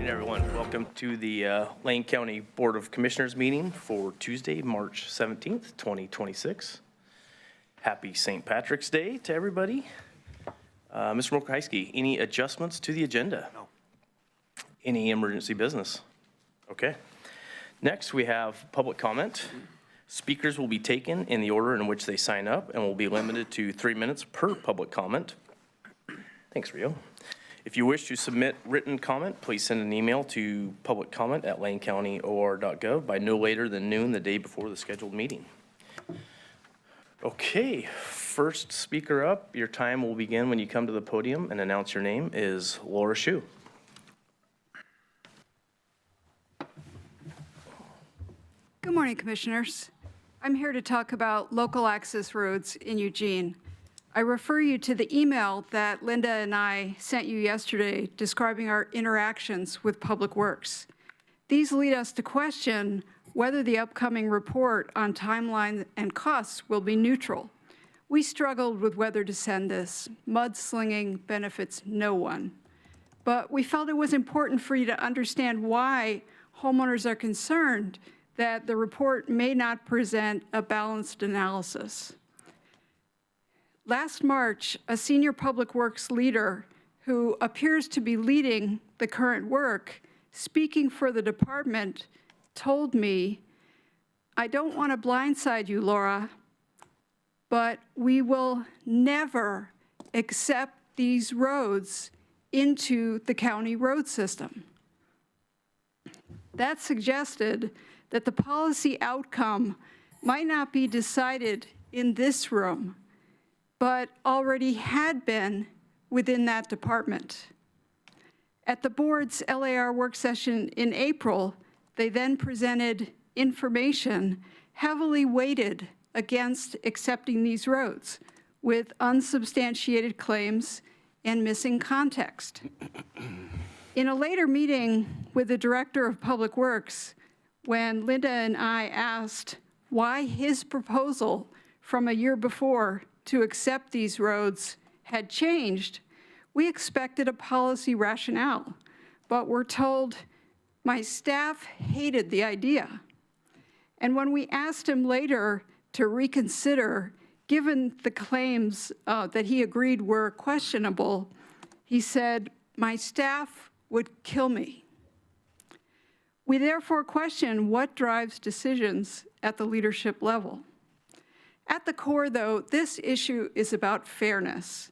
Everyone, welcome to the Lane County Board of Commissioners meeting for Tuesday, March 17th, 2026. Happy St. Patrick's Day to everybody. Mr. Mokajski, any adjustments to the agenda? No. Any emergency business? Okay. Next, we have public comment. Speakers will be taken in the order in which they sign up and will be limited to 3 minutes per public comment. Thanks, Rio. If you wish to submit written comment, please send an email to publiccomment@lanecountyor.gov by no later than noon the day before the scheduled meeting. Okay, first speaker up, your time will begin when you come to the podium and announce your name, is Laura Hsu. Good morning, Commissioners. I'm here to talk about local access roads in Eugene. I refer you to the email that Linda and I sent you yesterday describing our interactions with Public Works. These lead us to question whether the upcoming report on timeline and costs will be neutral. We struggled with whether to send this. Mudslinging benefits no one. But we felt it was important for you to understand why homeowners are concerned that the report may not present a balanced analysis. Last March, a senior Public Works leader who appears to be leading the current work, speaking for the department, told me, "I don't want to blindside you, Laura, but we will never accept these roads into the county road system. That suggested that the policy outcome might not be decided in this room, but already had been within that department. At the board's LAR work session in April, they then presented information heavily weighted against accepting these roads with unsubstantiated claims and missing context. In a later meeting with the Director of Public Works, when Linda and I asked why his proposal from a year before to accept these roads had changed, we expected a policy rationale, but were told my staff hated the idea. And when we asked him later to reconsider, given the claims that he agreed were questionable, he said, my staff would kill me. We therefore question what drives decisions at the leadership level. At the core, though, this issue is about fairness.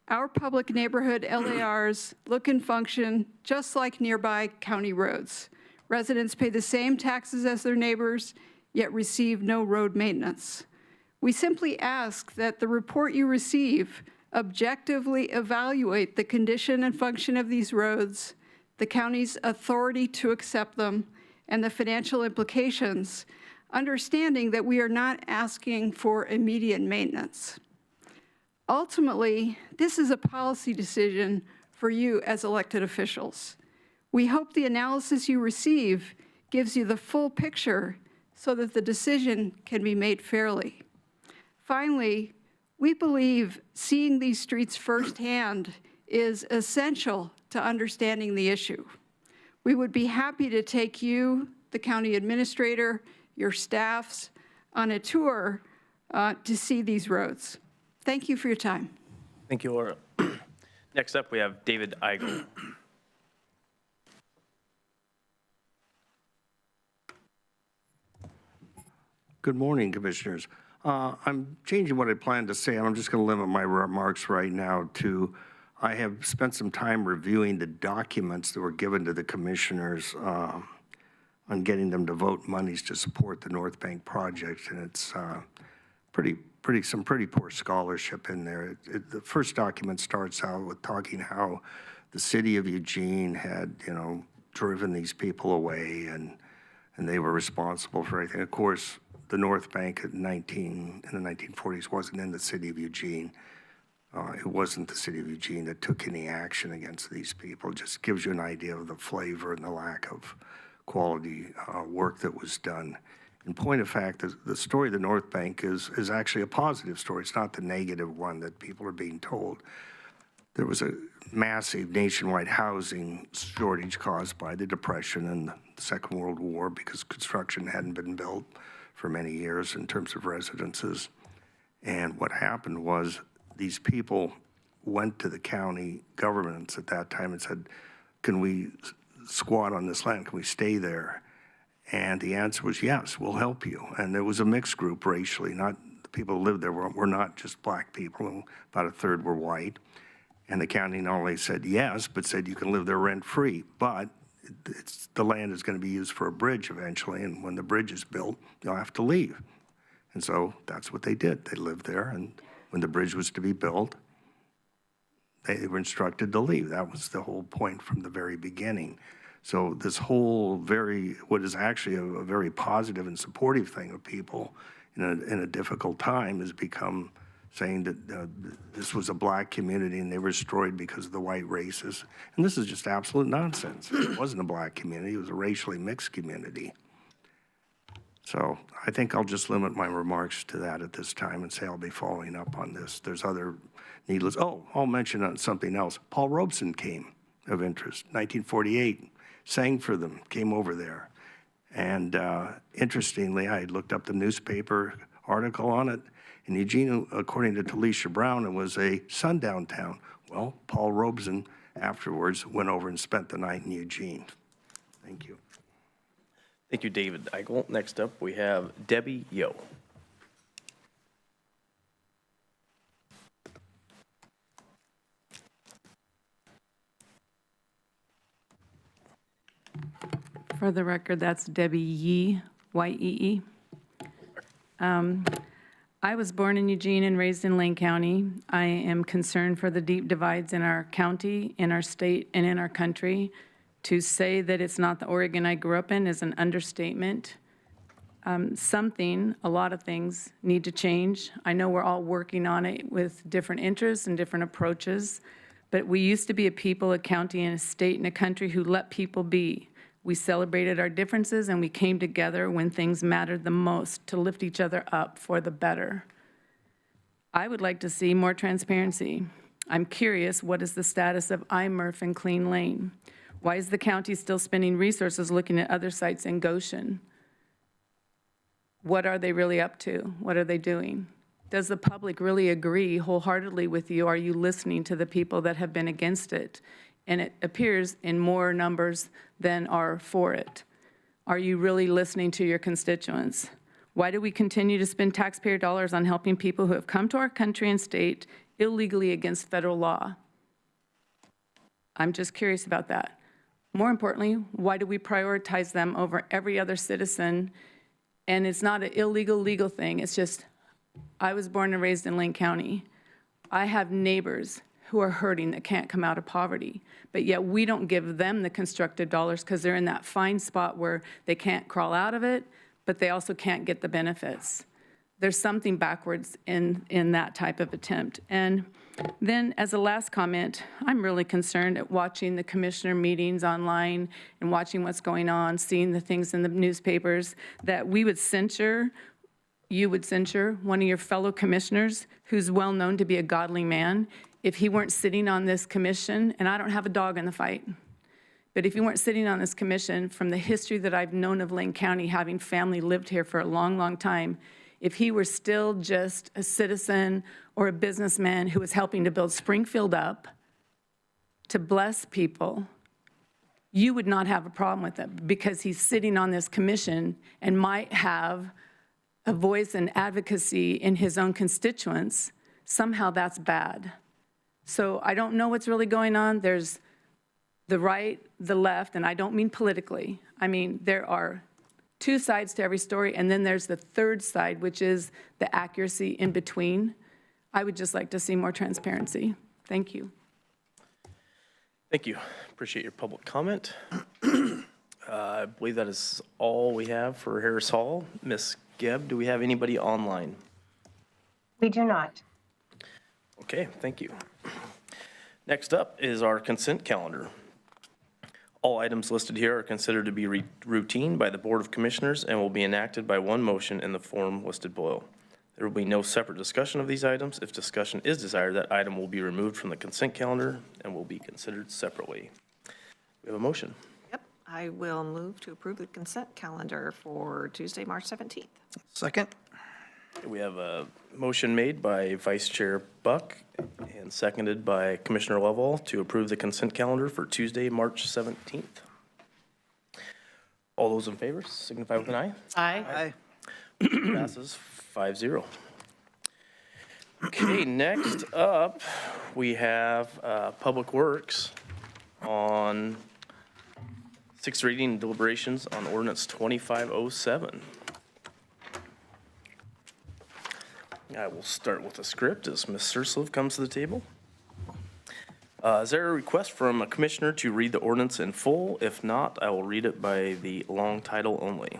Our public neighborhood LARs look and function just like nearby county roads. Residents pay the same taxes as their neighbors, yet receive no road maintenance. We simply ask that the report you receive objectively evaluate the condition and function of these roads, the county's authority to accept them, and the financial implications, understanding that we are not asking for immediate maintenance. Ultimately, this is a policy decision for you as elected officials. We hope the analysis you receive gives you the full picture so that the decision can be made fairly. Finally, we believe seeing these streets firsthand is essential to understanding the issue. We would be happy to take you, the county administrator, your staffs, on a tour to see these roads. Thank you for your time. Thank you, Laura. Next up, we have David Eigel. Good morning, Commissioners. I'm changing what I planned to say. I'm just going to limit my remarks right now to, I have spent some time reviewing the documents that were given to the Commissioners on getting them to vote monies to support the North Bank project, and it's some pretty poor scholarship in there. The first document starts out with talking how the city of Eugene had, driven these people away, and they were responsible for everything. Of course, the North Bank in the 1940s wasn't in the city of Eugene. It wasn't the city of Eugene that took any action against these people. It just gives you an idea of the flavor and the lack of quality work that was done. In point of fact, the story of the North Bank is actually a positive story. It's not the negative one that people are being told. There was a massive nationwide housing shortage caused by the Depression and the Second World War because construction hadn't been built for many years in terms of residences. And what happened was these people went to the county governments at that time and said, can we squat on this land? Can we stay there? And the answer was, yes, we'll help you. And there was a mixed group racially, not the people who lived there were not just black people, about a third were white. And the county not only said yes, but said you can live there rent-free, but the land is going to be used for a bridge eventually, and when the bridge is built, you'll have to leave. And so that's what they did. They lived there, and when the bridge was to be built, they were instructed to leave. That was the whole point from the very beginning. So this whole what is actually a very positive and supportive thing of people in a difficult time has become saying that this was a black community and they were destroyed because of the white races. And this is just absolute nonsense. It wasn't a black community, it was a racially mixed community. So I think I'll just limit my remarks to that at this time and say I'll be following up on this. There's other needless, I'll mention something else. Paul Robeson came of interest, 1948, sang for them, came over there. And interestingly, I looked up the newspaper article on it. In Eugene, according to Talisha Brown, it was a sundown town. Well, Paul Robeson afterwards went over and spent the night in Eugene. Thank you. Thank you, David Eigel. Next up, we have Debbie Yo. For the record, that's Debbie Yee, Y-E-E. I was born in Eugene and raised in Lane County. I am concerned for the deep divides in our county, in our state, and in our country. To say that it's not the Oregon I grew up in is an understatement. A lot of things need to change. I know we're all working on it with different interests and different approaches, but we used to be a people, a county, and a state, and a country who let people be. We celebrated our differences, and we came together when things mattered the most to lift each other up for the better. I would like to see more transparency. I'm curious, what is the status of iMurph and Clean Lane? Why is the county still spending resources looking at other sites in Goshen? What are they really up to? What are they doing? Does the public really agree wholeheartedly with you? Are you listening to the people that have been against it? And it appears in more numbers than are for it. Are you really listening to your constituents? Why do we continue to spend taxpayer dollars on helping people who have come to our country and state illegally against federal law? I'm just curious about that. More importantly, why do we prioritize them over every other citizen? And it's not an illegal, legal thing. It's just, I was born and raised in Lane County. I have neighbors who are hurting that can't come out of poverty, but yet we don't give them the constructive dollars because they're in that fine spot where they can't crawl out of it, but they also can't get the benefits. There's something backwards in that type of attempt. And then as a last comment, I'm really concerned at watching the commissioner meetings online and watching what's going on, seeing the things in the newspapers, that we would censure, you would censure one of your fellow commissioners who's well known to be a godly man if he weren't sitting on this commission, and I don't have a dog in the fight, but if he weren't sitting on this commission, from the history that I've known of Lane County, having family lived here for a long, long time, if he were still just a citizen or a businessman who was helping to build Springfield up to bless people, you would not have a problem with it because he's sitting on this commission and might have a voice and advocacy in his own constituents. Somehow that's bad. So I don't know what's really going on. There's the right, the left, and I don't mean politically. I mean, there are two sides to every story, and then there's the third side, which is the accuracy in between. I would just like to see more transparency. Thank you. Thank you. Appreciate your public comment. I believe that is all we have for Harris Hall. Ms. Gebb, do we have anybody online? We do not. Okay, thank you. Next up is our consent calendar. All items listed here are considered to be routine by the Board of Commissioners and will be enacted by one motion in the form listed below. There will be no separate discussion of these items. If discussion is desired, that item will be removed from the consent calendar and will be considered separately. We have a motion. Yep, I will move to approve the consent calendar for Tuesday, March 17th. Second. We have a motion made by Vice Chair Buck and seconded by Commissioner Lovell to approve the consent calendar for Tuesday, March 17th. All those in favor signify with an aye. Aye. Passes 5-0. Okay, next up, we have Public Works on sixth reading and deliberations on Ordinance 2507. I will start with the script as Ms. Sursliv comes to the table. Is there a request from a commissioner to read the ordinance in full? If not, I will read it by the long title only.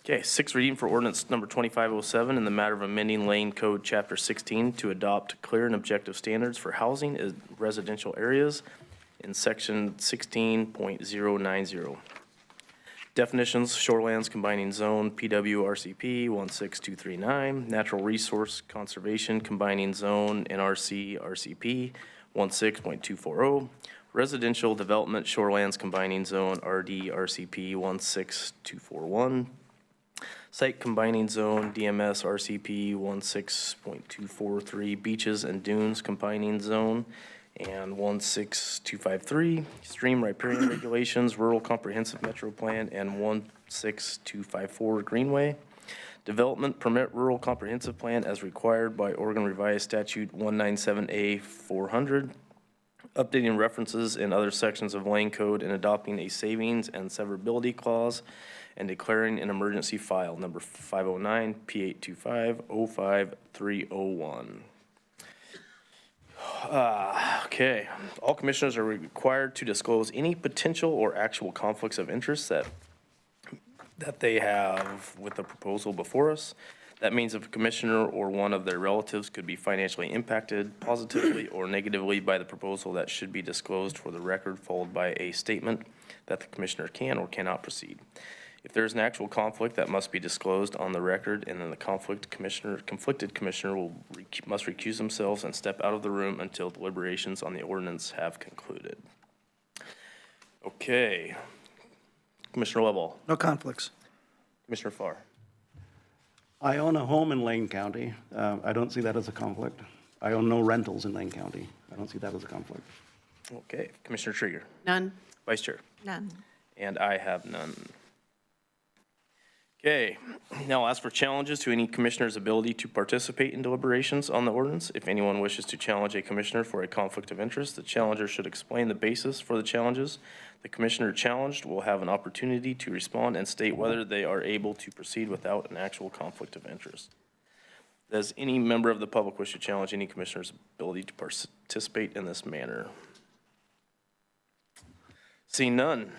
Okay, sixth reading for ordinance number 2507 in the matter of amending Lane Code Chapter 16 to adopt clear and objective standards for housing in residential areas in section 16.090. Definitions: shorelands combining zone PWRCP 16239, natural resource conservation combining zone NRC RCP 16.240, residential development shorelands combining zone RD RCP 16241, site combining zone DMS RCP 16.243, beaches and dunes combining zone and 16253, stream riparian regulations, rural comprehensive metro plan, and 16254 greenway. Development permit rural comprehensive plan as required by Oregon Revised Statute 197A 400. updating references in other sections of Lane Code and adopting a savings and severability clause and declaring an emergency file number 509 P825-05301. Okay, all commissioners are required to disclose any potential or actual conflicts of interest that they have with the proposal before us. That means if a commissioner or one of their relatives could be financially impacted positively or negatively by the proposal, that should be disclosed for the record, followed by a statement that the commissioner can or cannot proceed. If there is an actual conflict, that must be disclosed on the record, and then the conflicted commissioner must recuse themselves and step out of the room until deliberations on the ordinance have concluded. Okay. Commissioner Lovell. No conflicts. Commissioner Farr. I own a home in Lane County. I don't see that as a conflict. I own no rentals in Lane County. I don't see that as a conflict. Okay. Commissioner Trigger. None. Vice Chair. None. And I have none. Okay, now I'll ask for challenges to any commissioner's ability to participate in deliberations on the ordinance. If anyone wishes to challenge a commissioner for a conflict of interest, the challenger should explain the basis for the challenges. The commissioner challenged will have an opportunity to respond and state whether they are able to proceed without an actual conflict of interest. Does any member of the public wish to challenge any commissioner's ability to participate in this manner? Seeing none,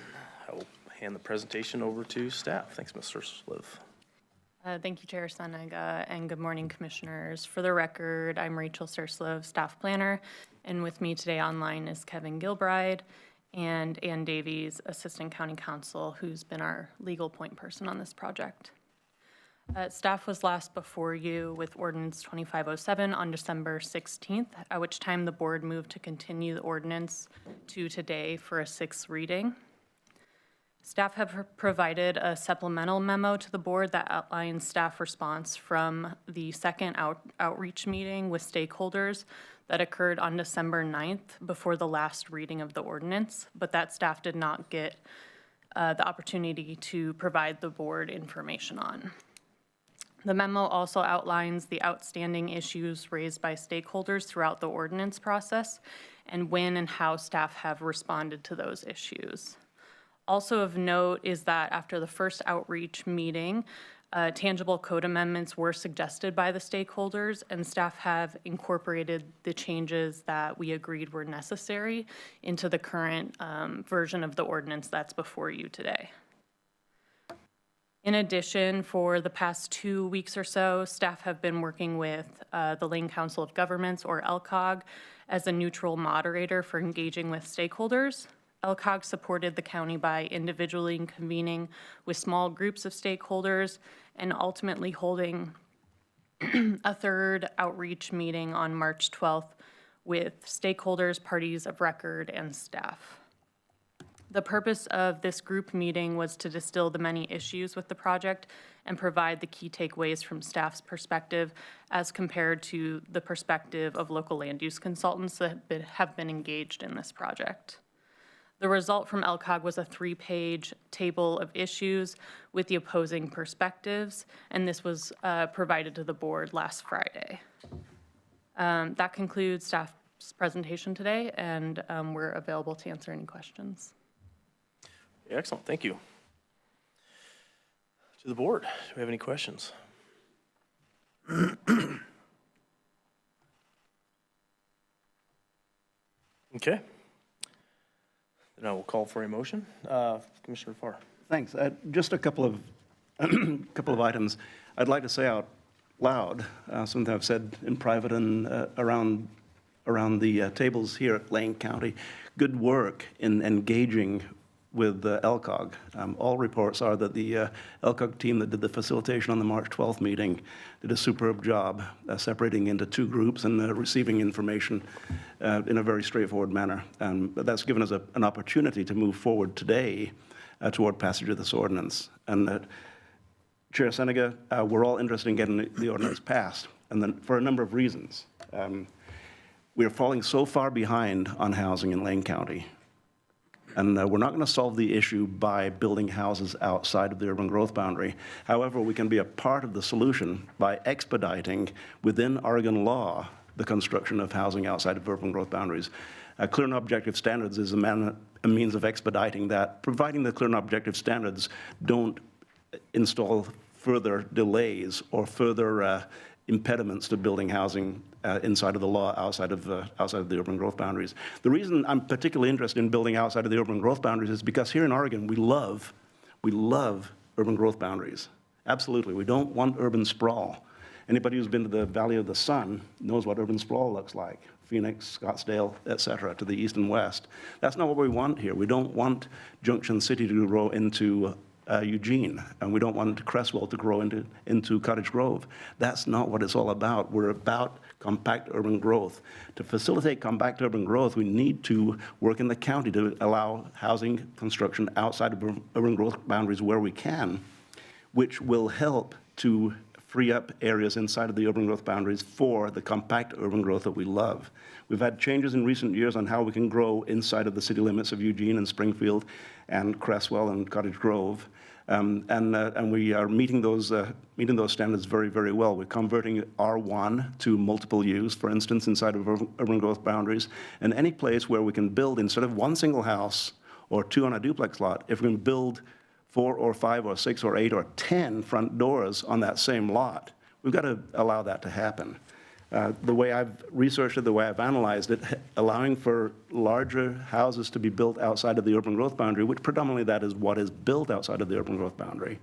I will hand the presentation over to staff. Thanks, Mr. Sliv. Thank you, Chair Sanaga, and good morning, Commissioners. For the record, I'm Rachel Sursliv, Staff Planner, and with me today online is Kevin Gilbride and Ann Davies, Assistant County Counsel, who's been our legal point person on this project. Staff was last before you with Ordinance 2507 on December 16th, at which time the board moved to continue the ordinance to today for a sixth reading. Staff have provided a supplemental memo to the board that outlines staff response from the second outreach meeting with stakeholders that occurred on December 9th before the last reading of the ordinance, but that staff did not get the opportunity to provide the board information on. The memo also outlines the outstanding issues raised by stakeholders throughout the ordinance process and when and how staff have responded to those issues. Also of note is that after the first outreach meeting, tangible code amendments were suggested by the stakeholders, and staff have incorporated the changes that we agreed were necessary into the current version of the ordinance that's before you today. In addition, for the past 2 weeks or so, staff have been working with the Lane Council of Governments, or LCOG, as a neutral moderator for engaging with stakeholders. LCOG supported the county by individually convening with small groups of stakeholders and ultimately holding a third outreach meeting on March 12th with stakeholders, parties of record, and staff. The purpose of this group meeting was to distill the many issues with the project and provide the key takeaways from staff's perspective as compared to the perspective of local land use consultants that have been engaged in this project. The result from LCOG was a 3-page table of issues with the opposing perspectives, and this was provided to the board last Friday. That concludes staff's presentation today, and we're available to answer any questions. Excellent, thank you. To the board, do we have any questions? Okay. Then I will call for a motion. Commissioner Farr. Thanks. Just a couple of items. I'd like to say out loud something I've said in private and around the tables here at Lane County. Good work in engaging with LCOG. All reports are that the LCOG team that did the facilitation on the March 12th meeting did a superb job separating into 2 groups and receiving information in a very straightforward manner. But that's given us an opportunity to move forward today toward passage of this ordinance. And Chair Seneca, we're all interested in getting the ordinance passed, and then for a number of reasons. We are falling so far behind on housing in Lane County. And we're not going to solve the issue by building houses outside of the urban growth boundary. However, we can be a part of the solution by expediting within Oregon law the construction of housing outside of urban growth boundaries. Clear and objective standards is a means of expediting that, providing the clear and objective standards don't install further delays or further impediments to building housing inside of the law outside of the urban growth boundaries. The reason I'm particularly interested in building outside of the urban growth boundaries is because here in Oregon, we love urban growth boundaries. Absolutely, we don't want urban sprawl. Anybody who's been to the Valley of the Sun knows what urban sprawl looks like. Phoenix, Scottsdale, et cetera, to the east and west. That's not what we want here. We don't want Junction City to grow into Eugene, and we don't want Cresswell to grow into Cottage Grove. That's not what it's all about. We're about compact urban growth. To facilitate compact urban growth, we need to work in the county to allow housing construction outside of urban growth boundaries where we can, which will help to free up areas inside of the urban growth boundaries for the compact urban growth that we love. We've had changes in recent years on how we can grow inside of the city limits of Eugene and Springfield and Cresswell and Cottage Grove. And we are meeting those standards very, very well. We're converting R1 to multiple use, for instance, inside of urban growth boundaries. And any place where we can build, instead of one single house or two on a duplex lot, if we can build 4 or 5 or 6 or 8 or 10 front doors on that same lot, we've got to allow that to happen. The way I've researched it, the way I've analyzed it, allowing for larger houses to be built outside of the urban growth boundary, which predominantly that is what is built outside of the urban growth boundary,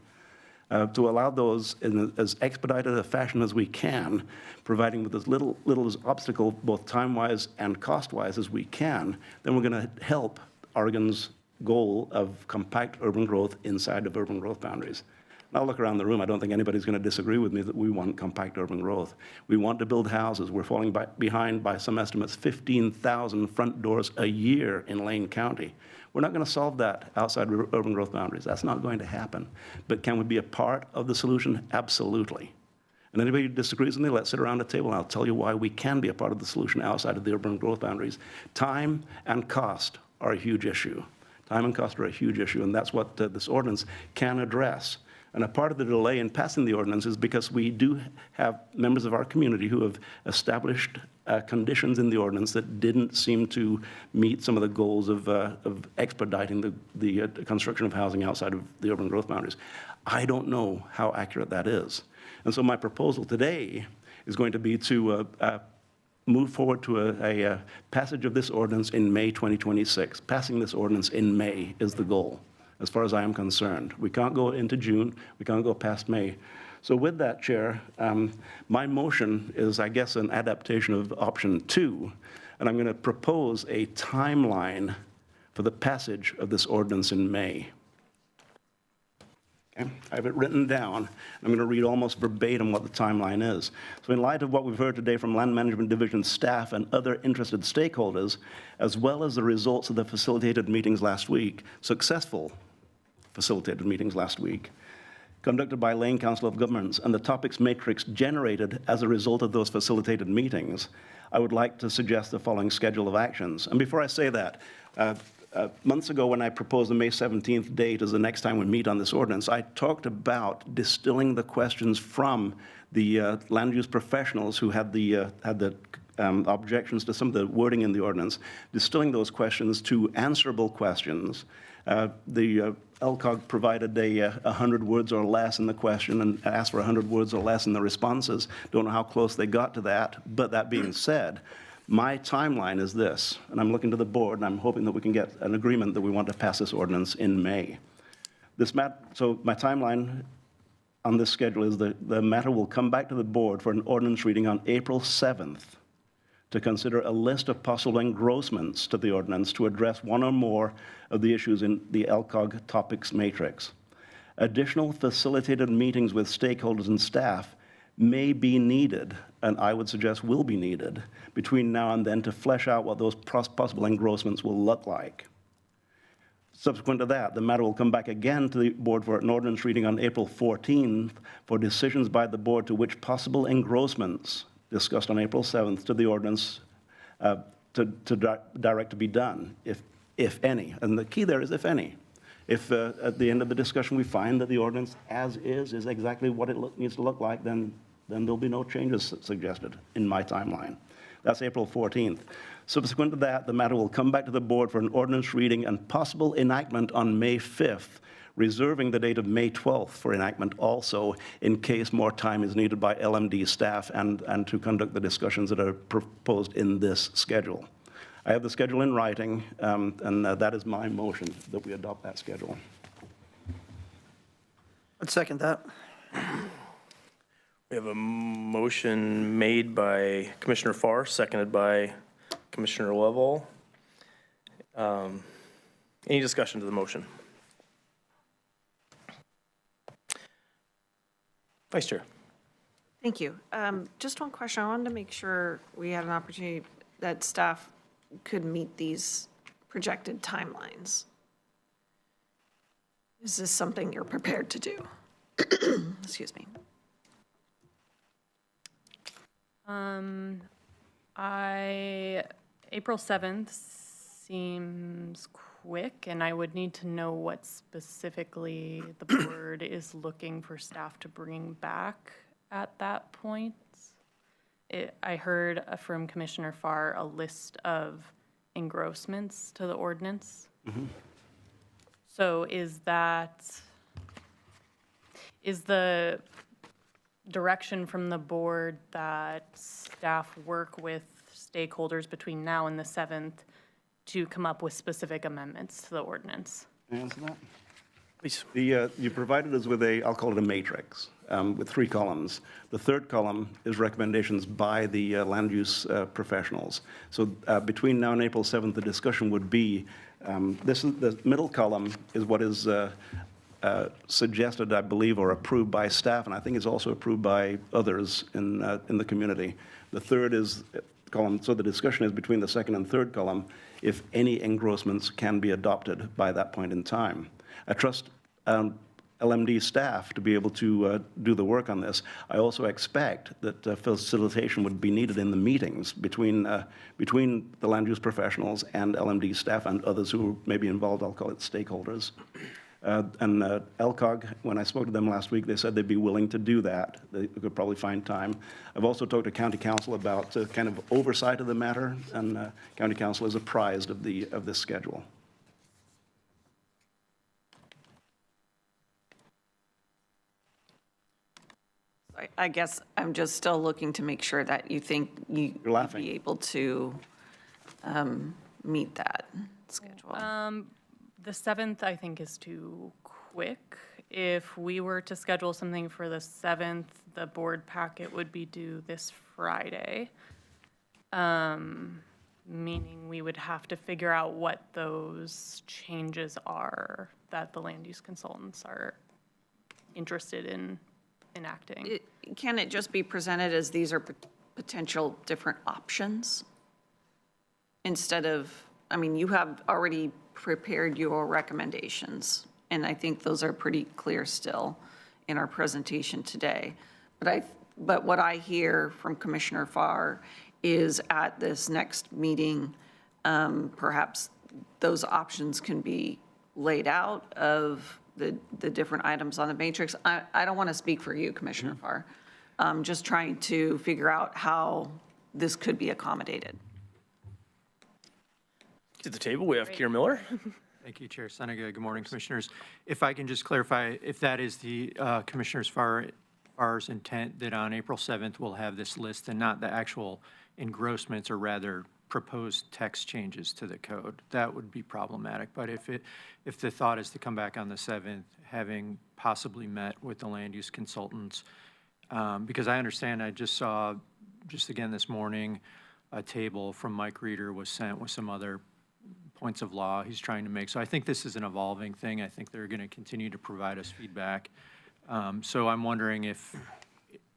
to allow those in as expedited a fashion as we can, providing with as little obstacle, both time-wise and cost-wise as we can, then we're going to help Oregon's goal of compact urban growth inside of urban growth boundaries. Now look around the room, I don't think anybody's going to disagree with me that we want compact urban growth. We want to build houses. We're falling behind by some estimates 15,000 front doors a year in Lane County. We're not going to solve that outside urban growth boundaries. That's not going to happen. But can we be a part of the solution? Absolutely. And anybody who disagrees with me, let's sit around a table and I'll tell you why we can be a part of the solution outside of the urban growth boundaries. Time and cost are a huge issue. Time and cost are a huge issue, and that's what this ordinance can address. And a part of the delay in passing the ordinance is because we do have members of our community who have established conditions in the ordinance that didn't seem to meet some of the goals of expediting the construction of housing outside of the urban growth boundaries. I don't know how accurate that is. And so my proposal today is going to be to move forward to a passage of this ordinance in May 2026. Passing this ordinance in May is the goal, as far as I am concerned. We can't go into June. We can't go past May. So with that, Chair, my motion is, I guess, an adaptation of option 2, and I'm going to propose a timeline for the passage of this ordinance in May. Okay. I have it written down. I'm going to read almost verbatim what the timeline is. So in light of what we've heard today from Land Management Division staff and other interested stakeholders, as well as the results of the facilitated meetings last week, successful facilitated meetings last week, conducted by Lane Council of Governments, and the topics matrix generated as a result of those facilitated meetings, I would like to suggest the following schedule of actions. And before I say that, months ago when I proposed the May 17th date as the next time we meet on this ordinance, I talked about distilling the questions from the land use professionals who had the objections to some of the wording in the ordinance, distilling those questions to answerable questions. The LCOG provided 100 words or less in the question and asked for 100 words or less in the responses. Don't know how close they got to that, but that being said, my timeline is this, and I'm looking to the board, and I'm hoping that we can get an agreement that we want to pass this ordinance in May. So my timeline on this schedule is the matter will come back to the board for an ordinance reading on April 7th to consider a list of possible engrossments to the ordinance to address one or more of the issues in the LCOG topics matrix. Additional facilitated meetings with stakeholders and staff may be needed, and I would suggest will be needed, between now and then to flesh out what those possible engrossments will look like. Subsequent to that, the matter will come back again to the board for an ordinance reading on April 14th for decisions by the board to which possible engrossments discussed on April 7th to the ordinance to direct to be done, if any. And the key there is if any. If at the end of the discussion we find that the ordinance as is exactly what it needs to look like, then there'll be no changes suggested in my timeline. That's April 14th. Subsequent to that, the matter will come back to the board for an ordinance reading and possible enactment on May 5th, reserving the date of May 12th for enactment also in case more time is needed by LMD staff and to conduct the discussions that are proposed in this schedule. I have the schedule in writing, and that is my motion, that we adopt that schedule. I'd second that. We have a motion made by Commissioner Farr, seconded by Commissioner Lovell. Any discussion to the motion? Vice Chair. Thank you. Just one question. I wanted to make sure we had an opportunity that staff could meet these projected timelines. Is this something you're prepared to do? Excuse me. April 7th seems quick, and I would need to know what specifically the board is looking for staff to bring back at that point. I heard from Commissioner Farr a list of engrossments to the ordinance. So is the direction from the board that staff work with stakeholders between now and the 7th to come up with specific amendments to the ordinance? Can I answer that? Please. You provided us with I'll call it a matrix, with 3 columns. The third column is recommendations by the land use professionals. So between now and April 7th, the discussion would be, the middle column is what is suggested, I believe, or approved by staff, and I think it's also approved by others in the community. The third is column, so the discussion is between the second and third column, if any engrossments can be adopted by that point in time. I trust LMD staff to be able to do the work on this. I also expect that facilitation would be needed in the meetings between the land use professionals and LMD staff and others who may be involved. I'll call it stakeholders. And LCOG, when I spoke to them last week, they said they'd be willing to do that. They could probably find time. I've also talked to County Council about kind of oversight of the matter, and County Council is apprised of this schedule. I guess I'm just still looking to make sure that you think you'd be able to meet that schedule. The 7th, I think, is too quick. If we were to schedule something for the 7th, the board packet would be due this Friday, meaning we would have to figure out what those changes are that the land use consultants are interested in enacting. Can it just be presented as these are potential different options? Instead of, I mean, you have already prepared your recommendations, and I think those are pretty clear still in our presentation today. But what I hear from Commissioner Farr is at this next meeting, perhaps those options can be laid out of the different items on the matrix. I don't want to speak for you, Commissioner Farr. I'm just trying to figure out how this could be accommodated. To the table, we have Keir Miller. Thank you, Chair Suniga. Good morning, Commissioners. If I can just clarify, if that is the Commissioner's Farr's intent, that on April 7th we'll have this list and not the actual engrossments, or rather proposed text changes to the code, that would be problematic. But if the thought is to come back on the 7th, having possibly met with the land use consultants, because I understand, I just saw, just again this morning, a table from Mike Reeder was sent with some other points of law he's trying to make. So I think this is an evolving thing. I think they're going to continue to provide us feedback. So I'm wondering if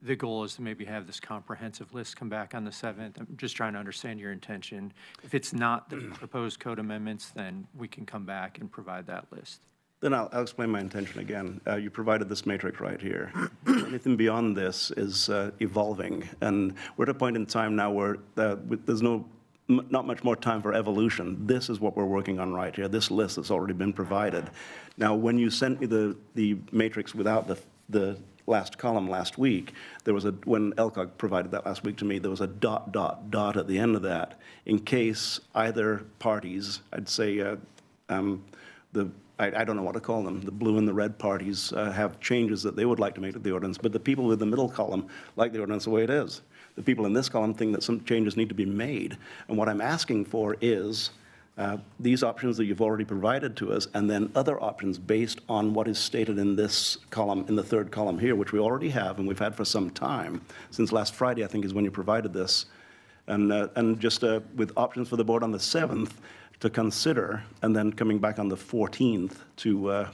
the goal is to maybe have this comprehensive list come back on the 7th. I'm just trying to understand your intention. If it's not the proposed code amendments, then we can come back and provide that list. Then I'll explain my intention again. You provided this matrix right here. Anything beyond this is evolving, and we're at a point in time now where there's not much more time for evolution. This is what we're working on right here, this list that's already been provided. Now, when you sent me the matrix without the last column last week, there was when Elcog provided that last week to me, there was a ... at the end of that, in case either parties, I'd say I don't know what to call them, the blue and the red parties have changes that they would like to make to the ordinance, but the people with the middle column like the ordinance the way it is. The people in this column think that some changes need to be made. And what I'm asking for is these options that you've already provided to us, and then other options based on what is stated in this column, in the third column here, which we already have and we've had for some time. Since last Friday, I think, is when you provided this. And just with options for the board on the 7th to consider, and then coming back on the 14th to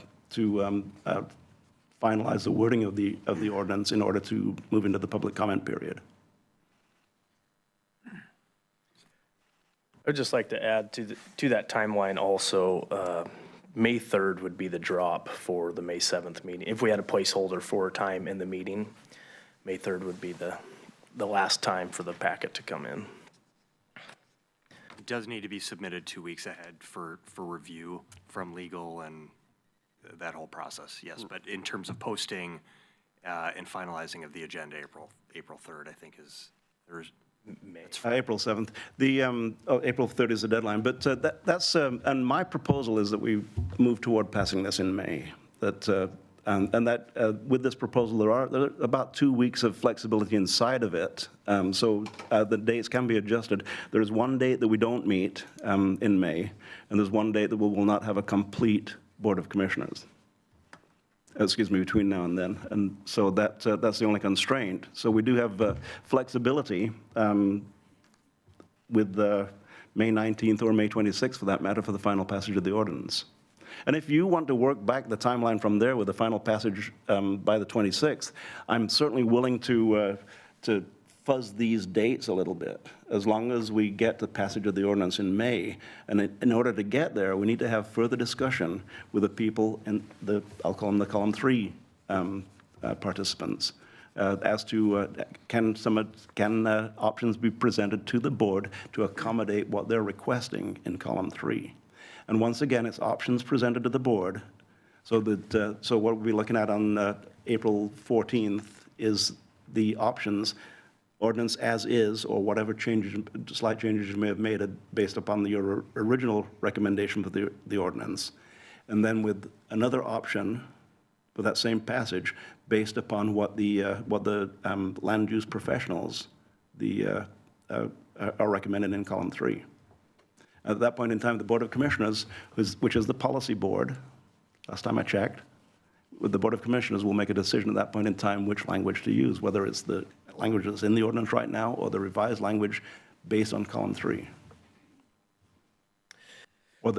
finalize the wording of the ordinance in order to move into the public comment period. I'd just like to add to that timeline also, May 3rd would be the drop for the May 7th meeting. If we had a placeholder for a time in the meeting, May 3rd would be the last time for the packet to come in. It does need to be submitted 2 weeks ahead for review from legal and that whole process, yes. But in terms of posting and finalizing of the agenda, April 3rd, I think there's May. April 7th. April 3rd is the deadline, but that's, and my proposal is that we move toward passing this in May. And that with this proposal, there are about 2 weeks of flexibility inside of it, so the dates can be adjusted. There's one date that we don't meet in May, and there's one date that we will not have a complete Board of Commissioners. Excuse me, between now and then. And so that's the only constraint. So we do have flexibility with May 19th or May 26th, for that matter, for the final passage of the ordinance. And if you want to work back the timeline from there with the final passage by the 26th, I'm certainly willing to fuzz these dates a little bit, as long as we get the passage of the ordinance in May. And in order to get there, we need to have further discussion with the people in I'll call them the column 3 participants, as to can options be presented to the board to accommodate what they're requesting in column 3. And once again, it's options presented to the board, so that so what we'll be looking at on April 14th is the options, ordinance as is, or whatever slight changes you may have made based upon your original recommendation for the ordinance. And then with another option for that same passage based upon what the land use professionals are recommended in column 3. At that point in time, the Board of Commissioners, which is the policy board, last time I checked, with the Board of Commissioners will make a decision at that point in time which language to use, whether it's the language that's in the ordinance right now or the revised language based on column 3.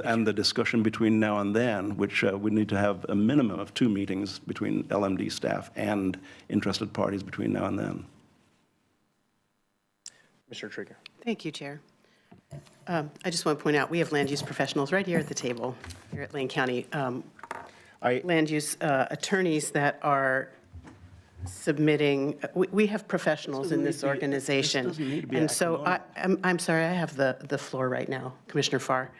And the discussion between now and then, which we need to have a minimum of 2 meetings between LMD staff and interested parties between now and then. Mr. Trigger. Thank you, Chair. I just want to point out, we have land use professionals right here at the table here at Lane County. Land use attorneys that are submitting, we have professionals in this organization. And so I'm sorry, I have the floor right now, Commissioner Farr.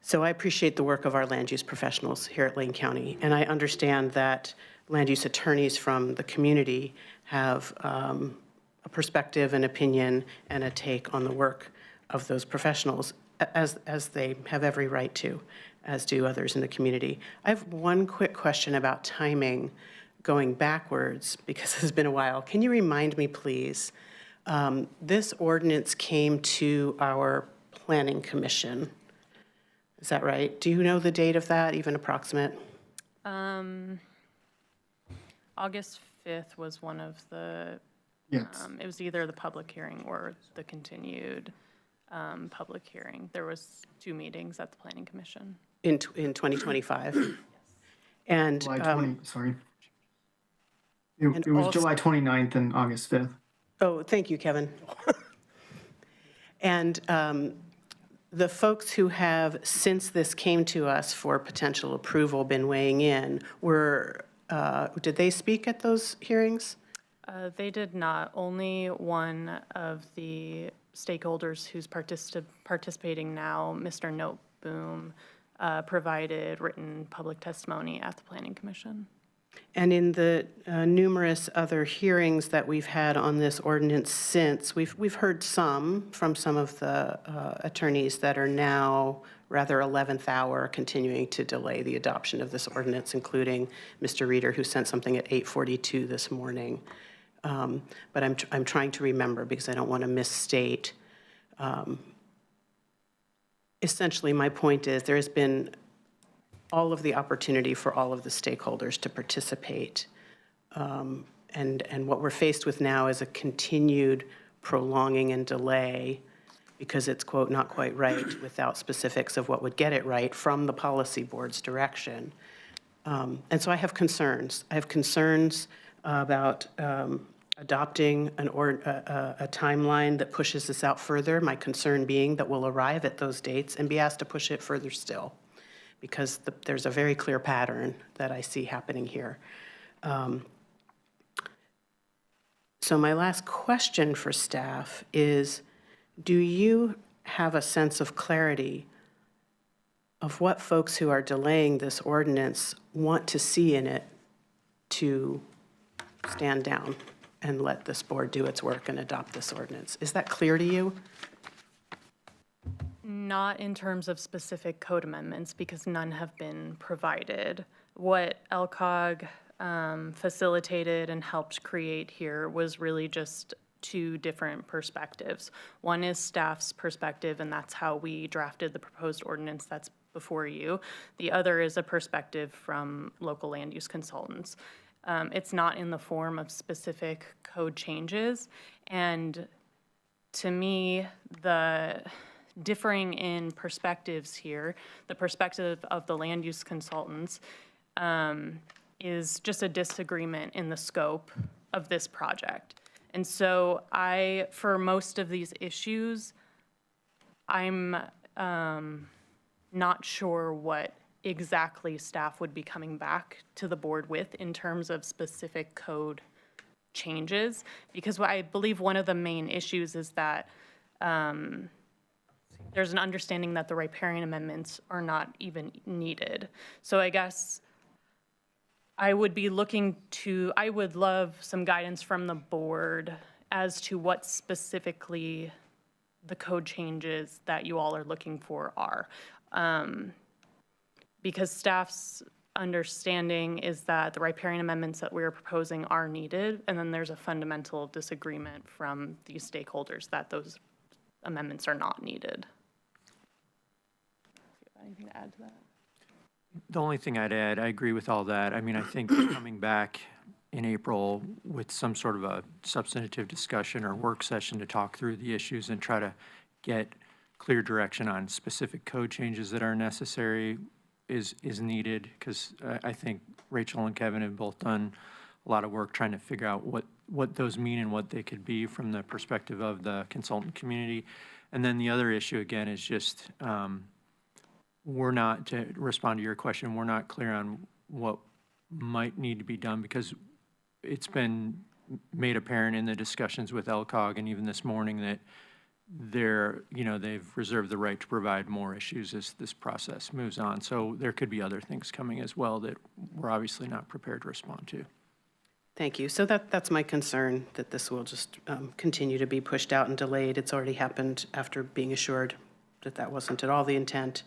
So I appreciate the work of our land use professionals here at Lane County. And I understand that land use attorneys from the community have a perspective, an opinion, and a take on the work of those professionals, as they have every right to, as do others in the community. I have one quick question about timing going backwards, because it's been a while. Can you remind me, please, this ordinance came to our Planning Commission. Is that right? Do you know the date of that, even approximate? August 5th was one of the, it was either the public hearing or the continued public hearing. There was 2 meetings at the Planning Commission. In 2025? Yes. And July 20, sorry. It was also, July 29th and August 5th. Oh, thank you, Kevin. And the folks who have, since this came to us for potential approval, been weighing in, did they speak at those hearings? They did not. Only one of the stakeholders who's participating now, Mr. Noteboom, provided written public testimony at the Planning Commission. And in the numerous other hearings that we've had on this ordinance since, we've heard some from some of the attorneys that are now rather 11th hour continuing to delay the adoption of this ordinance, including Mr. Reeder, who sent something at 8:42 this morning. But I'm trying to remember because I don't want to misstate. Essentially, my point is there has been all of the opportunity for all of the stakeholders to participate. And what we're faced with now is a continued prolonging and delay because it's, quote, not quite right without specifics of what would get it right from the policy board's direction. And so I have concerns. I have concerns about adopting a timeline that pushes this out further, my concern being that we'll arrive at those dates and be asked to push it further still, because there's a very clear pattern that I see happening here. So my last question for staff is, do you have a sense of clarity of what folks who are delaying this ordinance want to see in it to stand down and let this board do its work and adopt this ordinance? Is that clear to you? Not in terms of specific code amendments, because none have been provided. What LCOG facilitated and helped create here was really just two different perspectives. One is staff's perspective, and that's how we drafted the proposed ordinance that's before you. The other is a perspective from local land use consultants. It's not in the form of specific code changes, and to me, the differing in perspectives here, the perspective of the land use consultants is just a disagreement in the scope of this project. And so for most of these issues, I'm not sure what exactly staff would be coming back to the board with in terms of specific code changes, because I believe one of the main issues is that there's an understanding that the riparian amendments are not even needed. So I guess I would love some guidance from the board as to what specifically the code changes that you all are looking for are. Because staff's understanding is that the riparian amendments that we're proposing are needed, and then there's a fundamental disagreement from these stakeholders that those amendments are not needed. Anything to add to that? The only thing I'd add, I agree with all that. I mean, I think coming back in April with some sort of a substantive discussion or work session to talk through the issues and try to get clear direction on specific code changes that are necessary is needed, because I think Rachel and Kevin have both done a lot of work trying to figure out what those mean and what they could be from the perspective of the consultant community. And then the other issue, again, is just we're not, to respond to your question, we're not clear on what might need to be done, because it's been made apparent in the discussions with LCOG and even this morning that they've reserved the right to provide more issues as this process moves on. So there could be other things coming as well that we're obviously not prepared to respond to. Thank you. So that's my concern, that this will just continue to be pushed out and delayed. It's already happened after being assured that that wasn't at all the intent.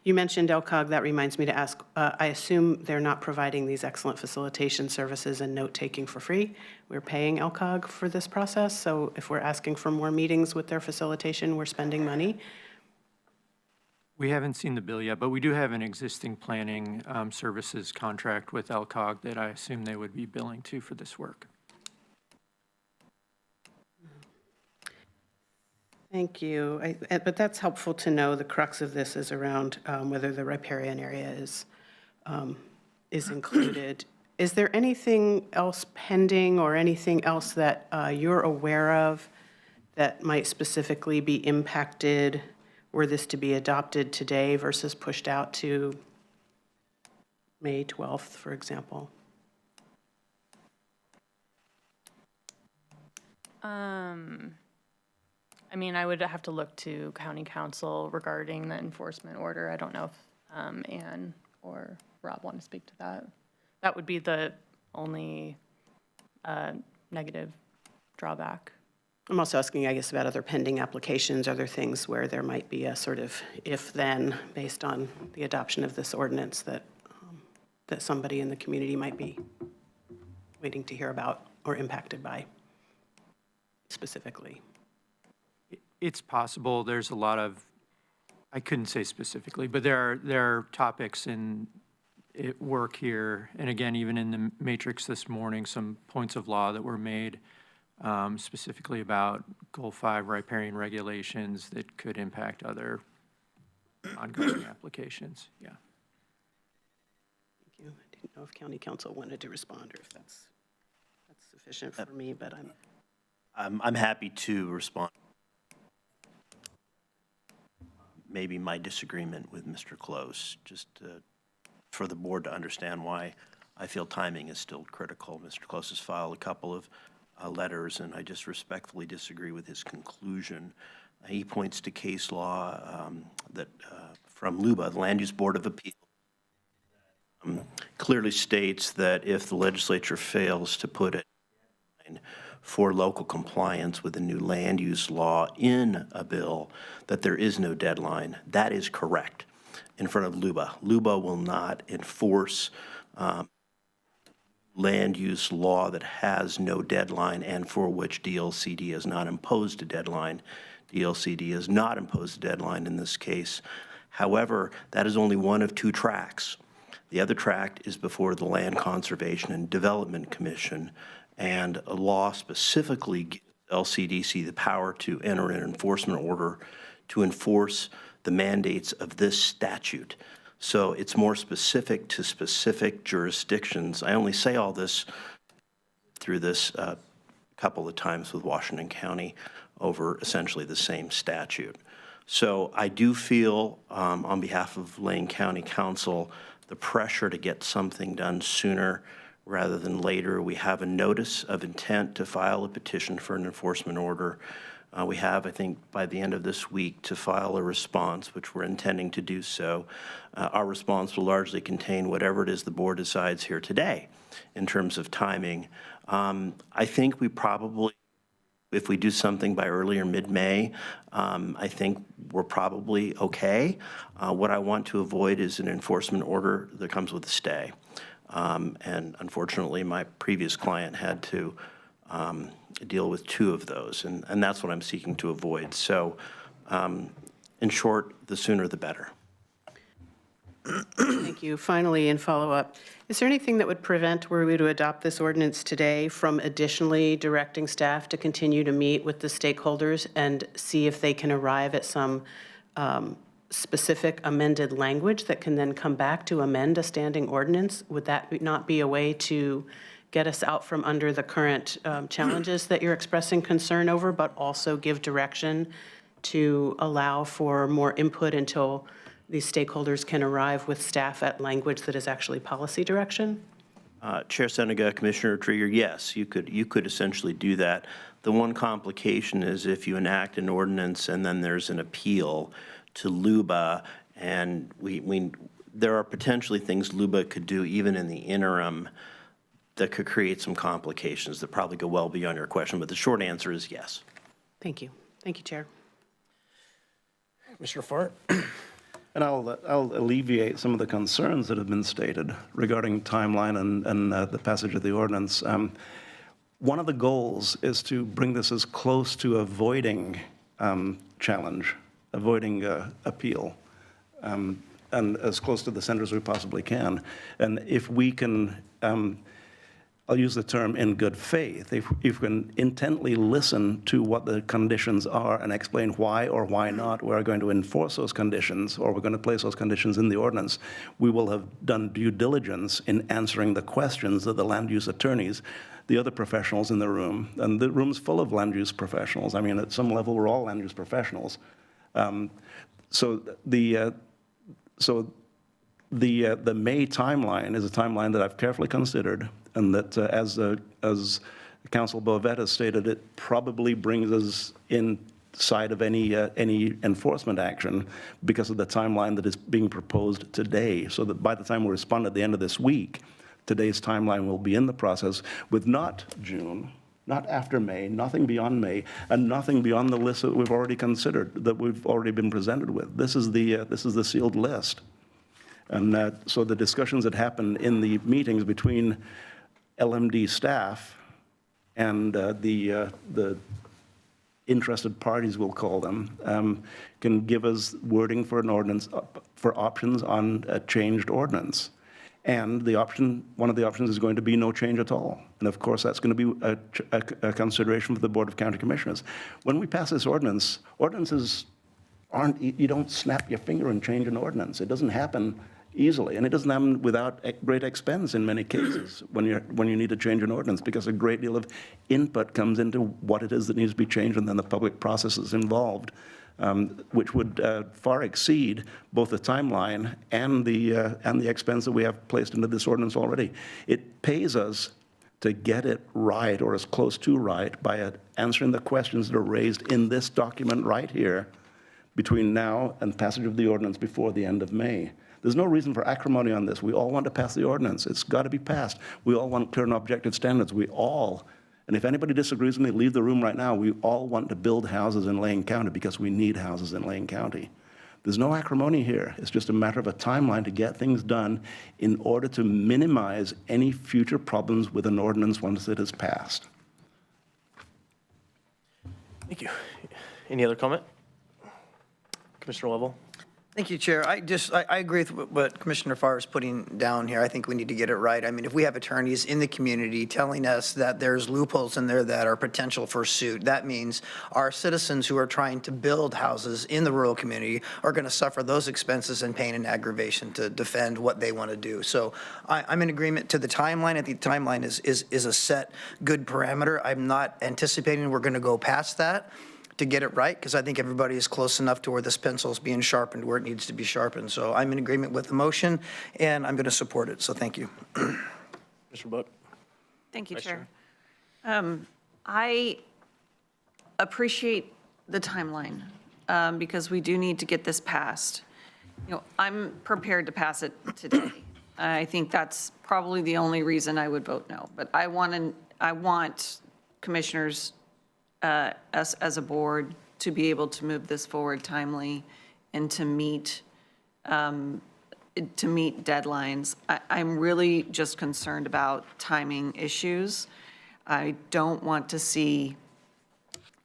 You mentioned LCOG. That reminds me to ask, I assume they're not providing these excellent facilitation services and note-taking for free. We're paying LCOG for this process, so if we're asking for more meetings with their facilitation, we're spending money. We haven't seen the bill yet, but we do have an existing planning services contract with LCOG that I assume they would be billing to for this work. Thank you. But that's helpful to know. The crux of this is around whether the riparian area is included. Is there anything else pending or anything else that you're aware of that might specifically be impacted were this to be adopted today versus pushed out to May 12th, for example? I mean, I would have to look to county council regarding the enforcement order. I don't know if Ann or Rob want to speak to that. that would be the only negative drawback. I'm also asking, I guess, about other pending applications, other things where there might be a sort of if-then based on the adoption of this ordinance that somebody in the community might be waiting to hear about or impacted by specifically. It's possible. There's a lot of, I couldn't say specifically, but there are topics in work here, and again, even in the matrix this morning, some points of law that were made specifically about Goal 5 riparian regulations that could impact other ongoing applications. Yeah. Thank you. I didn't know if county council wanted to respond or if that's sufficient for me, but I'm happy to respond. Maybe my disagreement with Mr. Close, just for the board to understand why I feel timing is still critical. Mr. Close has filed a couple of letters, and I just respectfully disagree with his conclusion. He points to case law that from LUBA, the Land Use Board of Appeals, clearly states that if the legislature fails to put it for local compliance with the new land use law in a bill, that there is no deadline. That is correct in front of LUBA. LUBA will not enforce land use law that has no deadline and for which DLCD has not imposed a deadline. DLCD has not imposed a deadline in this case. However, that is only one of two tracks. The other track is before the Land Conservation and Development Commission, and a law specifically gives LCDC the power to enter an enforcement order to enforce the mandates of this statute. So it's more specific to specific jurisdictions. I only say all this through this couple of times with Washington County over essentially the same statute. So I do feel on behalf of Lane County Council the pressure to get something done sooner rather than later. We have a notice of intent to file a petition for an enforcement order. We have, I think, by the end of this week to file a response, which we're intending to do so. Our response will largely contain whatever it is the board decides here today in terms of timing. I think we probably, if we do something by early or mid-May, I think we're probably okay. What I want to avoid is an enforcement order that comes with a stay. And unfortunately, my previous client had to deal with two of those, and that's what I'm seeking to avoid. So in short, the sooner the better. Thank you. Finally, in follow-up, is there anything that would prevent, were we to adopt this ordinance today, from additionally directing staff to continue to meet with the stakeholders and see if they can arrive at some specific amended language that can then come back to amend a standing ordinance? Would that not be a way to get us out from under the current challenges that you're expressing concern over, but also give direction to allow for more input until these stakeholders can arrive with staff at language that is actually policy direction? Chair Senega, Commissioner Trigger, yes, you could essentially do that. The one complication is if you enact an ordinance and then there's an appeal to LUBA, and there are potentially things LUBA could do even in the interim that could create some complications that probably go well beyond your question, but the short answer is yes. Thank you. Thank you, Chair. Mr. Fart? And I'll alleviate some of the concerns that have been stated regarding timeline and the passage of the ordinance. One of the goals is to bring this as close to avoiding challenge, avoiding appeal, and as close to the center as we possibly can. And if we can, I'll use the term in good faith, if we can intently listen to what the conditions are and explain why or why not we're going to enforce those conditions or we're going to place those conditions in the ordinance, we will have done due diligence in answering the questions that the land use attorneys, the other professionals in the room, and the room's full of land use professionals. I mean, at some level, we're all land use professionals. So the May timeline is a timeline that I've carefully considered, and that as Council Bovet has stated, it probably brings us inside of any enforcement action because of the timeline that is being proposed today. So that by the time we respond at the end of this week today's timeline will be in the process with not June, not after May, nothing beyond May, and nothing beyond the list that we've already considered, that we've already been presented with. This is the sealed list. And so the discussions that happen in the meetings between LMD staff and the interested parties, we'll call them, can give us wording for an ordinance, for options on a changed ordinance. And one of the options is going to be no change at all. And of course, that's going to be a consideration for the Board of County Commissioners. When we pass this ordinance, ordinances you don't snap your finger and change an ordinance. It doesn't happen easily, and it doesn't happen without great expense in many cases when you need to change an ordinance, because a great deal of input comes into what it is that needs to be changed, and then the public processes involved, which would far exceed both the timeline and the expense that we have placed into this ordinance already. It pays us to get it right, or as close to right, by answering the questions that are raised in this document right here between now and passage of the ordinance before the end of May. There's no reason for acrimony on this. We all want to pass the ordinance. It's got to be passed. We all want clear and objective standards. We all, and if anybody disagrees with me, leave the room right now. We all want to build houses in Lane County because we need houses in Lane County. There's no acrimony here. It's just a matter of a timeline to get things done in order to minimize any future problems with an ordinance once it is passed. Thank you. Any other comment? Commissioner Lovell? Thank you, Chair. I agree with what Commissioner Farr is putting down here. I think we need to get it right. I mean, if we have attorneys in the community telling us that there's loopholes in there that are potential for suit, that means our citizens who are trying to build houses in the rural community are going to suffer those expenses and pain and aggravation to defend what they want to do. So I'm in agreement to the timeline. I think the timeline is a set good parameter. I'm not anticipating we're going to go past that to get it right, because I think everybody is close enough to where this pencil is being sharpened where it needs to be sharpened. So I'm in agreement with the motion, and I'm going to support it. So thank you. Mr. Buck? Thank you, Vice Chair. I appreciate the timeline because we do need to get this passed. You know, I'm prepared to pass it today. I think that's probably the only reason I would vote no. But I want commissioners, us as a board, to be able to move this forward timely and to meet deadlines. I'm really just concerned about timing issues. I don't want to see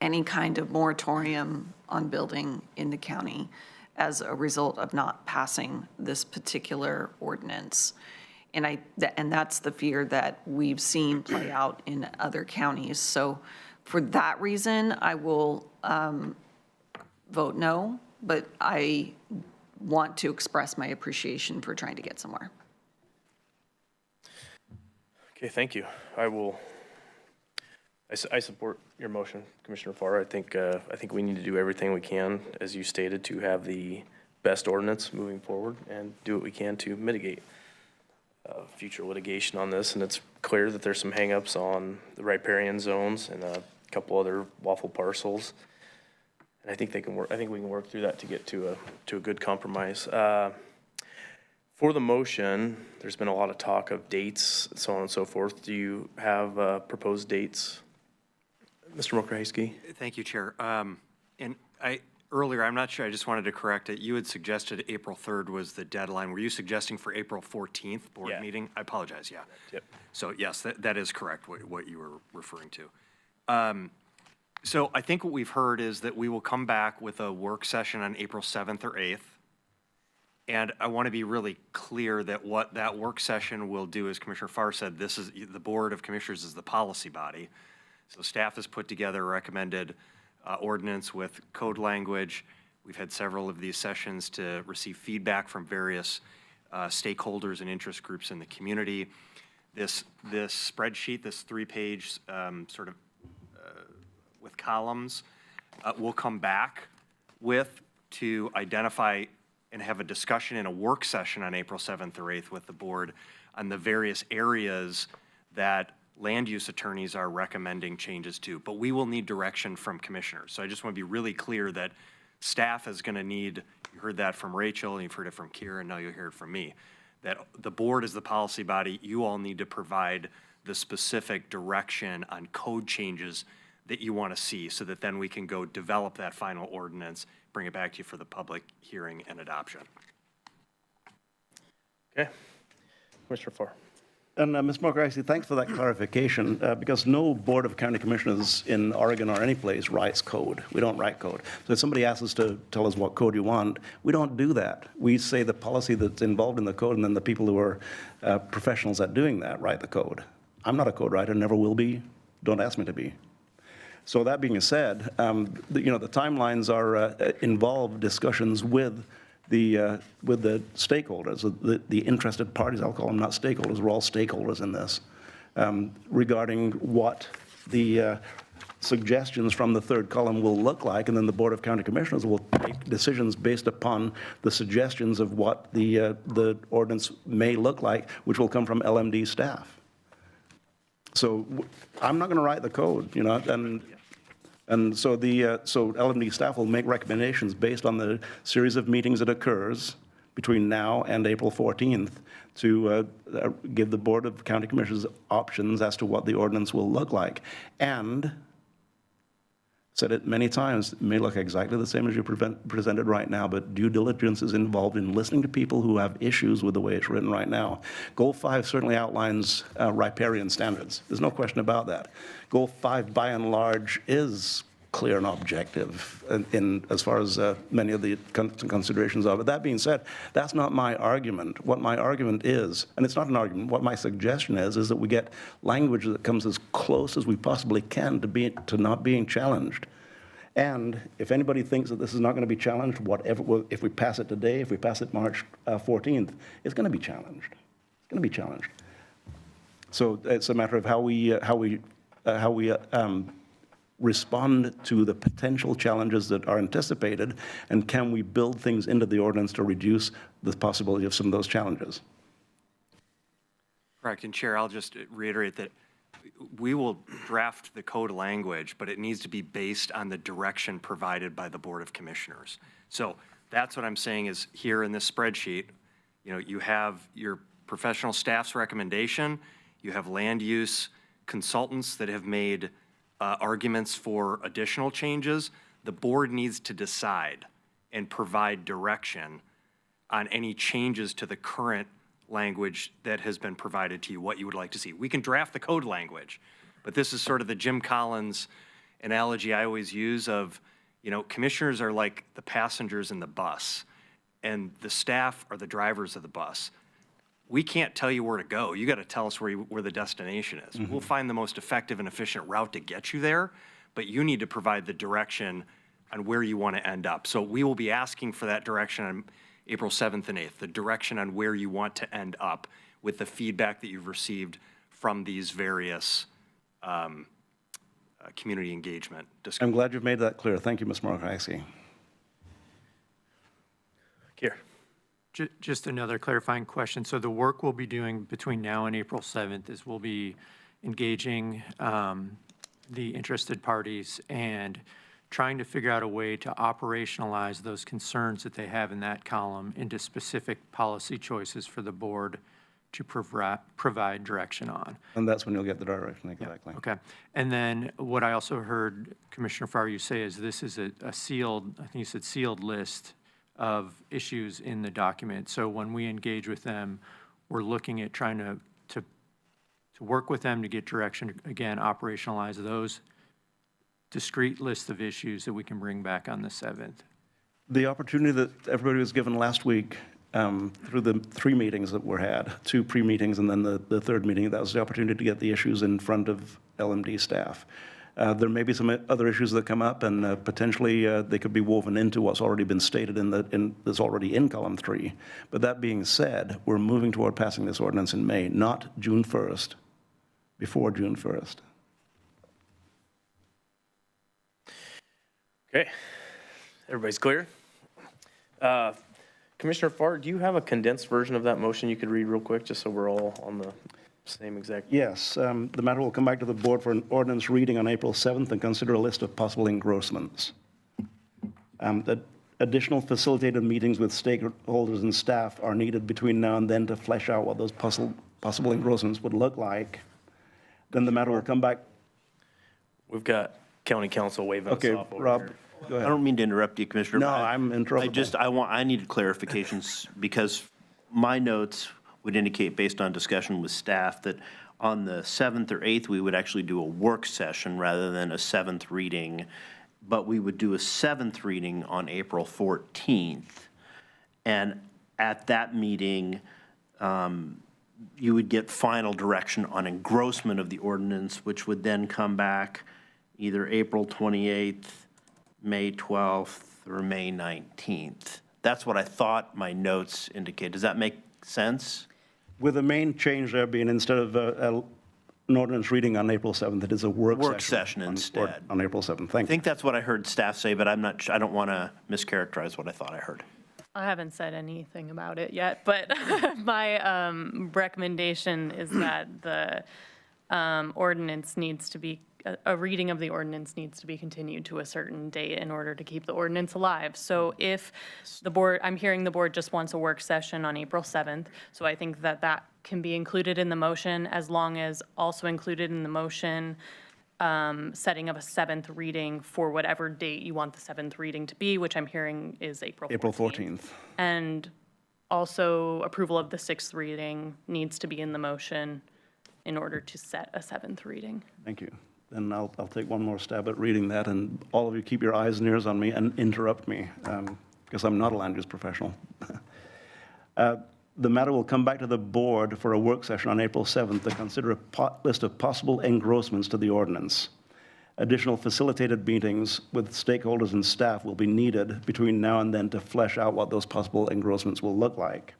any kind of moratorium on building in the county as a result of not passing this particular ordinance. And that's the fear that we've seen play out in other counties. So for that reason, I will vote no, but I want to express my appreciation for trying to get somewhere. Okay, thank you. I support your motion, Commissioner Farr. I think we need to do everything we can, as you stated, to have the best ordinance moving forward and do what we can to mitigate future litigation on this. And it's clear that there's some hangups on the riparian zones and a couple other waffle parcels. And I think we can work through that to get to a good compromise. For the motion, there's been a lot of talk of dates, so on and so forth. Do you have proposed dates, Mr. Mokrahejski? Thank you, Chair. And earlier, I'm not sure, I just wanted to correct it. You had suggested April 3rd was the deadline. Were you suggesting for April 14th board meeting? I apologize, yeah. Yep. So yes, that is correct, what you were referring to. So I think what we've heard is that we will come back with a work session on April 7th or 8th. And I want to be really clear that what that work session will do, as Commissioner Farr said, this is, the Board of Commissioners is the policy body. So staff has put together a recommended ordinance with code language. We've had several of these sessions to receive feedback from various stakeholders and interest groups in the community. This spreadsheet, this 3-page sort of with columns, we'll come back with to identify and have a discussion in a work session on April 7th or 8th with the board on the various areas that land use attorneys are recommending changes to. But we will need direction from commissioners. So I just want to be really clear that staff is going to need, you heard that from Rachel, you've heard it from Kira, and now you'll hear it from me, that the board is the policy body, you all need to provide the specific direction on code changes that you want to see, so that then we can go develop that final ordinance, bring it back to you for the public hearing and adoption. Okay. Commissioner Farr. And Ms. Mokrasi, thanks for that clarification, because no Board of County Commissioners in Oregon or any place writes code. We don't write code. So if somebody asks us to tell us what code you want, we don't do that. We say the policy that's involved in the code, and then the people who are professionals at doing that write the code. I'm not a code writer, never will be. Don't ask me to be. So that being said, the timelines are involve discussions with the stakeholders, the interested parties. I'll call them not stakeholders. We're all stakeholders in this, regarding what the suggestions from the third column will look like, and then the Board of County Commissioners will make decisions based upon the suggestions of what the ordinance may look like, which will come from LMD staff. So I'm not going to write the code, and so so LMD staff will make recommendations based on the series of meetings that occurs between now and April 14th to give the Board of County Commissioners options as to what the ordinance will look like. And said it many times, it may look exactly the same as you presented right now, but due diligence is involved in listening to people who have issues with the way it's written right now. Goal 5 certainly outlines riparian standards. There's no question about that. Goal 5, by and large, is clear and objective in as far as many of the considerations of it. That being said, that's not my argument. What my argument is, and it's not an argument, what my suggestion is that we get language that comes as close as we possibly can to not being challenged. And if anybody thinks that this is not going to be challenged, whatever, if we pass it today, if we pass it March 14th, it's going to be challenged. It's going to be challenged. So it's a matter of how we respond to the potential challenges that are anticipated, and can we build things into the ordinance to reduce the possibility of some of those challenges? Correct. And Chair, I'll just reiterate that we will draft the code language, but it needs to be based on the direction provided by the Board of Commissioners. So that's what I'm saying is here in this spreadsheet, you have your professional staff's recommendation, you have land use consultants that have made arguments for additional changes. The board needs to decide and provide direction on any changes to the current language that has been provided to you, what you would like to see. We can draft the code language, but this is sort of the Jim Collins analogy I always use of, commissioners are like the passengers in the bus, and the staff are the drivers of the bus. We can't tell you where to go. You got to tell us where the destination is. We'll find the most effective and efficient route to get you there, but you need to provide the direction on where you want to end up. So we will be asking for that direction on April 7th and 8th, the direction on where you want to end up with the feedback that you've received from these various community engagement discussions. I'm glad you've made that clear. Thank you, Ms. Mokrasi. Here. Just another clarifying question. So the work we'll be doing between now and April 7th is we'll be engaging the interested parties and trying to figure out a way to operationalize those concerns that they have in that column into specific policy choices for the board to provide direction on. And that's when you'll get the direction, exactly. Okay. And then what I also heard Commissioner Farr you say is this is a sealed, I think you said sealed list of issues in the document. So when we engage with them, we're looking at trying to work with them to get direction, again, operationalize those discrete lists of issues that we can bring back on the 7th. The opportunity that everybody was given last week through the 3 meetings that were had, 2 pre-meetings and then the third meeting, that was the opportunity to get the issues in front of LMD staff. There may be some other issues that come up, and potentially they could be woven into what's already been stated that's already in column 3. But that being said, we're moving toward passing this ordinance in May, not June 1st, before June 1st. Okay. Everybody's clear? Commissioner Farr, do you have a condensed version of that motion you could read real quick, just so we're all on the same exact? Yes. The matter will come back to the board for an ordinance reading on April 7th and consider a list of possible engrossments. additional facilitated meetings with stakeholders and staff are needed between now and then to flesh out what those possible engrossments would look like. Then the matter will come back. We've got county council waving us Okay, off over Rob, here. go I ahead. don't mean to interrupt you, Commissioner. No, but I'm interruptible. I needed clarifications because my notes would indicate, based on discussion with staff, that on the 7th or 8th, we would actually do a work session rather than a 7th reading, but we would do a 7th reading on April 14th. And at that meeting, you would get final direction on engrossment of the ordinance, which would then come back either April 28th, May 12th, or May 19th. That's what I thought my notes indicate. Does that make sense? With the main change there being, instead of an ordinance reading on April 7th, it is a work session. Work session instead. On April 7th. I Thank you. think that's what I heard staff say, but I'm not, I don't want to mischaracterize what I thought I heard. I haven't said anything about it yet, but my recommendation is that the ordinance needs to be, a reading of the ordinance needs to be continued to a certain date in order to keep the ordinance alive. So if the board, I'm hearing the board just wants a work session on April 7th, so I think that that can be included in the motion, as long as also included in the motion setting of a 7th reading for whatever date you want the 7th reading to be, which I'm hearing is April 14th. April 14th. And also approval of the 6th reading needs to be in the motion in order to set a 7th reading. Thank you. Then I'll take one more stab at reading that, and all of you keep your eyes and ears on me and interrupt me, because I'm not a land use professional. The matter will come back to the board for a work session on April 7th to consider a list of possible engrossments to the ordinance. Additional facilitated meetings with stakeholders and staff will be needed between now and then to flesh out what those possible engrossments will look like.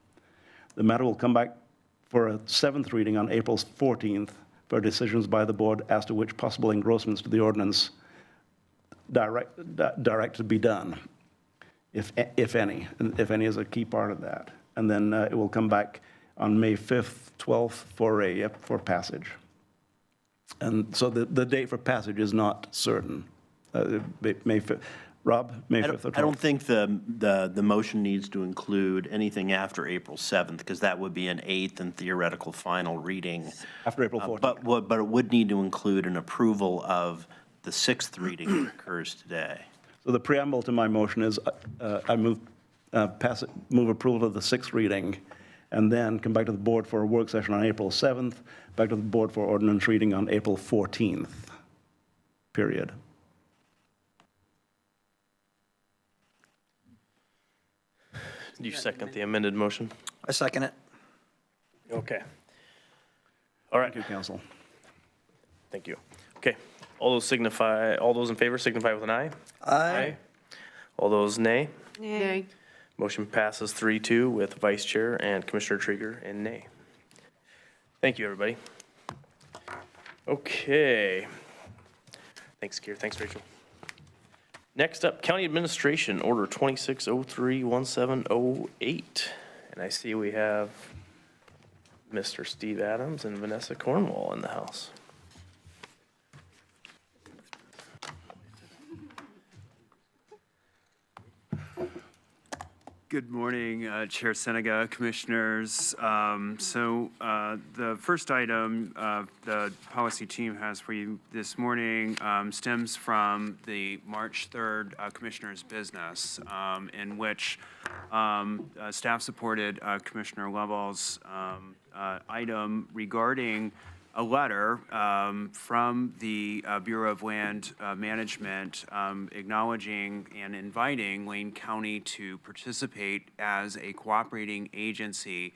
The matter will come back for a 7th reading on April 14th for decisions by the board as to which possible engrossments to the ordinance direct to be done, if any, and if any is a key part of that. And then it will come back on May 5th, 12th for passage. And so the date for passage is not certain. May 5th. Rob, May 5th or 12th? I don't think the motion needs to include anything after April 7th, because that would be an 8th and theoretical final reading. After April 14th. But it would need to include an approval of the 6th reading that occurs today. So the preamble to my motion is I move approval of the 6th reading, and then come back to the board for a work session on April 7th, back to the board for ordinance reading on April 14th, period. Do you second the amended motion? I second it. Okay. All right, Thank you, council. thank you. Okay, all those in favor signify with an aye. Aye. All those nay. Nay. Motion passes 3-2 with Vice Chair and Commissioner Trieger and nay. Thank you, everybody. Okay. Thanks, Keir. Thanks, Rachel. Next up, County Administration, Order 26031708. And I see we have Mr. Steve Adams and Vanessa Cornwall in the house. Good morning, Chair Senega, Commissioners. The first item the policy team has for you this morning stems from the March 3rd Commissioner's business, in which staff supported Commissioner Lovell's item regarding a letter from the Bureau of Land Management acknowledging and inviting Lane County to participate as a cooperating agency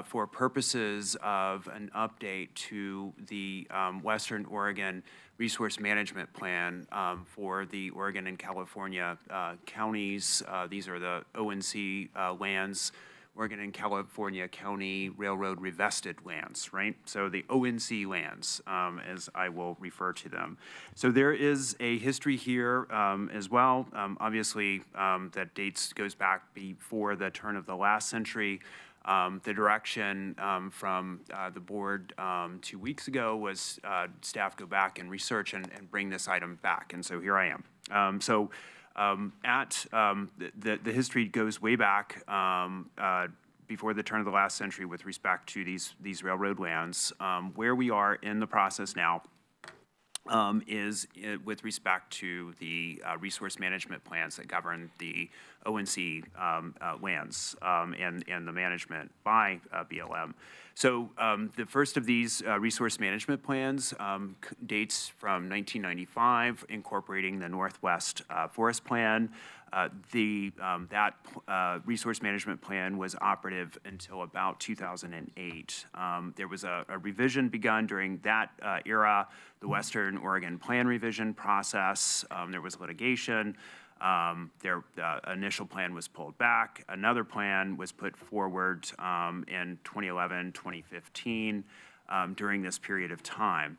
for purposes of an update to the Western Oregon Resource Management Plan for the Oregon and California counties. These are the ONC lands, Oregon and California County Railroad Revested lands, right? So the ONC lands, as I will refer to them. So there is a history here as well. Obviously, that goes back before the turn of the last century. The direction from the board 2 weeks ago was staff go back and research and bring this item back. And so here I am. The history goes way back before the turn of the last century with respect to these railroad lands. Where we are in the process now is with respect to the resource management plans that govern the ONC lands and the management by BLM. So the first of these resource management plans dates from 1995, incorporating the Northwest Forest Plan. That resource management plan was operative until about 2008. There was a revision begun during that era, the Western Oregon Plan revision process. There was litigation. Their initial plan was pulled back. Another plan was put forward in 2011, 2015 during this period of time.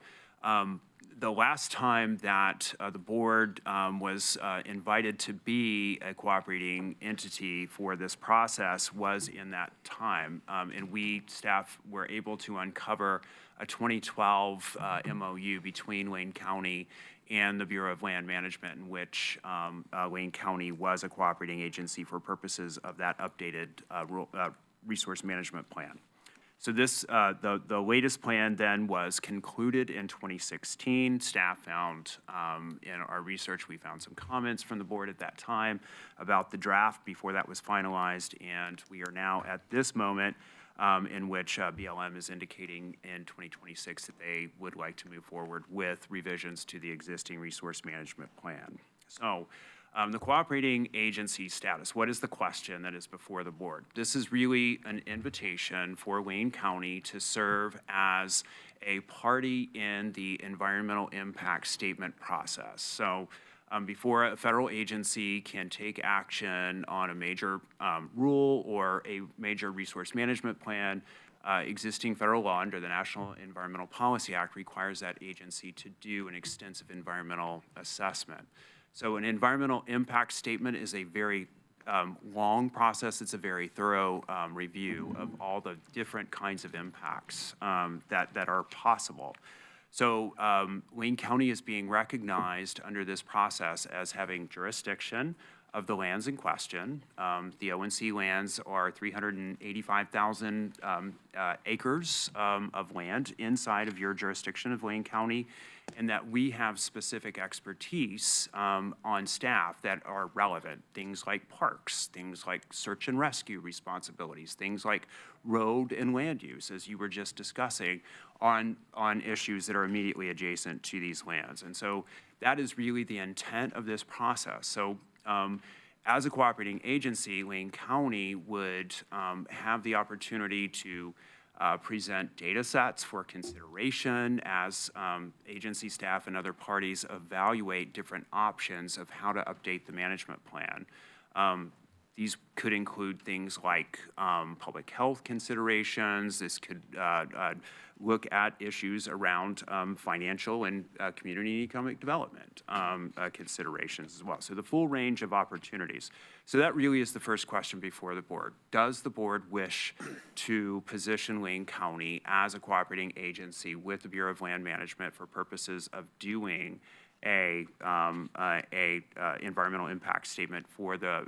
The last time that the board was invited to be a cooperating entity for this process was in that time. And we, staff, were able to uncover a 2012 MOU between Wayne County and the Bureau of Land Management, in which Wayne County was a cooperating agency for purposes of that updated resource management plan. So this, the latest plan then was concluded in 2016. Staff found, in our research, we found some comments from the board at that time about the draft before that was finalized, and we are now at this moment in which BLM is indicating in 2026 that they would like to move forward with revisions to the existing resource management plan. So the cooperating agency status, what is the question that is before the board? This is really an invitation for Wayne County to serve as a party in the environmental impact statement process. So before a federal agency can take action on a major rule or a major resource management plan, existing federal law under the National Environmental Policy Act requires that agency to do an extensive environmental assessment. So an environmental impact statement is a very long process. It's a very thorough review of all the different kinds of impacts that are possible. So Wayne County is being recognized under this process as having jurisdiction of the lands in question. The ONC lands are 385,000 acres of land inside of your jurisdiction of Wayne County, and that we have specific expertise on staff that are relevant. Things like parks, things like search and rescue responsibilities, things like road and land use, as you were just discussing, on issues that are immediately adjacent to these lands. And so that is really the intent of this process. So as a cooperating agency, Wayne County would have the opportunity to present data sets for consideration as agency staff and other parties evaluate different options of how to update the management plan. These could include things like public health considerations. This could look at issues around financial and community and economic development considerations as well. So the full range of opportunities. So that really is the first question before the board. Does the board wish to position Wayne County as a cooperating agency with the Bureau of Land Management for purposes of doing a environmental impact statement for the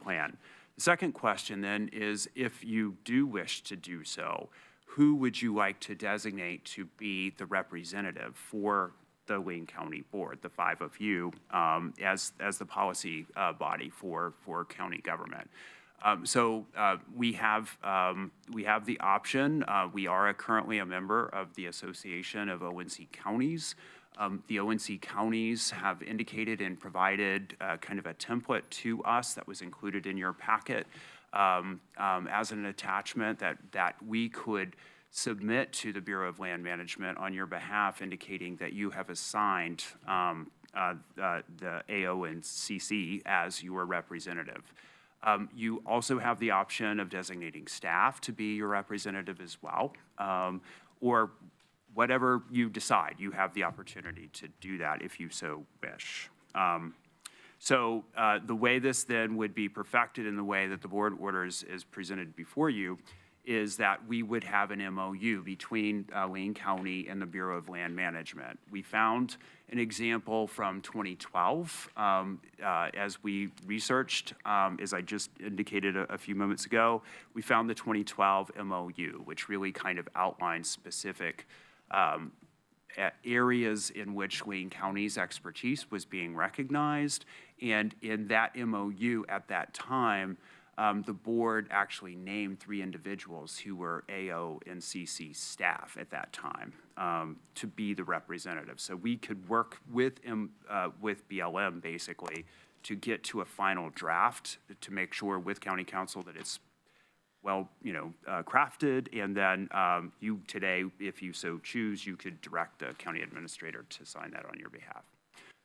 plan? The second question then is, if you do wish to do so, who would you like to designate to be the representative for the Wayne County Board, the five of you, as the policy body for county government? So we have the option. We are currently a member of the Association of ONC Counties. The ONC counties have indicated and provided kind of a template to us that was included in your packet as an attachment that we could submit to the Bureau of Land Management on your behalf, indicating that you have assigned the AONCC as your representative. You also have the option of designating staff to be your representative as well, or whatever you decide, you have the opportunity to do that if you so wish. So the way this then would be perfected in the way that the board orders is presented before you is that we would have an MOU between Lane County and the Bureau of Land Management. We found an example from 2012 as we researched, as I just indicated a few moments ago, we found the 2012 MOU, which really kind of outlines specific areas in which Lane County's expertise was being recognized. And in that MOU at that time, the board actually named 3 individuals who were AO and CC staff at that time to be the representative. So we could work with BLM basically to get to a final draft to make sure with county council that it's well, crafted, and then you today, if you so choose, you could direct the county administrator to sign that on your behalf.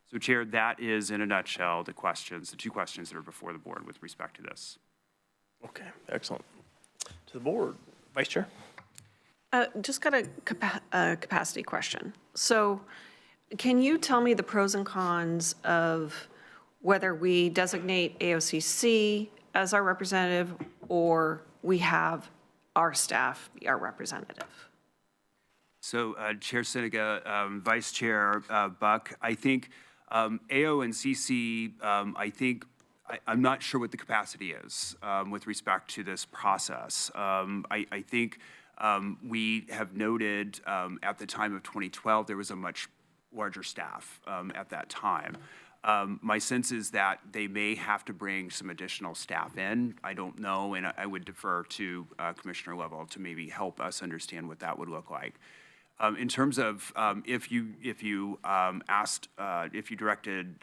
So Chair, that is in a nutshell the 2 questions that are before the board with respect to this. Okay, excellent. To the board, Vice Chair. Just got a capacity question. So can you tell me the pros and cons of whether we designate AOCC as our representative or we have our staff be our representative? So Chair Siniga, Vice Chair Buck, I think AO and CC, I'm not sure what the capacity is with respect to this process. I think we have noted at the time of 2012, there was a much larger staff at that time. My sense is that they may have to bring some additional staff in. I don't know, and I would defer to Commissioner Lovell to maybe help us understand what that would look like. In terms of if you directed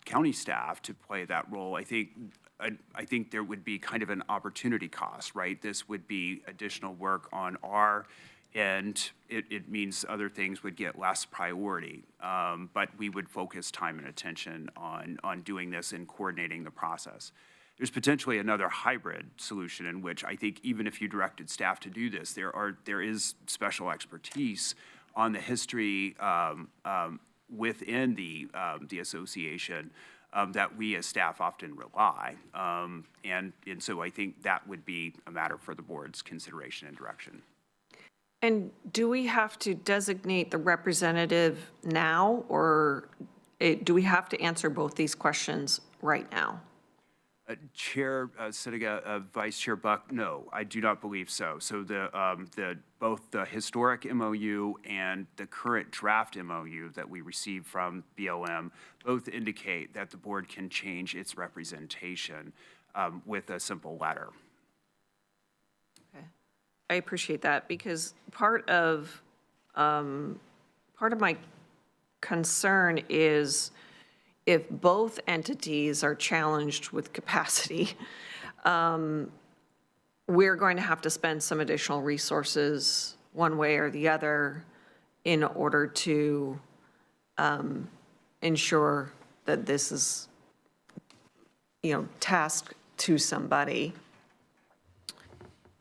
county staff to play that role, I think there would be kind of an opportunity cost, right? This would be additional work on our end. It means other things would get less priority, but we would focus time and attention on doing this and coordinating the process. There's potentially another hybrid solution in which I think even if you directed staff to do this, there is special expertise on the history within the association that we as staff often rely. And so I think that would be a matter for the board's consideration and direction. And do we have to designate the representative now, or do we have to answer both these questions right now? Chair Siniga, Vice Chair Buck, no, I do not believe so. So both the historic MOU and the current draft MOU that we received from BLM both indicate that the board can change its representation with a simple letter. Okay, I appreciate that, because part of my concern is if both entities are challenged with capacity, we're going to have to spend some additional resources one way or the other in order to ensure that this is, tasked to somebody.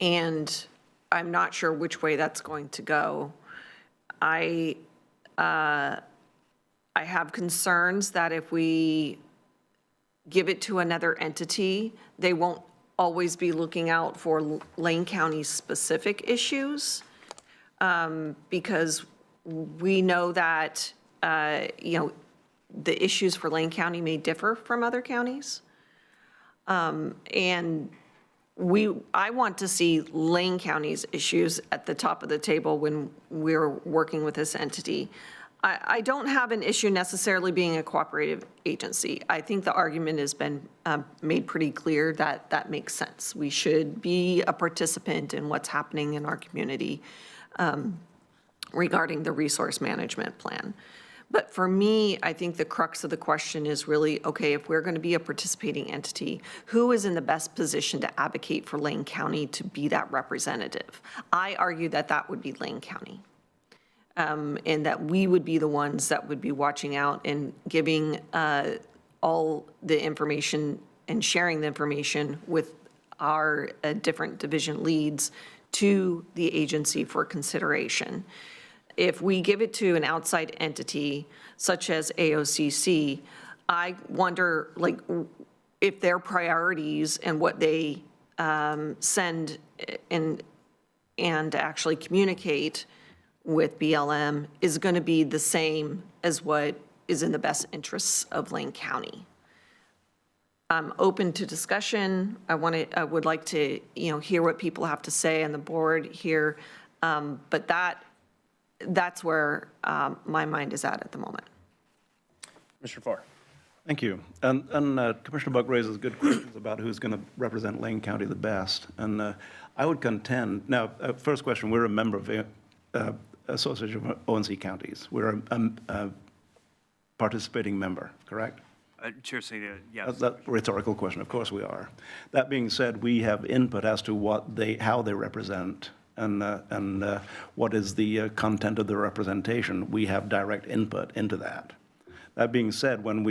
And I'm not sure which way that's going to go. I have concerns that if we give it to another entity, they won't always be looking out for Lane County specific issues, because we know that, the issues for Lane County may differ from other counties. And I want to see Lane County's issues at the top of the table when we're working with this entity. I don't have an issue necessarily being a cooperative agency. I think the argument has been made pretty clear that that makes sense. We should be a participant in what's happening in our community regarding the resource management plan. But for me, I think the crux of the question is really, okay, if we're going to be a participating entity, who is in the best position to advocate for Lane County to be that representative? I argue that that would be Lane County. And that we would be the ones that would be watching out and giving all the information and sharing the information with our different division leads to the agency for consideration. If we give it to an outside entity such as AOCC, I wonder, if their priorities and what they send in and actually communicate with BLM is going to be the same as what is in the best interests of Lane County. I'm open to discussion. I would like to, hear what people have to say on the board here. But that's where my mind is at the moment. Mr. Farr. Thank you. And Commissioner Buck raises good questions about who's going to represent Lane County the best. And I would contend, now, first question, we're a member of the Association of ONC Counties. We're a participating member, correct? Chair Senega, yes. That's a rhetorical question. Of course we are. That being said, we have input as to how they represent and what is the content of the representation. We have direct input into that. That being said, when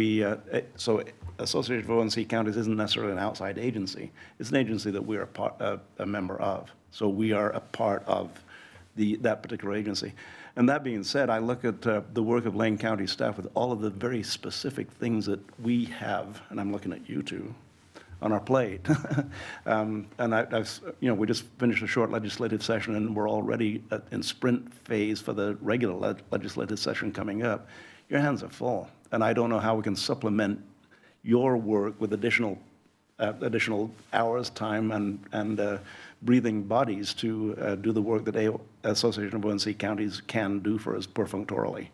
so Association of ONC Counties isn't necessarily an outside agency. It's an agency that we are a member of. So we are a part of that particular agency. And that being said, I look at the work of Lane County staff with all of the very specific things that we have, and I'm looking at you two, on our plate. And we just finished a short legislative session, and we're already in sprint phase for the regular legislative session coming up. Your hands are full, and I don't know how we can supplement your work with additional hours, time, and breathing bodies to do the work that Association of ONC Counties can do for us perfunctorily.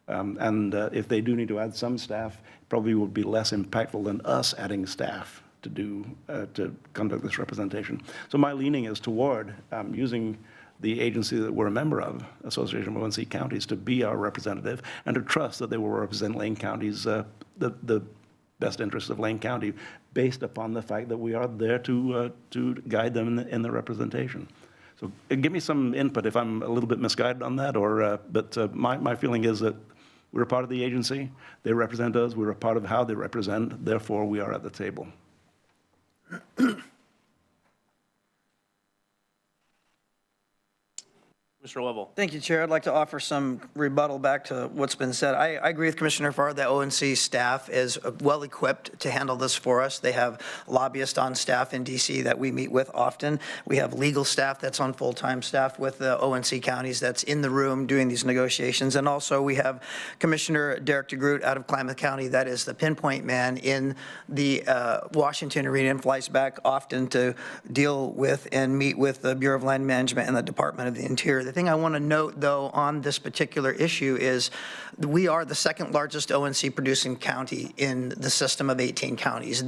If they do need to add some staff, probably would be less impactful than us adding staff to conduct this representation. So my leaning is toward using the agency that we're a member of, Association of ONC Counties, to be our representative and to trust that they will represent Lane County's, the best interests of Lane County, based upon the fact that we are there to guide them in the representation. So give me some input if I'm a little bit misguided on that, but my feeling is that we're a part of the agency, they represent us, we're a part of how they represent, therefore we are at the table. Mr. Lovell. Thank you, Chair. I'd like to offer some rebuttal back to what's been said. I agree with Commissioner Farr that ONC staff is well-equipped to handle this for us. They have lobbyists on staff in D.C. that we meet with often. We have legal staff that's on full-time staff with the ONC counties that's in the room doing these negotiations. And also we have Commissioner Derek DeGroot out of Klamath County that is the pinpoint man in the Washington arena and flies back often to deal with and meet with the Bureau of Land Management and the Department of the Interior. The thing I want to note, though, on this particular issue is we are the second largest ONC producing county in the system of 18 counties.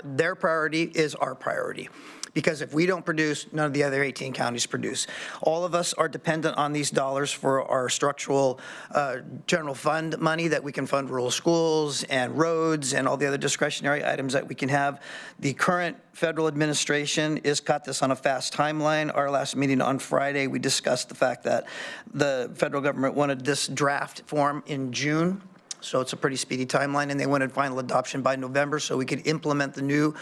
Their priority is our priority. Because if we don't produce, none of the other 18 counties produce. All of us are dependent on these dollars for our structural general fund money that we can fund rural schools and roads and all the other discretionary items that we can have. The current federal administration is cut this on a fast timeline. Our last meeting on Friday, we discussed the fact that the federal government wanted this draft form in June. So it's a pretty speedy timeline, and they wanted final adoption by November so we could implement the new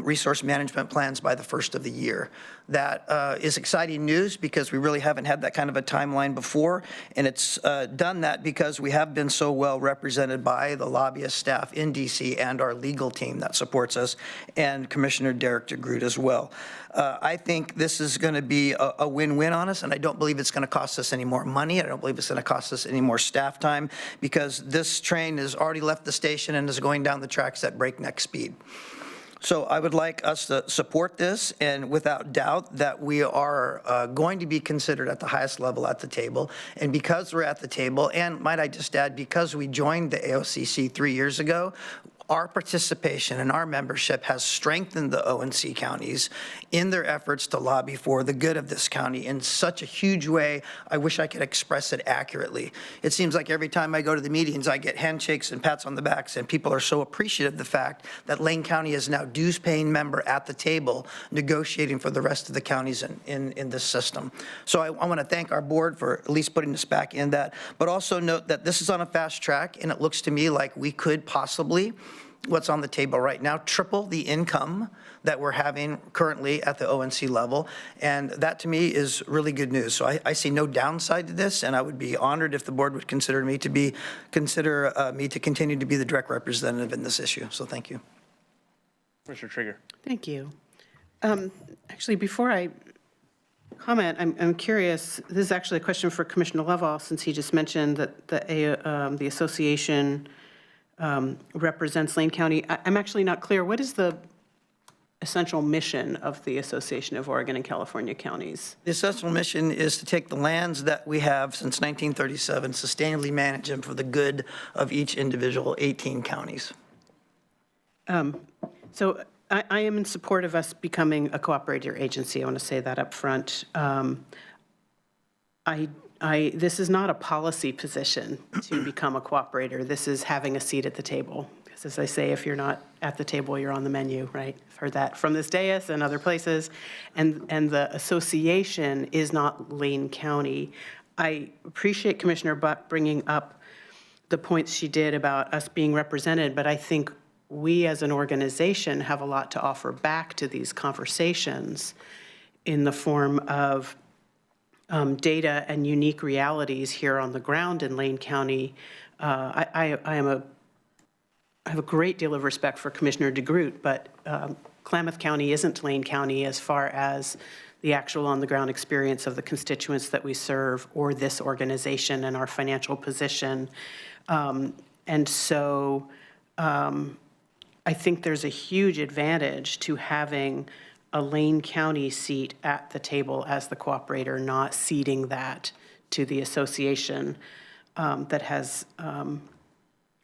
resource management plans by the first of the year. That is exciting news because we really haven't had that kind of a timeline before, and it's done that because we have been so well represented by the lobbyist staff in DC and our legal team that supports us, and Commissioner Derek DeGroot as well. I think this is going to be a win-win on us, and I don't believe it's going to cost us any more money. I don't believe it's going to cost us any more staff time because this train has already left the station and is going down the tracks at breakneck speed. So I would like us to support this, and without doubt that we are going to be considered at the highest level at the table. And because we're at the table, and might I just add, because we joined the AOCC 3 years ago, our participation and our membership has strengthened the ONC counties in their efforts to lobby for the good of this county in such a huge way. I wish I could express it accurately. It seems like every time I go to the meetings, I get handshakes and pats on the backs, and people are so appreciative of the fact that Lane County is now dues-paying member at the table negotiating for the rest of the counties in this system. So I want to thank our board for at least putting us back in that, but also note that this is on a fast track, and it looks to me like we could possibly, what's on the table right now, triple the income that we're having currently at the ONC level. And that to me is really good news. So I see no downside to this, and I would be honored if the board would consider me to continue to be the direct representative in this issue. So thank you. Mr. Trigger. Thank you. Actually, before I comment. I'm curious, this is actually a question for Commissioner Lovell, since he just mentioned that the association represents Lane County. I'm actually not clear. What is the essential mission of the Association of Oregon and California Counties? The essential mission is to take the lands that we have since 1937, sustainably manage them for the good of each individual 18 counties. So I am in support of us becoming a cooperator agency. I want to say that up front. This is not a policy position to become a cooperator. This is having a seat at the table. Because as I say, if you're not at the table, you're on the menu, right? I've heard that from this dais and other places. And the association is not Lane County. I appreciate Commissioner Buck bringing up the points she did about us being represented, but I think we as an organization have a lot to offer back to these conversations in the form of data and unique realities here on the ground in Lane County. I have a great deal of respect for Commissioner DeGroot, but Klamath County isn't Lane County as far as the actual on-the-ground experience of the constituents that we serve or this organization and our financial position. And so I think there's a huge advantage to having a Lane County seat at the table as the cooperator, not ceding that to the association that has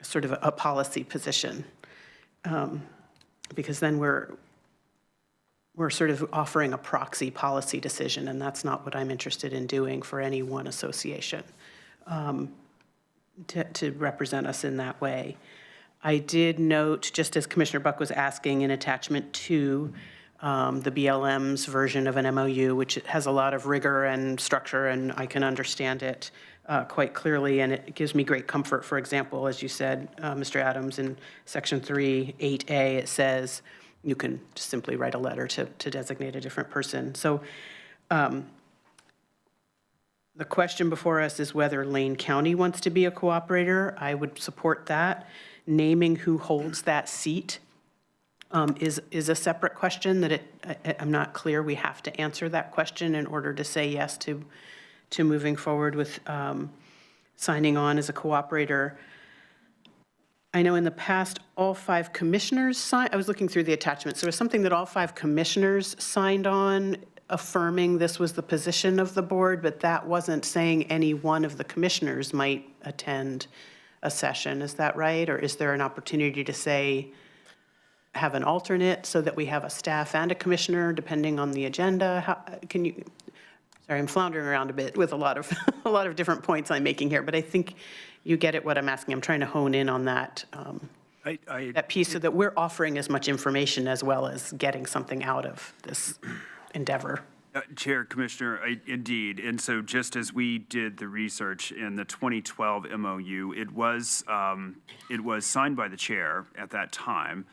sort of a policy position. Because then we're sort of offering a proxy policy decision, and that's not what I'm interested in doing for any one association, to represent us in that way. I did note, just as Commissioner Buck was asking, in attachment 2, the BLM's version of an MOU, which has a lot of rigor and structure, and I can understand it quite clearly, and it gives me great comfort. For example, as you said, Mr. Adams, in Section 3, 8A, it says you can just simply write a letter to designate a different person. So the question before us is whether Lane County wants to be a cooperator. I would support that. Naming who holds that seat is a separate question that I'm not clear we have to answer that question in order to say yes to moving forward with signing on as a cooperator. I know in the past, all 5 commissioners signed. I was looking through the attachments. There was something that all 5 commissioners signed on affirming this was the position of the board, but that wasn't saying any one of the commissioners might attend a session. Is that right? Or is there an opportunity to say, have an alternate so that we have a staff and a commissioner depending on the agenda? How, can you, sorry, I'm floundering around a bit with a lot of different points I'm making here, but I think you get it what I'm asking. I'm trying to hone in on that, that piece so that we're offering as much information as well as getting something out of this endeavor. Chair, Commissioner, indeed. And so just as we did the research in the 2012 MOU, it was signed by the chair at that time,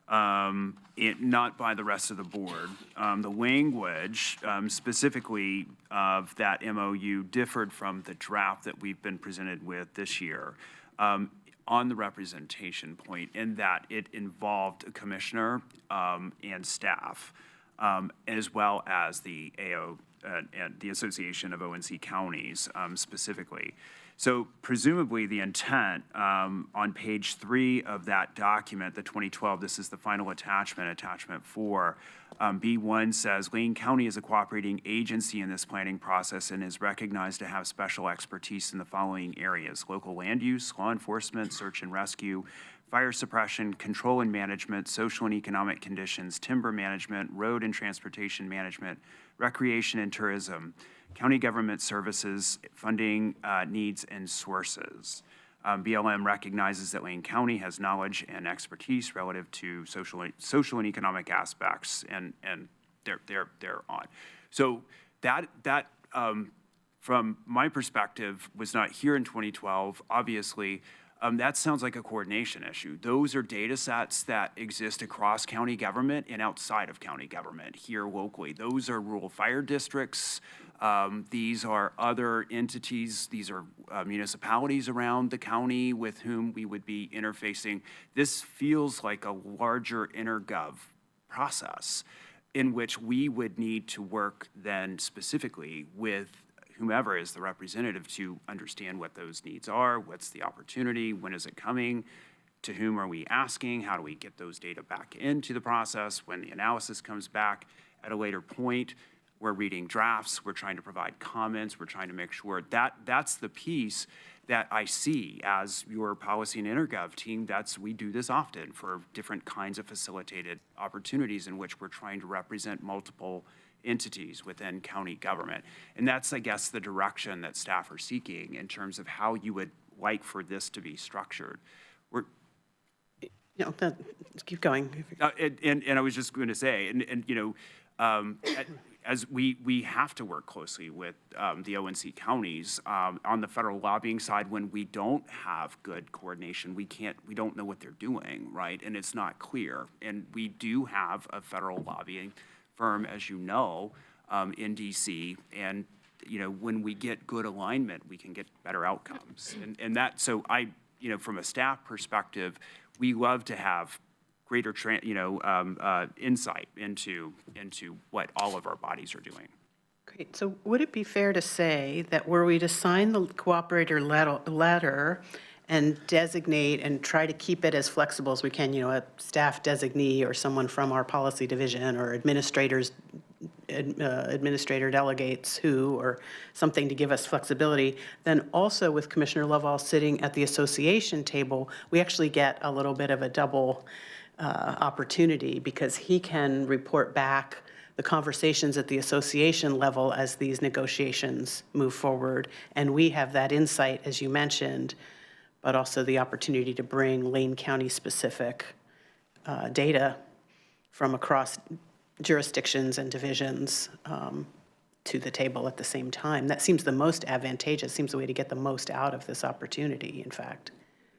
not by the rest of the board. The language specifically of that MOU differed from the draft that we've been presented with this year on the representation point, in that it involved a commissioner and staff. As well as the AO and the Association of ONC Counties specifically. So presumably the intent on page 3 of that document, the 2012, this is the final attachment, attachment 4, B1 says, Lane County is a cooperating agency in this planning process and is recognized to have special expertise in the following areas: local land use, law enforcement, search and rescue, fire suppression, control and management, social and economic conditions, timber management, road and transportation management, recreation and tourism, county government services, funding needs and sources. BLM recognizes that Lane County has knowledge and expertise relative to social and economic aspects, and they're on. So that from my perspective was not here in 2012, obviously. That sounds like a coordination issue. Those are data sets that exist across county government and outside of county government here locally. Those are rural fire districts. These are other entities. These are municipalities around the county with whom we would be interfacing. This feels like a larger intergov process. in which we would need to work then specifically with whomever is the representative to understand what those needs are, what's the opportunity, when is it coming, to whom are we asking, how do we get those data back into the process when the analysis comes back at a later point. We're reading drafts, we're trying to provide comments, we're trying to make sure that that's the piece that I see as your policy and intergov team. We do this often for different kinds of facilitated opportunities in which we're trying to represent multiple entities within county government. And that's, I guess, the direction that staff are seeking in terms of how you would like for this to be structured. Let's keep going. And I was just going to say, as we have to work closely with the ONC counties on the federal lobbying side. When we don't have good coordination, we don't know what they're doing, right? And it's not clear. And we do have a federal lobbying firm, as you know, in DC. And when we get good alignment, we can get better outcomes. And that, so from a staff perspective, we love to have greater insight into what all of our bodies are doing. Great. So would it be fair to say that were we to sign the cooperator letter and designate and try to keep it as flexible as we can, a staff designee or someone from our policy division or administrator delegates or something to give us flexibility, then also with Commissioner Lovell sitting at the association table, we actually get a little bit of a double opportunity because he can report back the conversations at the association level as these negotiations move forward. And we have that insight, as you mentioned, but also the opportunity to bring Lane County specific data from across jurisdictions and divisions to the table at the same time. That seems the most advantageous, seems the way to get the most out of this opportunity, in fact.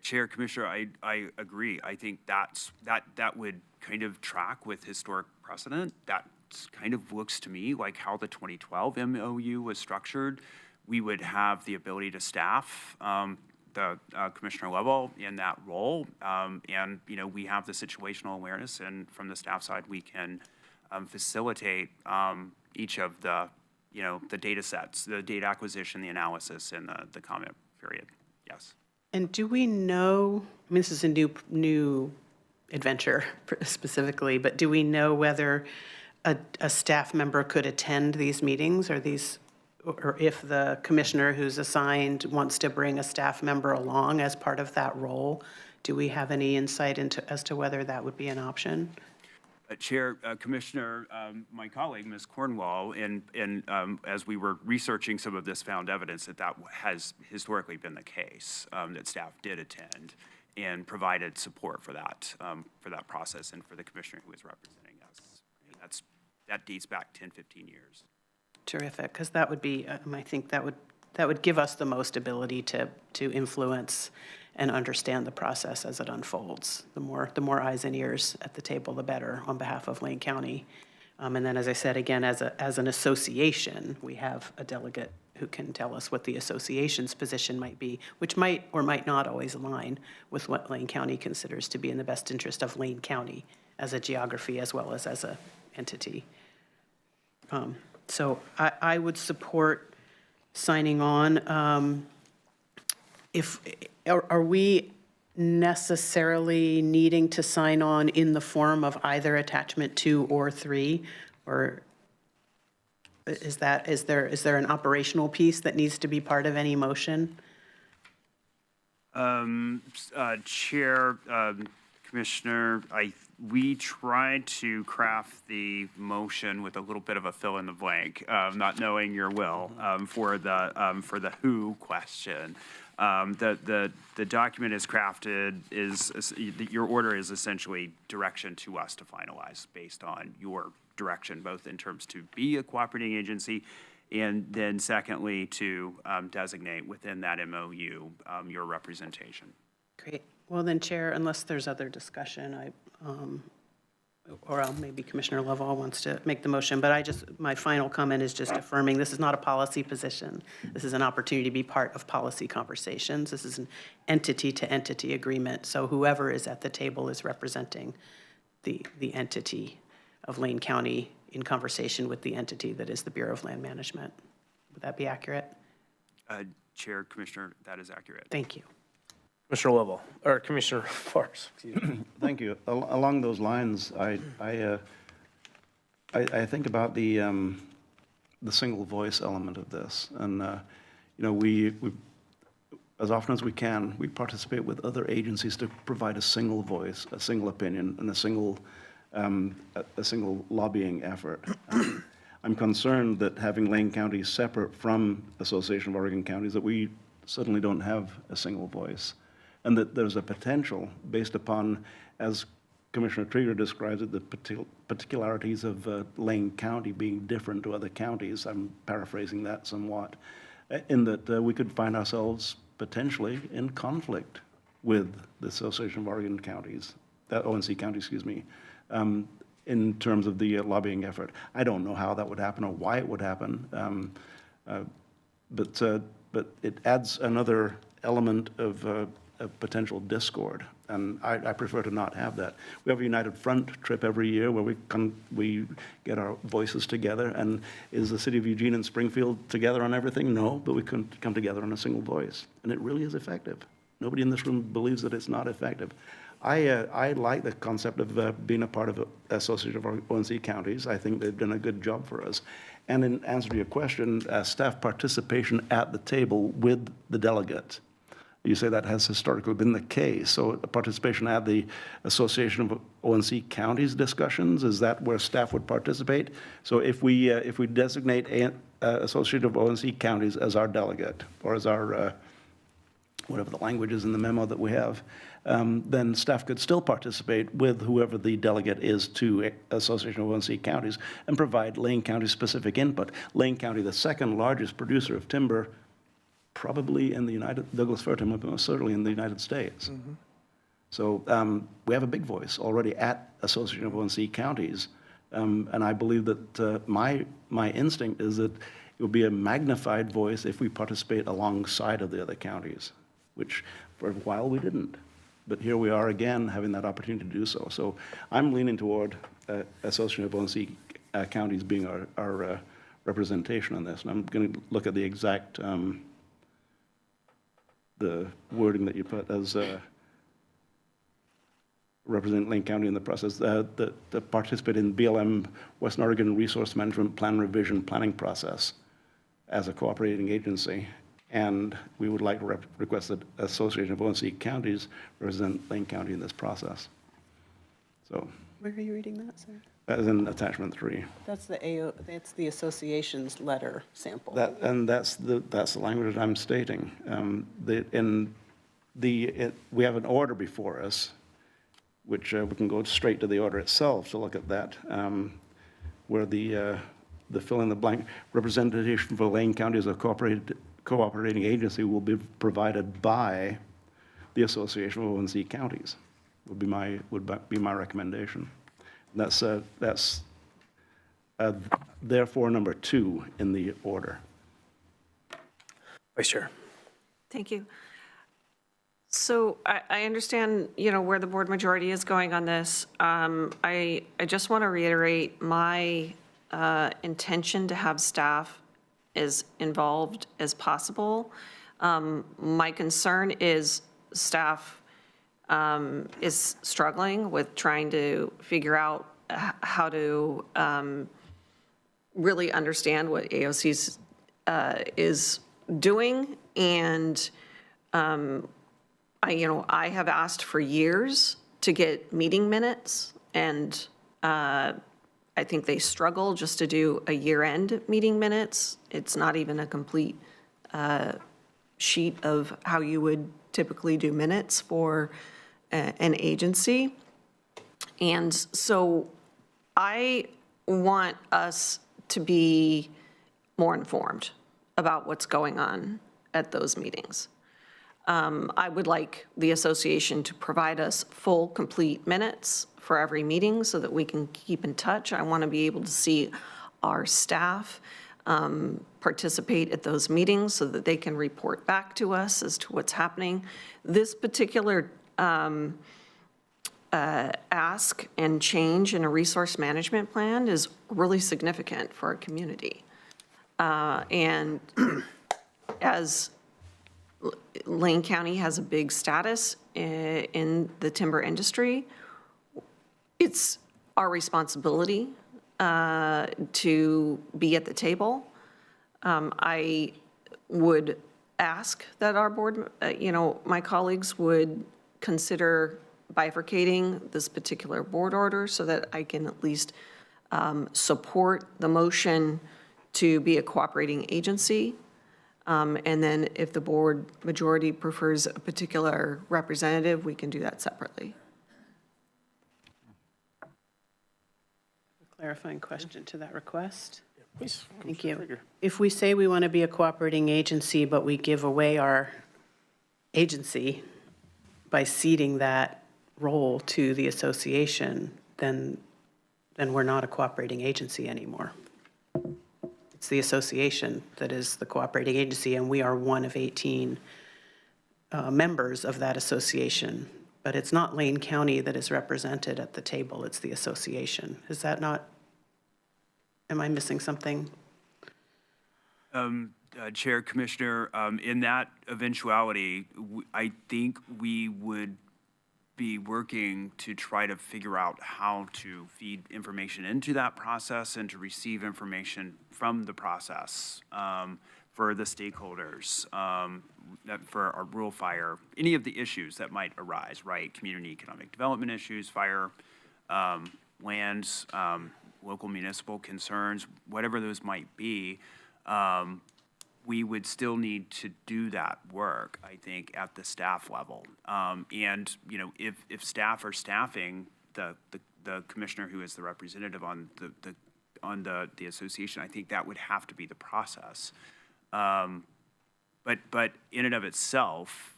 Chair, Commissioner, I agree. I think that would kind of track with historic precedent. That kind of looks to me like how the 2012 MOU was structured. We would have the ability to staff the Commissioner level in that role. And, we have the situational awareness, and from the staff side, we can facilitate each of the, the data sets, the data acquisition, the analysis, and the comment period. Yes. And do we know, this is a new adventure specifically, but do we know whether a staff member could attend these meetings or if the commissioner who's assigned wants to bring a staff member along as part of that role? Do we have any insight as to whether that would be an option? Chair, Commissioner, my colleague, Ms. Cornwall, as we were researching some of this, found evidence that has historically been the case, that staff did attend and provided support for that process and for the commissioner who is representing us. And that dates back 10, 15 years. Terrific, because that would be, I think that would give us the most ability to influence and understand the process as it unfolds. The more eyes and ears at the table, the better on behalf of Lane County. And then, as I said, again, as an association, we have a delegate who can tell us what the association's position might be, which might or might not always align with what Lane County considers to be in the best interest of Lane County as a geography as well as an entity. So I would support signing on. Are we necessarily needing to sign on in the form of either attachment 2 or 3, or is there an operational piece that needs to be part of any motion? Chair, Commissioner, we tried to craft the motion with a little bit of a fill in the blank, not knowing your will for the who question. The document is crafted, your order is essentially direction to us to finalize based on your direction, both in terms to be a cooperating agency and then secondly to designate within that MOU your representation. Great. Well then, Chair, unless there's other discussion, maybe Commissioner Lovell wants to make the motion, but my final comment is just affirming this is not a policy position. This is an opportunity to be part of policy conversations. This is an entity-to-entity agreement, so whoever is at the table is representing the entity of Lane County in conversation with the entity that is the Bureau of Land Management. Would that be accurate? Chair, Commissioner, that is accurate. Thank you. Commissioner Lovell, or Commissioner Fars, excuse me. Thank you. Along those lines, I think about the single voice element of this. And, we, as often as we can, we participate with other agencies to provide a single voice, a single opinion, and a single lobbying effort. I'm concerned that having Lane County separate from Association of Oregon Counties, that we suddenly don't have a single voice. And that there's a potential based upon, as Commissioner Trieger describes it, the particularities of Lane County being different to other counties. I'm paraphrasing that somewhat, in that we could find ourselves potentially in conflict with the Association of Oregon Counties, ONC County, excuse me, in terms of the lobbying effort. I don't know how that would happen or why it would happen, but it adds another element of potential discord, and I prefer to not have that. We have a United Front trip every year where we get our voices together, and is the city of Eugene and Springfield together on everything? No, but we can come together on a single voice, and it really is effective. Nobody in this room believes that it's not effective. I like the concept of being a part of the Association of ONC Counties. I think they've done a good job for us. And in answer to your question, staff participation at the table with the delegate. You say that has historically been the case. So participation at the Association of ONC Counties discussions, is that where staff would participate? So if we designate Association of ONC Counties as our delegate, or as our, whatever the language is in the memo that we have, then staff could still participate with whoever the delegate is to Association of ONC Counties and provide Lane County specific input. Lane County, the second largest producer of timber, probably in the Douglas fir timber, but most certainly in the United States. Mm-hmm. So we have a big voice already at Association of ONC Counties, and I believe that my instinct is that it will be a magnified voice if we participate alongside of the other counties, which for a while we didn't. But here we are again having that opportunity to do so. So I'm leaning toward Association of ONC Counties being our representation on this. And I'm going to look at the exact the wording that you put as represent Lane County in the process, to participate in BLM Western Oregon Resource Management Plan Revision planning process as a cooperating agency. And we would like to request that Association of ONC Counties represent Lane County in this process. So. Where are you reading that, sir? That is in attachment 3. That's the association's letter sample. That's the language that I'm stating. We have an order before us, which we can go straight to the order itself to look at that, where the fill in the blank representation for Lane County as a cooperating agency will be provided by the Association of ONC Counties. Would be my recommendation. That's therefore number 2 in the order. Vice Chair. Thank you. So I understand, where the board majority is going on this. I just want to reiterate my intention to have staff as involved as possible. My concern is staff is struggling with trying to figure out how to really understand what AOC is doing. And I have asked for years to get meeting minutes, and I think they struggle just to do a year-end meeting minutes. It's not even a complete sheet of how you would typically do minutes for an agency. And so I want us to be more informed about what's going on at those meetings. I would like the association to provide us full, complete minutes for every meeting so that we can keep in touch. I want to be able to see our staff participate at those meetings so that they can report back to us as to what's happening. This particular ask and change in a resource management plan is really significant for our community. And as Lane County has a big status in the timber industry, it's our responsibility to be at the table. I would ask that our board, my colleagues would consider bifurcating this particular board order so that I can at least support the motion to be a cooperating agency. And then if the board majority prefers a particular representative, we can do that separately. Clarifying question to that request. Please. Thank you. If we say we want to be a cooperating agency, but we give away our agency by ceding that role to the association, then we're not a cooperating agency anymore. It's the association that is the cooperating agency, and we are one of 18 members of that association. But it's not Lane County that is represented at the table, it's the association. Is that not, am I missing something? Chair, Commissioner, in that eventuality, I think we would be working to try to figure out how to feed information into that process and to receive information from the process for the stakeholders, for our rural fire, any of the issues that might arise, right? Community economic development issues, fire, lands, local municipal concerns, whatever those might be. We would still need to do that work, I think, at the staff level. And, if staff are staffing the commissioner who is the representative on the association, I think that would have to be the process. But in and of itself,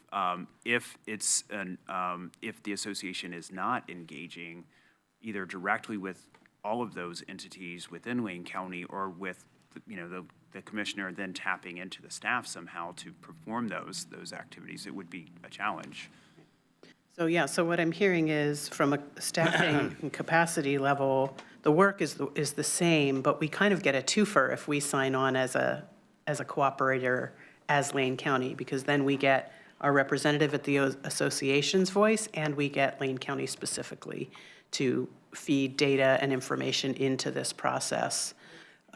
if the association is not engaging either directly with all of those entities within Wayne County or with, the commissioner then tapping into the staff somehow to perform those activities, it would be a challenge. So what I'm hearing is from a staffing and capacity level, the work is the same, but we kind of get a twofer if we sign on as a cooperator as Lane County, because then we get our representative at the association's voice, and we get Lane County specifically to feed data and information into this process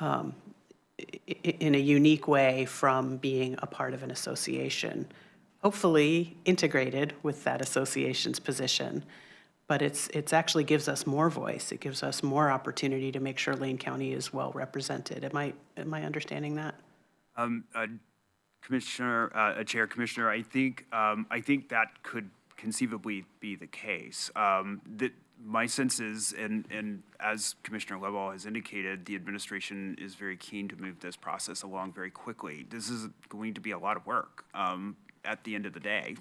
in a unique way from being a part of an association, hopefully integrated with that association's position. But it's actually gives us more voice. It gives us more opportunity to make sure Lane County is well represented. Am I understanding that? Commissioner, Chair, Commissioner, I think that could conceivably be the case. My sense is, and as Commissioner Lovell has indicated, the administration is very keen to move this process along very quickly. This is going to be a lot of work at the end of the day.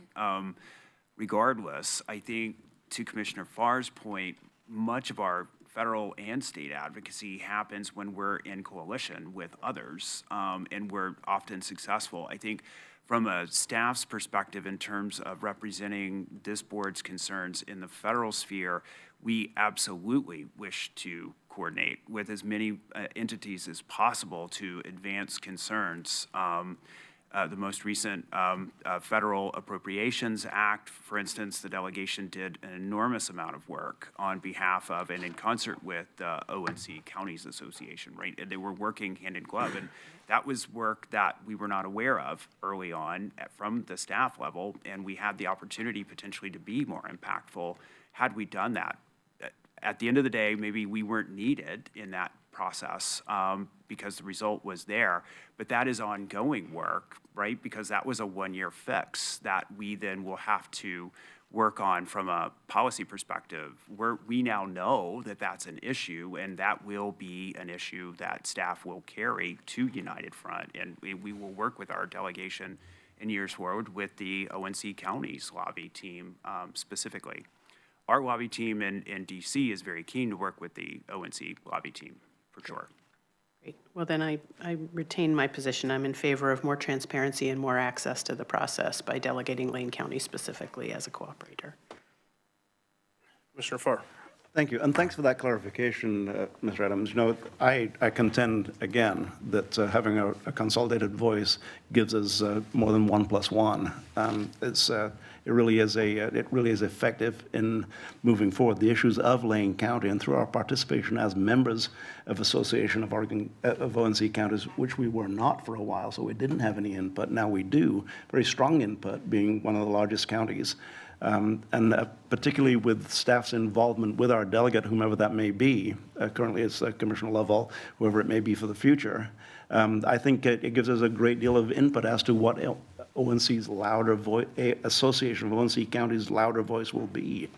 Regardless, I think to Commissioner Farr's point, much of our federal and state advocacy happens when we're in coalition with others, and we're often successful. I think from a staff's perspective in terms of representing this board's concerns in the federal sphere, we absolutely wish to coordinate with as many entities as possible to advance concerns. The most recent Federal Appropriations Act, for instance, the delegation did an enormous amount of work on behalf of and in concert with the ONC Counties Association, right? And they were working hand in glove. And that was work that we were not aware of early on from the staff level. And we had the opportunity potentially to be more impactful had we done that. At the end of the day, maybe we weren't needed in that process because the result was there. But that is ongoing work, right? Because that was a one-year fix that we then will have to work on from a policy perspective. We now know that that's an issue, and that will be an issue that staff will carry to United Front. And we will work with our delegation in years forward with the ONC Counties lobby team specifically. Our lobby team in DC is very keen to work with the ONC lobby team, for sure. Great. Well, then I retain my position. I'm in favor of more transparency and more access to the process by delegating Lane County specifically as a cooperator. Commissioner Farr. Thank you, and thanks for that clarification, Mr. Adams. You know, I contend again that having a consolidated voice gives us more than 1 + 1. It really is effective in moving forward the issues of Lane County, and through our participation as members of Association of ONC Counties, which we were not for a while, so we didn't have any input. Now we do, very strong input, being one of the largest counties. And particularly with staff's involvement with our delegate, whomever that may be, currently it's Commissioner Lovell, whoever it may be for the future, I think it gives us a great deal of input as to what ONC's louder voice, Association of ONC Counties' louder voice will be.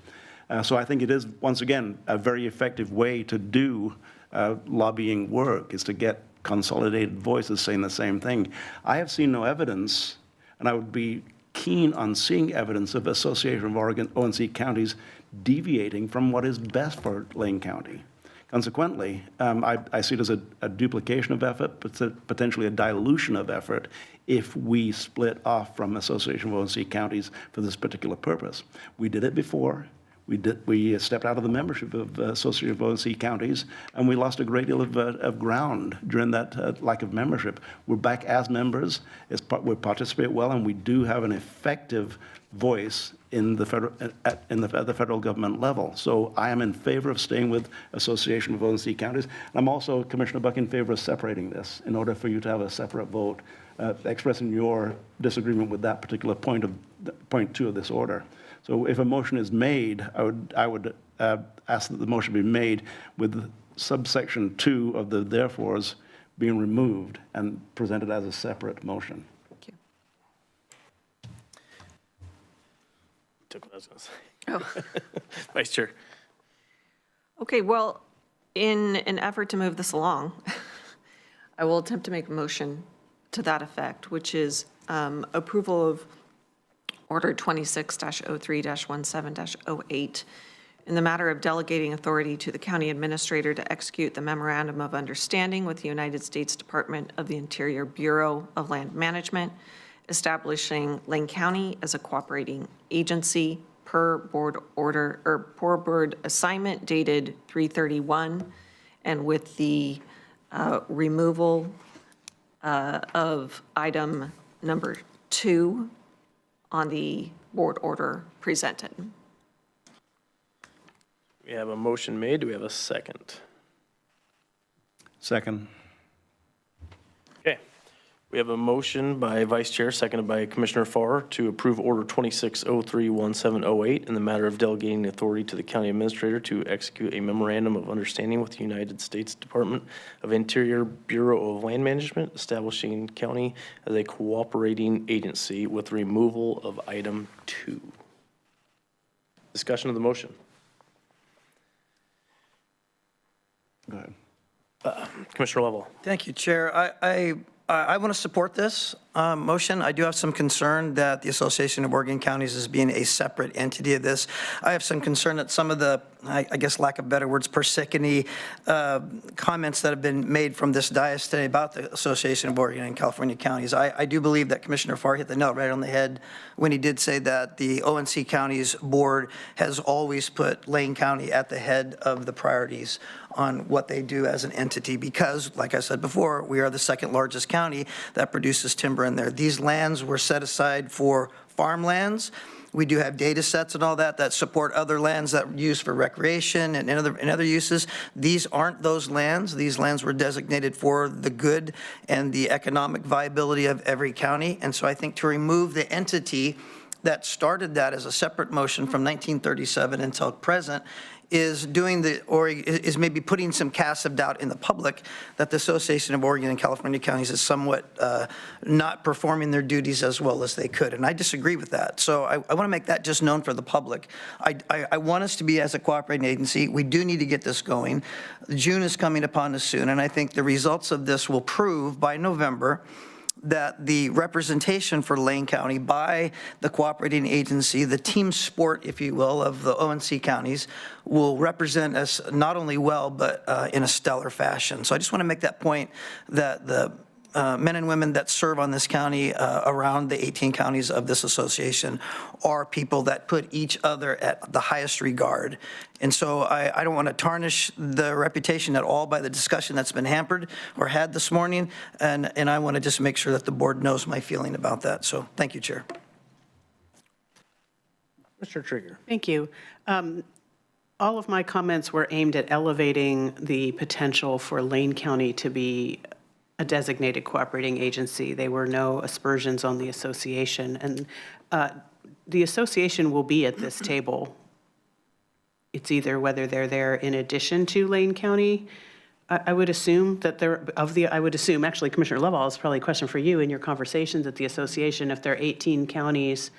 So I think it is, once again, a very effective way to do lobbying work, is to get consolidated voices saying the same thing. I have seen no evidence, and I would be keen on seeing evidence of Association of ONC Counties deviating from what is best for Lane County. Consequently, I see it as a duplication of effort, but potentially a dilution of effort if we split off from Association of ONC Counties for this particular purpose. We did it before. We stepped out of the membership of Association of ONC Counties, and we lost a great deal of ground during that lack of membership. We're back as members. We participate well, and we do have an effective voice in the federal government level. So I am in favor of staying with Association of ONC Counties. I'm also, Commissioner Buck, in favor of separating this in order for you to have a separate vote, expressing your disagreement with that particular point 2 of this order. So if a motion is made, I would ask that the motion be made with subsection 2 of the therefores being removed and presented as a separate motion. Thank you. Took what I was going to say. Oh. Vice Chair. Okay, well, in an effort to move this along, I will attempt to make a motion to that effect, which is approval of Order 26-03-17-08 in the matter of delegating authority to the county administrator to execute the memorandum of understanding with the United States Department of the Interior Bureau of Land Management, establishing Lane County as a cooperating agency per board order, or per board assignment dated 3/31, and with the removal of item number 2 on the board order presented. We have a motion made. Do we have a second? Second. Okay. We have a motion by Vice Chair, seconded by Commissioner Farr, to approve Order 26-03-17-08 in the matter of delegating authority to the county administrator to execute a memorandum of understanding with the United States Department of Interior Bureau of Land Management, establishing county as a cooperating agency with removal of item 2. Discussion of the motion. Go ahead. Commissioner Lovell. Thank you, Chair. I want to support this motion. I do have some concern that the Association of Oregon Counties is being a separate entity of this. I have some concern that some of the, I guess lack of better words, persicony comments that have been made from this dais today about the Association of Oregon and California Counties. I do believe that Commissioner Farr hit the note right on the head when he did say that the ONC Counties Board has always put Lane County at the head of the priorities on what they do as an entity because, like I said before, we are the second largest county that produces timber in there. These lands were set aside for farmlands. We do have data sets and all that support other lands that are used for recreation and other uses. These aren't those lands. These lands were designated for the good and the economic viability of every county. And so I think to remove the entity that started that as a separate motion from 1937 until present is is maybe putting some cast of doubt in the public that the Association of Oregon and California Counties is somewhat not performing their duties as well as they could. And I disagree with that. So I want to make that just known for the public. I want us to be as a cooperating agency. We do need to get this going. June is coming upon us soon, and I think the results of this will prove by November that the representation for Lane County by the cooperating agency, the team sport, if you will, of the ONC counties will represent us not only well, but in a stellar fashion. So I just want to make that point that the men and women that serve on this county, around the 18 counties of this association, are people that put each other at the highest regard. And so I don't want to tarnish the reputation at all by the discussion that's been hampered or had this morning, and I want to just make sure that the board knows my feeling about that. So thank you, Chair. Mr. Trigger. Thank you. All of my comments were aimed at elevating the potential for Lane County to be a designated cooperating agency. There were no aspersions on the association, and the association will be at this table. It's either whether they're there in addition to Lane County. I would assume that actually, Commissioner Lovell, it's probably a question for you in your conversations at the association. If there are 18 counties,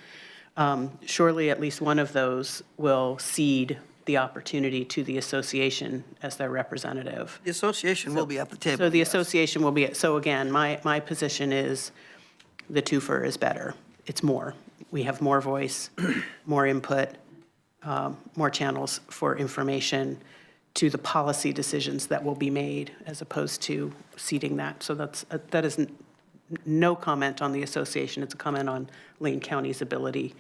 surely at least one of those will cede the opportunity to the association as their representative. The association will be at the table. So the yes. association will be, so again, my position is the twofer is better. It's more. We have more voice, more input, more channels for information to the policy decisions that will be made as opposed to ceding that. So that is no comment on the association. It's a comment on Lane County's ability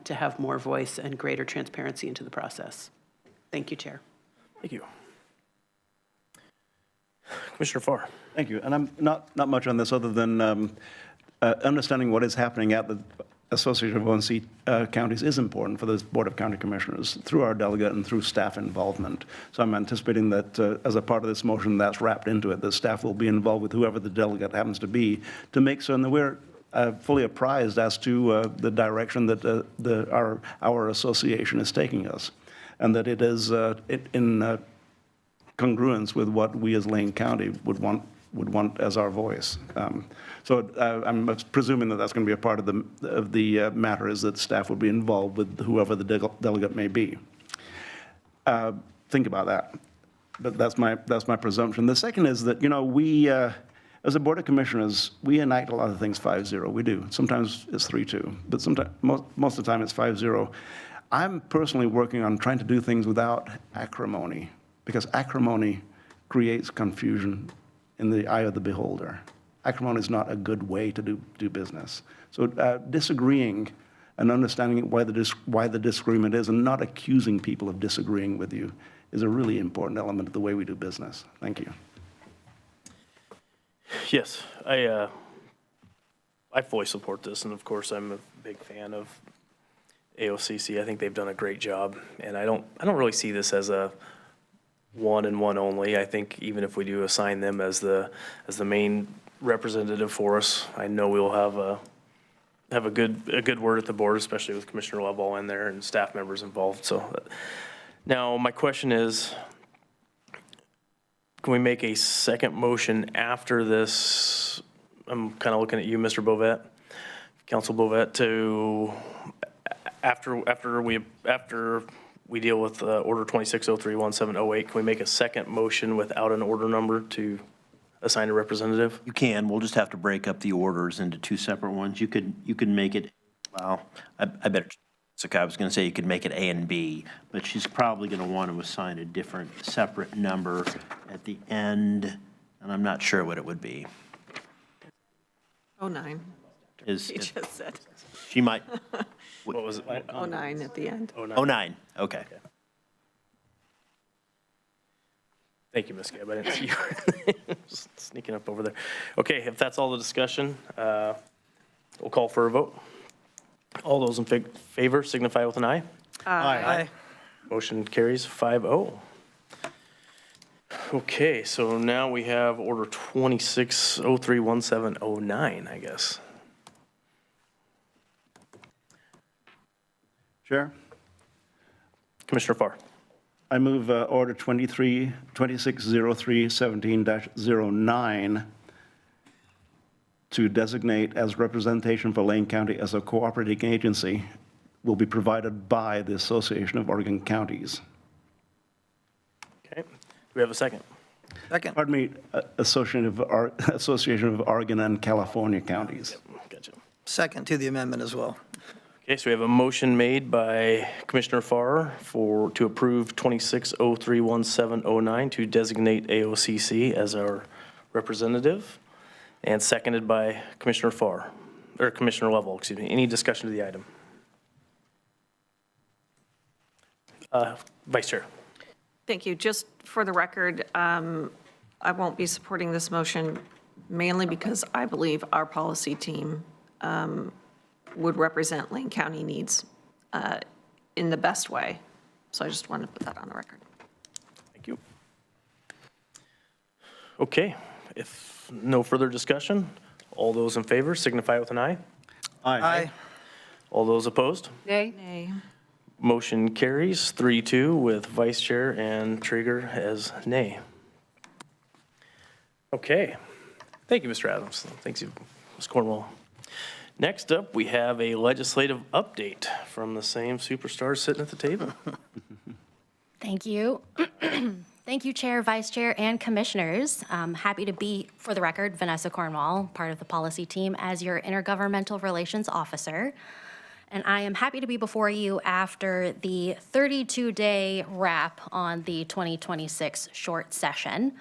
to have more voice and greater transparency into the process. Thank you, Chair. Thank you. Commissioner Farr. Thank you. And I'm not much on this other than understanding what is happening at the Association of ONC counties is important for the Board of County Commissioners through our delegate and through staff involvement. So I'm anticipating that as a part of this motion that's wrapped into it, the staff will be involved with whoever the delegate happens to be to make certain that we're fully apprised as to the direction that our association is taking us, and that it is in congruence with what we as Lane County would want as our voice. So I'm presuming that that's going to be a part of the matter, is that staff will be involved with whoever the delegate may be. Think about that. But that's my presumption. The second is that, we, as a Board of Commissioners, we enact a lot of things 5-0. We do. Sometimes it's 3-2, but sometimes, most of the time it's 5-0. I'm personally working on trying to do things without acrimony, because acrimony creates confusion in the eye of the beholder. Acrimony is not a good way to do business. So disagreeing and understanding why the disagreement is and not accusing people of disagreeing with you is a really important element of the way we do business. Thank you. Yes, I fully support this, and of course, I'm a big fan of AOCC. I think they've done a great job, and I don't really see this as a one and one only. I think even if we do assign them as the main representative for us, I know we'll have a good word at the board, especially with Commissioner Lovell in there and staff members involved. So now my question is, can we make a second motion after this? I'm kind of looking at you, Mr. Bovet, Council Bovet, to after we deal with Order 26031708, can we make a second motion without an order number to assign a representative? You can. We'll just have to break up the orders into two separate ones. You could make it, well, I better, I was going to say you could make it A and B, but she's probably going to want to assign a different separate number at the end, and I'm not sure what it would be. 09, he just said. She might. What was it? 09 at the end. 09, okay. Thank you, Ms. Gabb. I didn't see you just sneaking up over there. Okay, if that's all the discussion, we'll call for a vote. All those in favor signify with an aye. Aye. Motion carries 5-0. Okay, so now we have Order 26031709, I guess. Chair? Commissioner Farr. I move Order 260317-09 to designate as representation for Lane County as a cooperating agency will be provided by the Association of Oregon Counties. Okay, do we have a second? Second. Pardon me, Association of Oregon and California Counties. Gotcha. Second to the amendment as well. Okay, so we have a motion made by Commissioner Farr to approve 26031709 to designate AOCC as our representative. And seconded by Commissioner Farr, or Commissioner Lovell, excuse me. Any discussion to the item? Vice Chair. Thank you. Just for the record, I won't be supporting this motion mainly because I believe our policy team would represent Lane County needs in the best way. So I just wanted to put that on the record. Thank you. Okay, if no further discussion, all those in favor signify with an aye. Aye. All those opposed? Nay. Motion carries 3-2 with Vice Chair and Traeger as nay. Okay, thank you, Mr. Adams. Thanks, Ms. Cornwell. Next up, we have a legislative update from the same superstars sitting at the table. Thank you. Thank you, Chair, Vice Chair, and Commissioners. I'm happy to be, for the record, Vanessa Cornwall, part of the policy team, as your Intergovernmental Relations Officer. And I am happy to be before you after the 32-day wrap on the 2026 short session.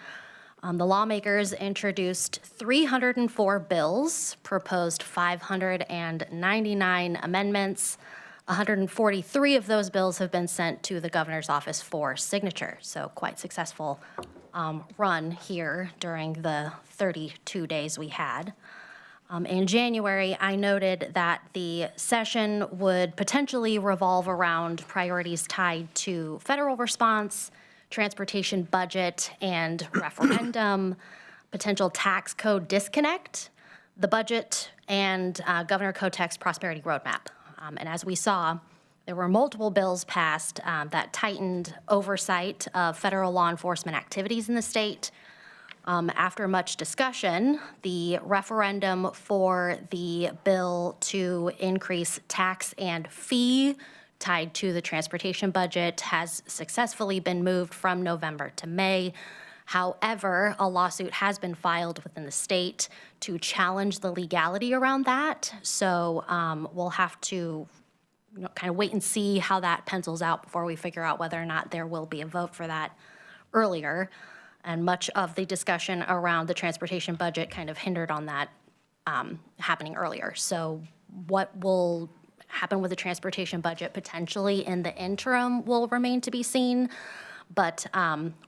The lawmakers introduced 304 bills, proposed 599 amendments. 143 of those bills have been sent to the governor's office for signature, so quite successful run here during the 32 days we had. In January, I noted that the session would potentially revolve around priorities tied to federal response, transportation budget and referendum, potential tax code disconnect, the budget, and Governor Kotek's prosperity roadmap. And as we saw, there were multiple bills passed that tightened oversight of federal law enforcement activities in the state. After much discussion, the referendum for the bill to increase tax and fee tied to the transportation budget has successfully been moved from November to May. However, a lawsuit has been filed within the state to challenge the legality around that. So we'll have to kind of wait and see how that pencils out before we figure out whether or not there will be a vote for that earlier. And much of the discussion around the transportation budget kind of hindered on that happening earlier. So what will happen with the transportation budget potentially in the interim will remain to be seen, but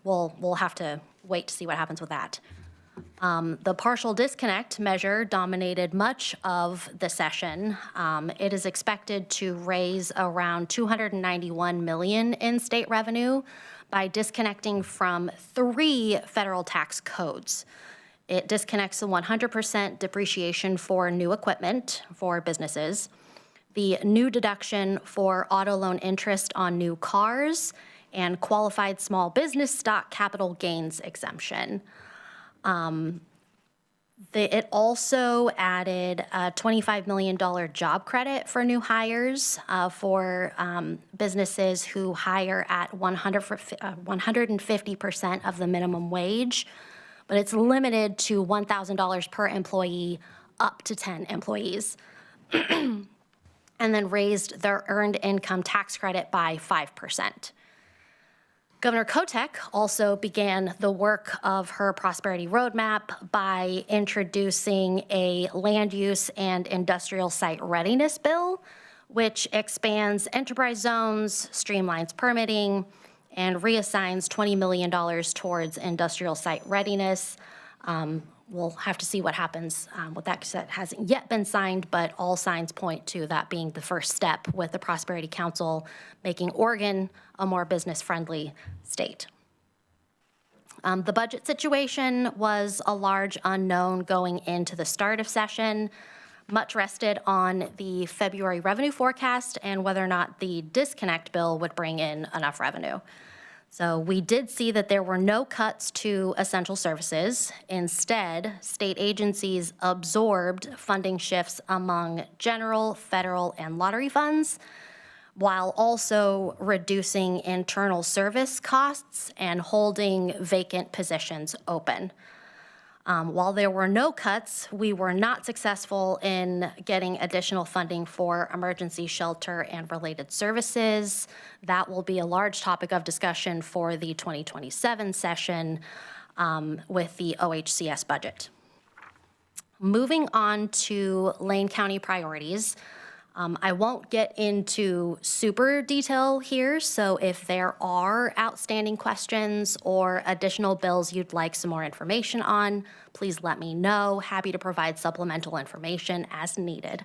we'll have to wait to see what happens with that. The partial disconnect measure dominated much of the session. It is expected to raise around $291 million in state revenue by disconnecting from 3 federal tax codes. It disconnects the 100% depreciation for new equipment for businesses, the new deduction for auto loan interest on new cars, and qualified small business stock capital gains exemption. It also added a $25 million job credit for new hires for businesses who hire at 150% of the minimum wage, but it's limited to $1,000 per employee up to 10 employees. And then raised their earned income tax credit by 5%. Governor Kotek also began the work of her prosperity roadmap by introducing a land use and industrial site readiness bill, which expands enterprise zones, streamlines permitting, and reassigns $20 million towards industrial site readiness. We'll have to see what happens with that because that hasn't yet been signed, but all signs point to that being the first step with the Prosperity Council making Oregon a more business-friendly state. The budget situation was a large unknown going into the start of session. Much rested on the February revenue forecast and whether or not the disconnect bill would bring in enough revenue. So we did see that there were no cuts to essential services. Instead, state agencies absorbed funding shifts among general, federal, and lottery funds, while also reducing internal service costs and holding vacant positions open. While there were no cuts, we were not successful in getting additional funding for emergency shelter and related services. That will be a large topic of discussion for the 2027 session with the OHCS budget. Moving on to Lane County priorities. I won't get into super detail here, so if there are outstanding questions or additional bills you'd like some more information on, please let me know. Happy to provide supplemental information as needed.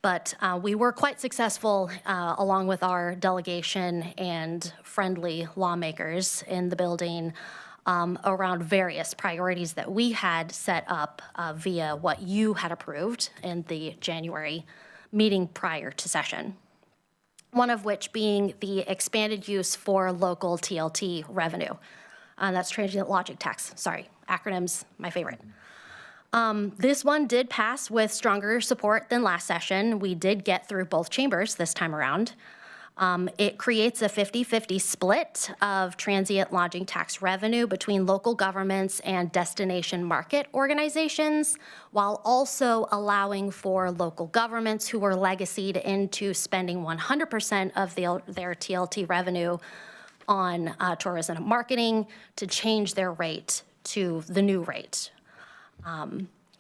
But we were quite successful, along with our delegation and friendly lawmakers in the building, around various priorities that we had set up via what you had approved in the January meeting prior to session. One of which being the expanded use for local TLT revenue. That's transient lodging tax. Sorry, acronyms, my favorite. This one did pass with stronger support than last session. We did get through both chambers this time around. It creates a 50-50 split of transient lodging tax revenue between local governments and destination market organizations, while also allowing for local governments who were legacied into spending 100% of their TLT revenue on tourism and marketing to change their rate to the new rate.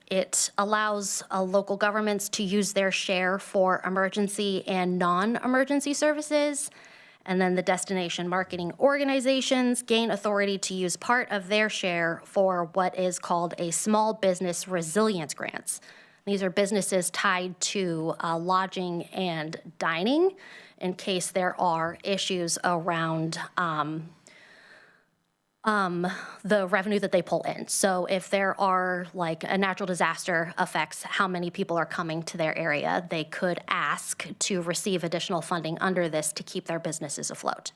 It allows local governments to use their share for emergency and non-emergency services, and then the destination marketing organizations gain authority to use part of their share for what is called a small business resilience grants. These are businesses tied to lodging and dining in case there are issues around the revenue that they pull in. So if there are, like, a natural disaster affects how many people are coming to their area, they could ask to receive additional funding under this to keep their businesses afloat.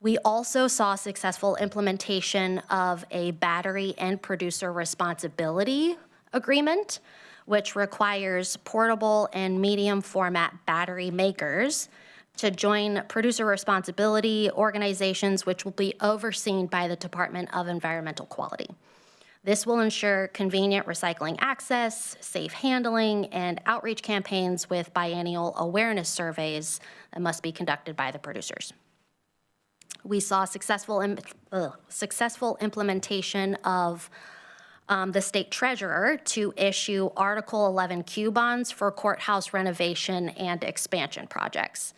We also saw successful implementation of a battery and producer responsibility agreement, which requires portable and medium format battery makers to join producer responsibility organizations, which will be overseen by the Department of Environmental Quality. This will ensure convenient recycling access, safe handling, and outreach campaigns with biennial awareness surveys that must be conducted by the producers. We saw successful implementation of the state treasurer to issue Article 11Q bonds for courthouse renovation and expansion projects.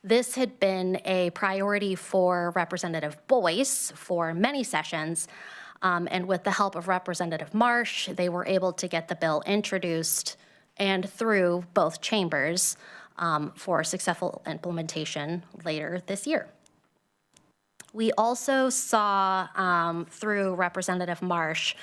This had been a priority for Representative Boyce for many sessions, and with the help of Representative Marsh, they were able to get the bill introduced and through both chambers for successful implementation later this year. We also saw through Representative Marsh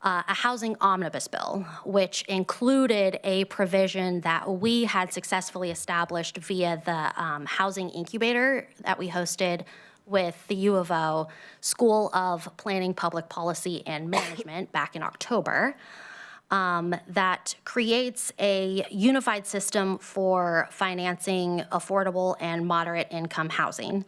a housing omnibus bill, which included a provision that we had successfully established via the housing incubator that we hosted with the U of O School of Planning, Public Policy, and Management back in October, that creates a unified system for financing affordable and moderate income housing.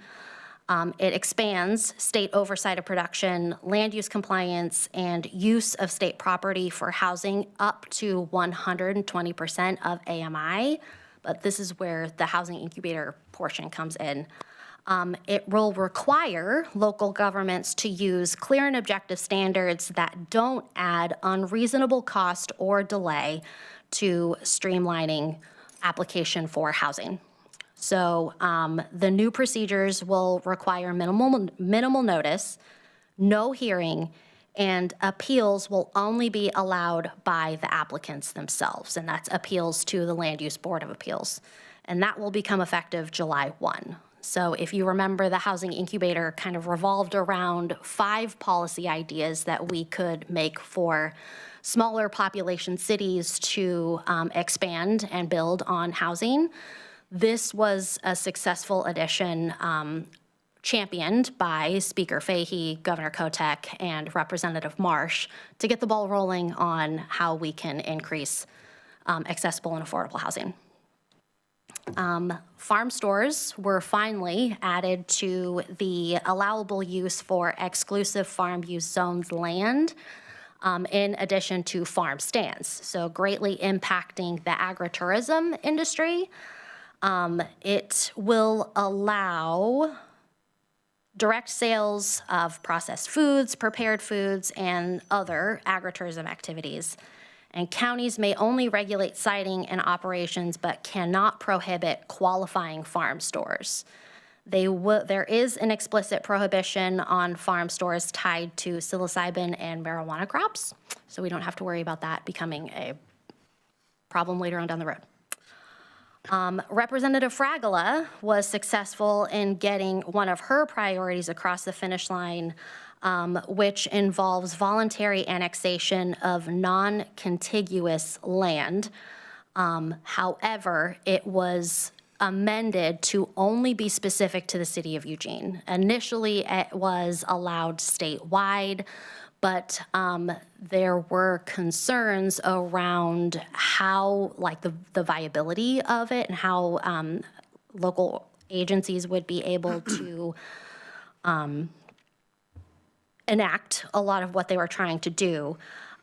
It expands state oversight of production, land use compliance, and use of state property for housing up to 120% of AMI, but this is where the housing incubator portion comes in. It will require local governments to use clear and objective standards that don't add unreasonable cost or delay to streamlining application for housing. So the new procedures will require minimal notice, no hearing, and appeals will only be allowed by the applicants themselves, and that's appeals to the Land Use Board of Appeals. And that will become effective July 1. So if you remember, the housing incubator kind of revolved around 5 policy ideas that we could make for smaller population cities to expand and build on housing. This was a successful addition championed by Speaker Fahey, Governor Kotek, and Representative Marsh to get the ball rolling on how we can increase accessible and affordable housing. Farm stores were finally added to the allowable use for exclusive farm use zones land, in addition to farm stands, so greatly impacting the agritourism industry. It will allow direct sales of processed foods, prepared foods, and other agritourism activities. And counties may only regulate siting and operations, but cannot prohibit qualifying farm stores. There is an explicit prohibition on farm stores tied to psilocybin and marijuana crops, so we don't have to worry about that becoming a problem later on down the road. Representative Fragola was successful in getting one of her priorities across the finish line, which involves voluntary annexation of non-contiguous land. However, it was amended to only be specific to the city of Eugene. Initially, it was allowed statewide, but there were concerns around how, like the viability of it and how local agencies would be able to enact a lot of what they were trying to do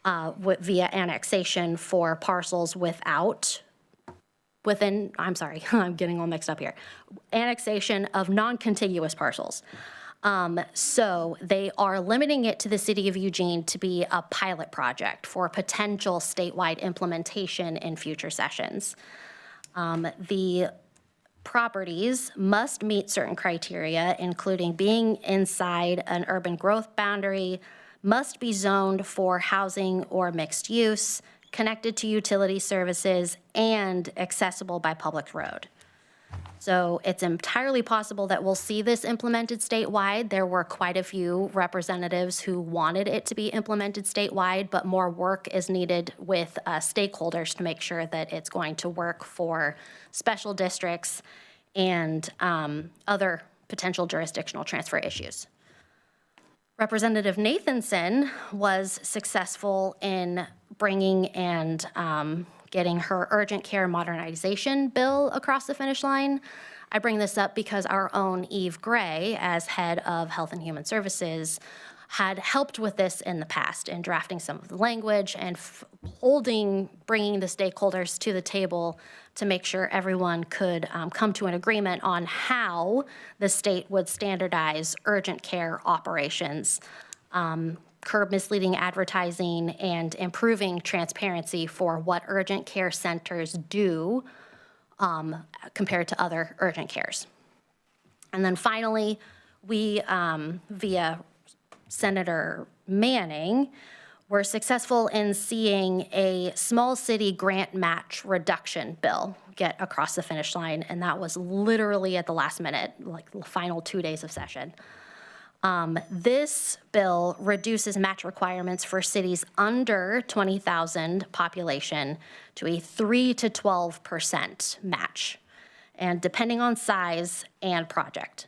via annexation for parcels I'm sorry, I'm getting all mixed up here. Annexation of non-contiguous parcels. So they are limiting it to the city of Eugene to be a pilot project for potential statewide implementation in future sessions. The properties must meet certain criteria, including being inside an urban growth boundary, must be zoned for housing or mixed use, connected to utility services, and accessible by public road. So it's entirely possible that we'll see this implemented statewide. There were quite a few representatives who wanted it to be implemented statewide, but more work is needed with stakeholders to make sure that it's going to work for special districts and other potential jurisdictional transfer issues. Representative Nathanson was successful in bringing and getting her urgent care modernization bill across the finish line. I bring this up because our own Eve Gray, as head of Health and Human Services, had helped with this in the past in drafting some of the language and bringing the stakeholders to the table to make sure everyone could come to an agreement on how the state would standardize urgent care operations, curb misleading advertising, and improving transparency for what urgent care centers do compared to other urgent cares. And then finally, we, via Senator Manning, were successful in seeing a small city grant match reduction bill get across the finish line, and that was literally at the last minute, like the final 2 days of session. This bill reduces match requirements for cities under 20,000 population to a 3 to 12% match, and depending on size and project.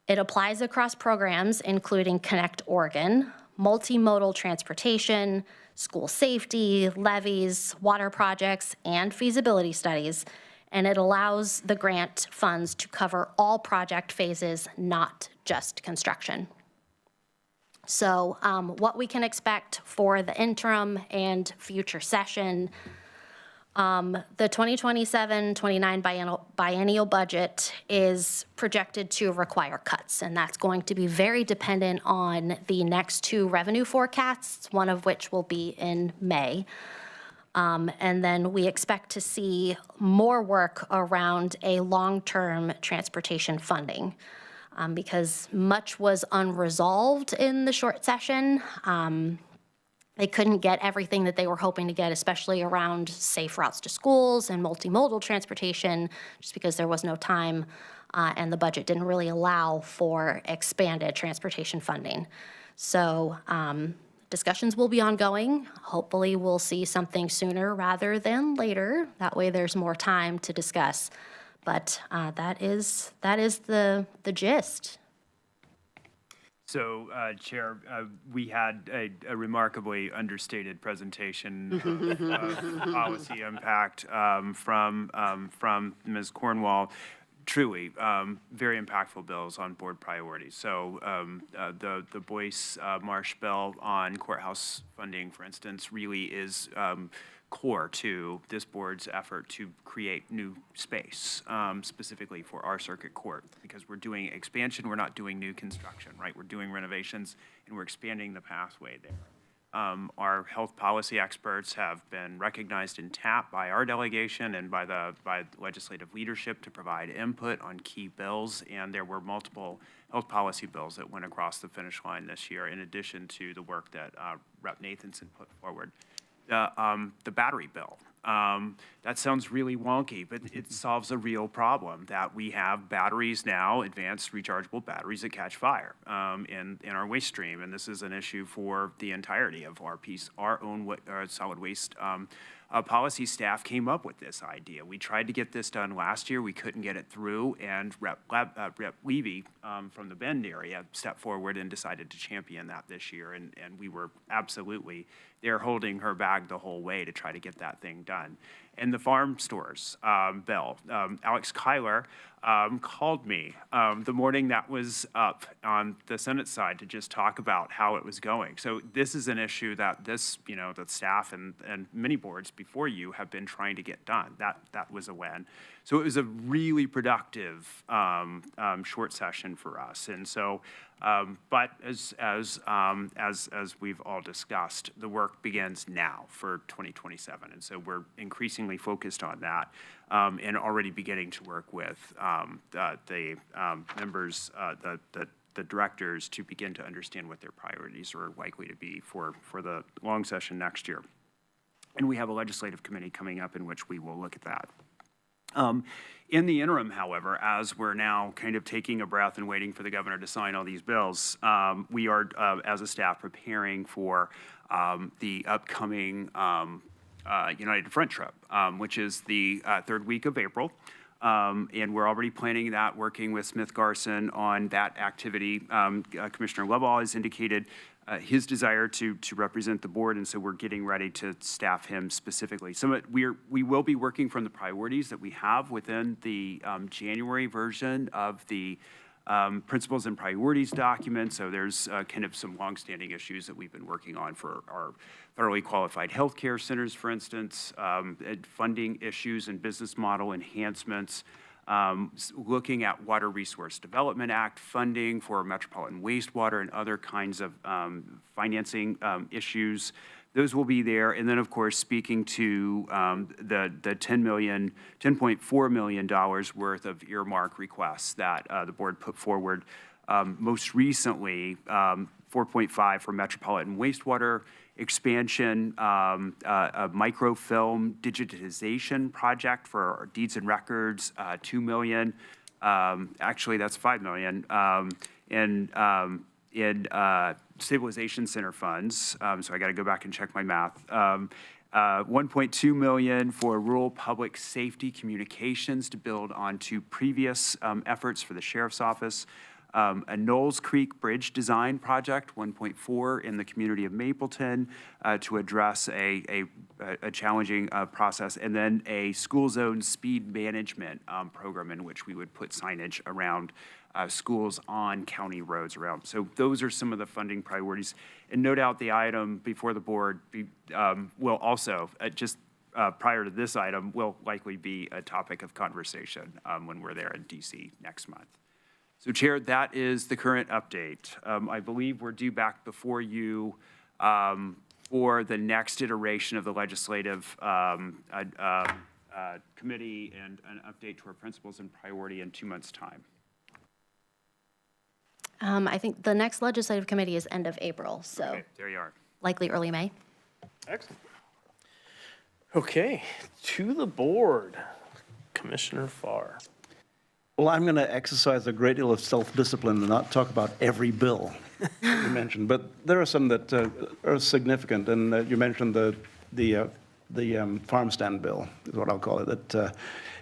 It applies across programs including Connect Oregon, multimodal transportation, school safety, levees, water projects, and feasibility studies, and it allows the grant funds to cover all project phases, not just construction. So what we can expect for the interim and future session, the 2027-29 biennial budget is projected to require cuts, and that's going to be very dependent on the next two revenue forecasts, one of which will be in May. And then we expect to see more work around a long-term transportation funding because much was unresolved in the short session. They couldn't get everything that they were hoping to get, especially around safe routes to schools and multimodal transportation, just because there was no time and the budget didn't really allow for expanded transportation funding. So discussions will be ongoing. Hopefully we'll see something sooner rather than later. That way there's more time to discuss. But that is the gist. So, Chair, we had a remarkably understated presentation of policy impact from Ms. Cornwall. Truly, very impactful bills on board priorities. So the Boyce Marsh bill on courthouse funding, for instance, really is core to this board's effort to create new space, specifically for our circuit court, because we're doing expansion, we're not doing new construction, right? We're doing renovations, and we're expanding the pathway there. Our health policy experts have been recognized in TAP by our delegation and by legislative leadership to provide input on key bills, and there were multiple health policy bills that went across the finish line this year, in addition to the work that Rep. Nathanson put forward. The battery bill. That sounds really wonky, but it solves a real problem that we have batteries now, advanced rechargeable batteries that catch fire in our waste stream. And this is an issue for the entirety of our piece. Our own solid waste policy staff came up with this idea. We tried to get this done last year. We couldn't get it through, and Rep. Levy from the Bend area stepped forward and decided to champion that this year, and we were absolutely there holding her bag the whole way to try to get that thing done. And the farm stores bill, Alex Kyler called me the morning that was up on the Senate side to just talk about how it was going. So this is an issue that the staff and many boards before you have been trying to get done. That was a win. So it was a really productive short session for us. And so, but as we've all discussed, the work begins now for 2027. And so we're increasingly focused on that and already beginning to work with the members, the directors, to begin to understand what their priorities are likely to be for the long session next year. And we have a legislative committee coming up in which we will look at that. In the interim, however, as we're now kind of taking a breath and waiting for the governor to sign all these bills, we are, as a staff, preparing for the upcoming United Front trip, which is the third week of April. And we're already planning that, working with Smith Garson on that activity. Commissioner Lovell has indicated his desire to represent the board, and so we're getting ready to staff him specifically. We will be working from the priorities that we have within the January version of the principles and priorities document. So there's kind of some longstanding issues that we've been working on for our federally qualified healthcare centers, for instance, funding issues and business model enhancements, looking at Water Resource Development Act funding for metropolitan wastewater and other kinds of financing issues. Those will be there. And then, of course, speaking to the $10.4 million worth of earmark requests that the board put forward. Most recently, 4.5 for metropolitan wastewater expansion, a microfilm digitization project for our deeds and records, $2 million. Actually, that's $5 million. In stabilization center funds, so I got to go back and check my math. 1.2 million for rural public safety communications to build onto previous efforts for the sheriff's office. A Knowles Creek Bridge design project, 1.4 in the community of Mapleton to address a challenging process, and then a school zone speed management program in which we would put signage around schools on county roads around. So those are some of the funding priorities. And no doubt the item before the board will also, prior to this item, will likely be a topic of conversation when we're there in DC next month. So, Chair, that is the current update. I believe we're due back before you for the next iteration of the legislative committee and an update to our principles and priority in 2 months' time. I think the next legislative committee is end of April, so Okay, there you are. likely early May. Excellent. Okay, to the board, Commissioner Farr. Well, I'm going to exercise a great deal of self-discipline and not talk about every bill you mentioned, but there are some that are significant, and you mentioned the farm stand bill, is what I'll call it, that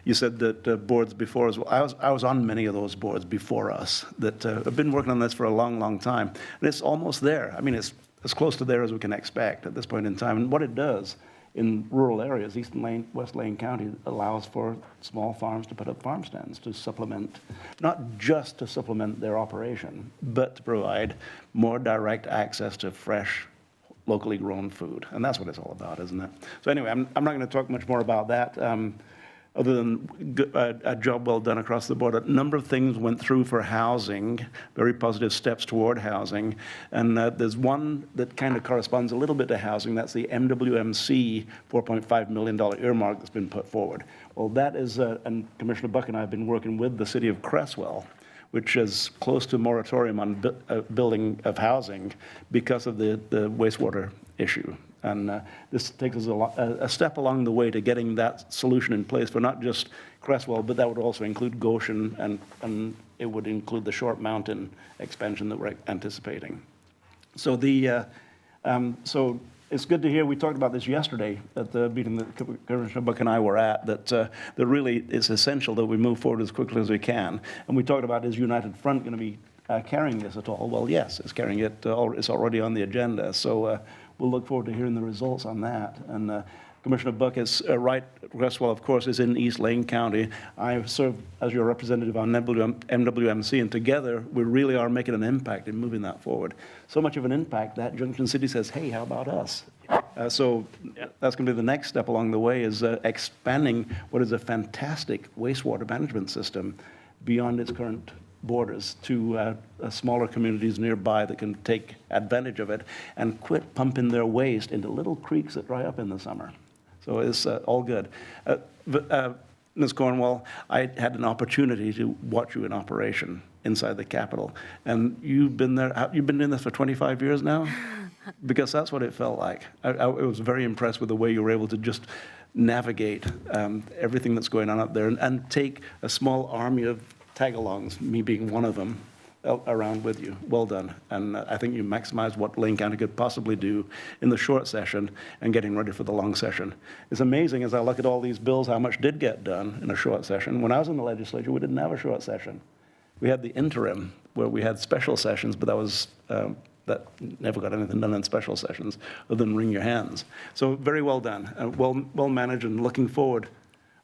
you said that boards before us, I was on many of those boards before us that have been working on this for a long, long time, and it's almost there. I mean, it's as close to there as we can expect at this point in time, and what it does in rural areas, West Lane County allows for small farms to put up farm stands to supplement, not just to supplement their operation, but to provide more direct access to fresh, locally grown food. And that's what it's all about, isn't it? So anyway, I'm not going to talk much more about that. other than a job well done across the board. A number of things went through for housing, very positive steps toward housing. And there's one that kind of corresponds a little bit to housing. That's the MWMC $4.5 million earmark that's been put forward. Well, that is, and Commissioner Buck and I have been working with the city of Cresswell, which is close to a moratorium on building of housing because of the wastewater issue. And this takes us a step along the way to getting that solution in place for not just Cresswell, but that would also include Goshen, and it would include the Short Mountain expansion that we're anticipating. So so it's good to hear. We talked about this yesterday at the meeting that Commissioner Buck and I were at, that really it's essential that we move forward as quickly as we can. And we talked about, is United Front going to be carrying this at all? Well, yes, it's carrying it. It's already on the agenda. So we'll look forward to hearing the results on that. And Commissioner Buck is right. Cresswell, of course, is in East Lane County. I serve as your representative on MWMC, and together we really are making an impact in moving that forward. So much of an impact that Junction City says, hey, how about us? So that's going to be the next step along the way, is expanding what is a fantastic wastewater management system beyond its current borders to smaller communities nearby that can take advantage of it and quit pumping their waste into little creeks that dry up in the summer. So it's all good. Ms. Cornwall, I had an opportunity to watch you in operation inside the Capitol, and you've been there. You've been doing this for 25 years now? Because that's what it felt like. I was very impressed with the way you were able to just navigate everything that's going on up there and take a small army of tag-alongs, me being one of them, around with you. Well done. And I think you maximized what Lane County could possibly do in the short session and getting ready for the long session. It's amazing as I look at all these bills, how much did get done in a short session. When I was in the legislature, we didn't have a short session. We had the interim where we had special sessions, but that was that never got anything done in special sessions other than wring your hands. So very well done, well managed, and looking forward.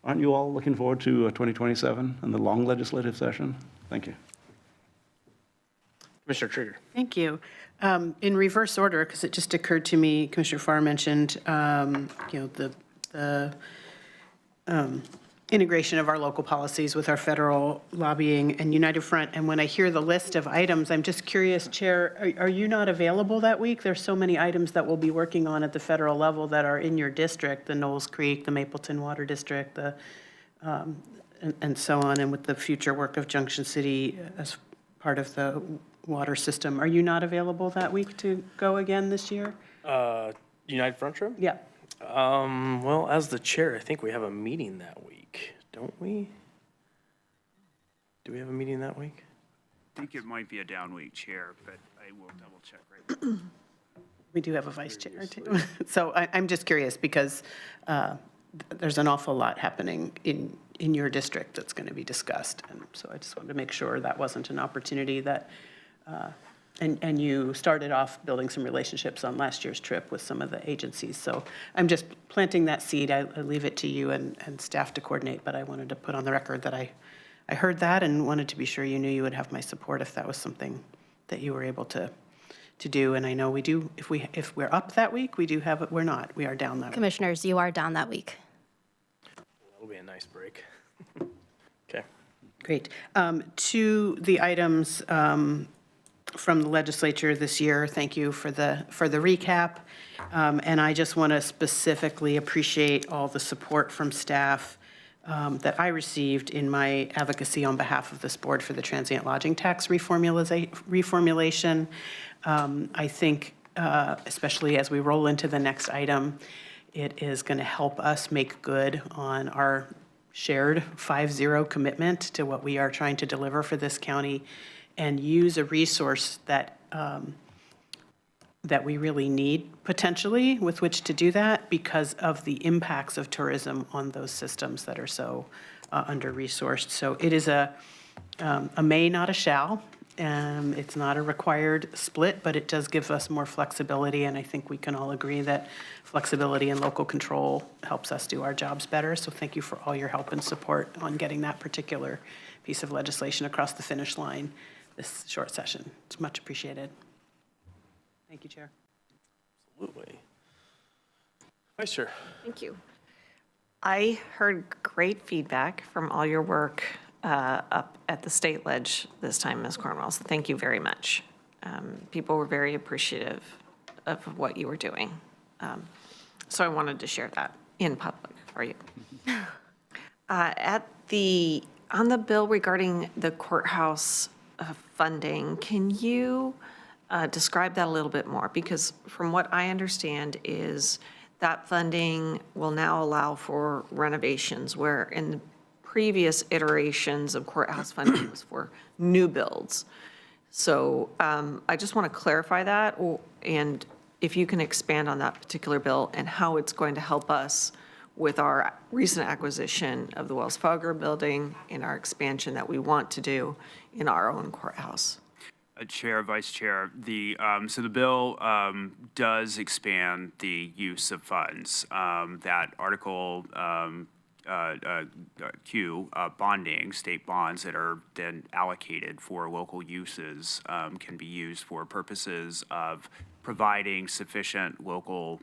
Aren't you all looking forward to 2027 and the long legislative session? Thank you. Commissioner Trigger. Thank you. In reverse order, because it just occurred to me, Commissioner Farr mentioned, the integration of our local policies with our federal lobbying and United Front. And when I hear the list of items, I'm just curious, Chair, are you not available that week? There's so many items that we'll be working on at the federal level that are in your district, the Knowles Creek, the Mapleton Water District, and so on, and with the future work of Junction City as part of the water system. Are you not available that week to go again this year? United Front trip? Yeah. Well, as the chair, I think we have a meeting that week, don't we? Do we have a meeting that week? I think it might be a down week, Chair, but I will double check right now. We do have a vice chair, too. So I'm just curious, because there's an awful lot happening in your district that's going to be discussed. And so I just wanted to make sure that wasn't an opportunity that, and you started off building some relationships on last year's trip with some of the agencies. So I'm just planting that seed. I leave it to you and staff to coordinate, but I wanted to put on the record that I heard that and wanted to be sure you knew you would have my support if that was something that you were able to do. And I know we do, if we're up that week, we do have it. We're not. We are down that week. Commissioners, you are down that week. That'll be a nice break. Okay. Great. To the items from the legislature this year, thank you for the recap. And I just want to specifically appreciate all the support from staff that I received in my advocacy on behalf of this board for the transient lodging tax reformulation. I think, especially as we roll into the next item, it is going to help us make good on our shared 5-0 commitment to what we are trying to deliver for this county, and use a resource that that we really need potentially with which to do that because of the impacts of tourism on those systems that are so under-resourced. So it is a may, not a shall. It's not a required split, but it does give us more flexibility, and I think we can all agree that flexibility and local control helps us do our jobs better. So thank you for all your help and support on getting that particular piece of legislation across the finish line this short session. It's much appreciated. Thank you, Chair. Absolutely. Vice Chair. Thank you. I heard great feedback from all your work up at the state ledge this time, Ms. Cornwell. So thank you very much. People were very appreciative of what you were doing. So I wanted to share that in public for you. On the bill regarding the courthouse funding, can you describe that a little bit more? Because from what I understand is that funding will now allow for renovations, where in the previous iterations of courthouse funding was for new builds. So I just want to clarify that, and if you can expand on that particular bill and how it's going to help us with our recent acquisition of the Wells Fargo building and our expansion that we want to do in our own courthouse. Chair, Vice Chair, so the bill does expand the use of funds. That Article Q, bonding, state bonds that are then allocated for local uses can be used for purposes of providing sufficient local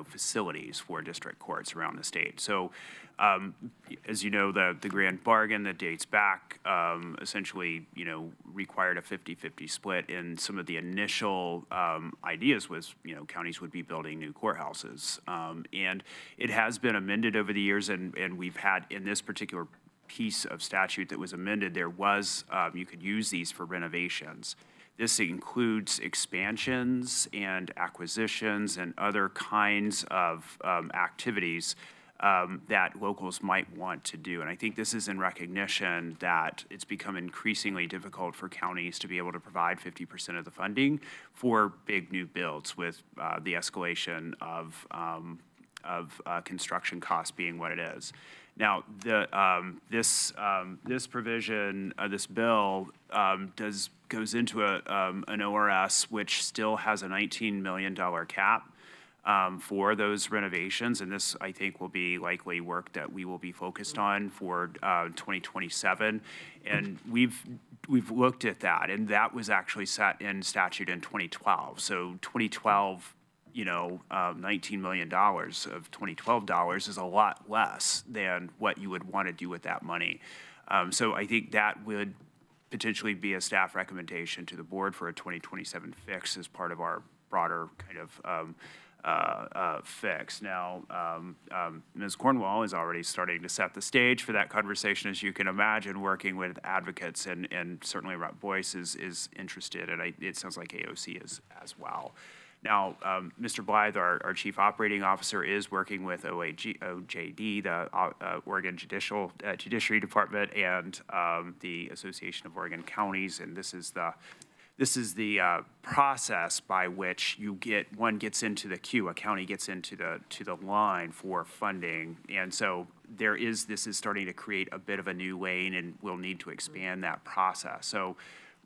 facilities for district courts around the state. So, as you know, the grand bargain that dates back essentially, required a 50-50 split. And some of the initial ideas was, counties would be building new courthouses. And it has been amended over the years, and we've had in this particular piece of statute that was amended, there was, you could use these for renovations. This includes expansions and acquisitions and other kinds of activities that locals might want to do. And I think this is in recognition that it's become increasingly difficult for counties to be able to provide 50% of the funding for big new builds, with the escalation of construction costs being what it is. Now, this provision, this bill, goes into an ORS which still has a $19 million cap for those renovations, and this, I think, will be likely work that we will be focused on for 2027. And we've looked at that, and that was actually set in statute in 2012. So 2012. $19 million of 2012 dollars is a lot less than what you would want to do with that money. So I think that would potentially be a staff recommendation to the board for a 2027 fix as part of our broader kind of fix. Now, Ms. Cornwell is already starting to set the stage for that conversation, as you can imagine, working with advocates, and certainly Rep. Boyce is interested, and it sounds like AOC is as well. Now, Mr. Blythe, our Chief Operating Officer, is working with OJD, the Oregon Judiciary Department, and the Association of Oregon Counties, and this is the process by which one gets into the queue, a county gets into the line for funding, and so this is starting to create a bit of a new lane, and we'll need to expand that process. So,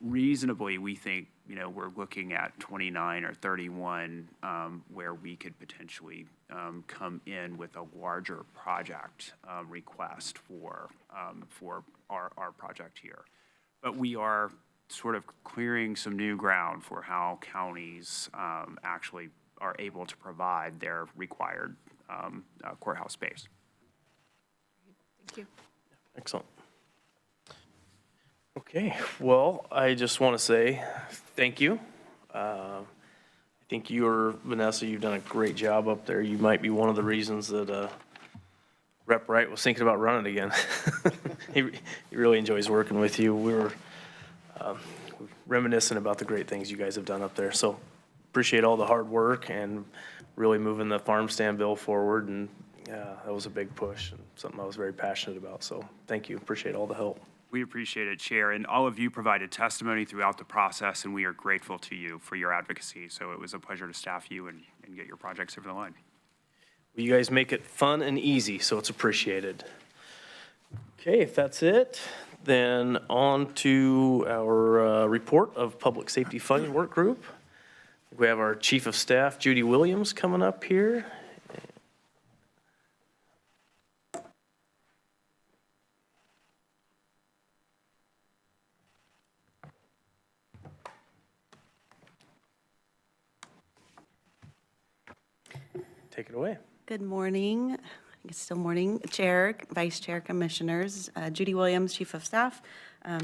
reasonably, we think, we're looking at 29 or 31 where we could potentially come in with a larger project request for our project here. But we are sort of clearing some new ground for how counties actually are able to provide their required courthouse space. Thank you. Excellent. Okay, well, I just want to say thank you. I think Vanessa, you've done a great job up there. You might be one of the reasons that Rep. Wright was thinking about running again. He really enjoys working with you. We were reminiscent about the great things you guys have done up there. So appreciate all the hard work and really moving the farm stand bill forward. And that was a big push and something I was very passionate about. So thank you. Appreciate all the help. We appreciate it, Chair, and all of you provided testimony throughout the process, and we are grateful to you for your advocacy. So it was a pleasure to staff you and get your projects over the line. Well, you guys make it fun and easy, so it's appreciated. Okay, if that's it, then on to our report of Public Safety Funding Work Group. We have our Chief of Staff, Judy Williams, coming up here. Take it away. Good morning. guess still morning, Chair, Vice Chair, Commissioners, Judy Williams, Chief of Staff.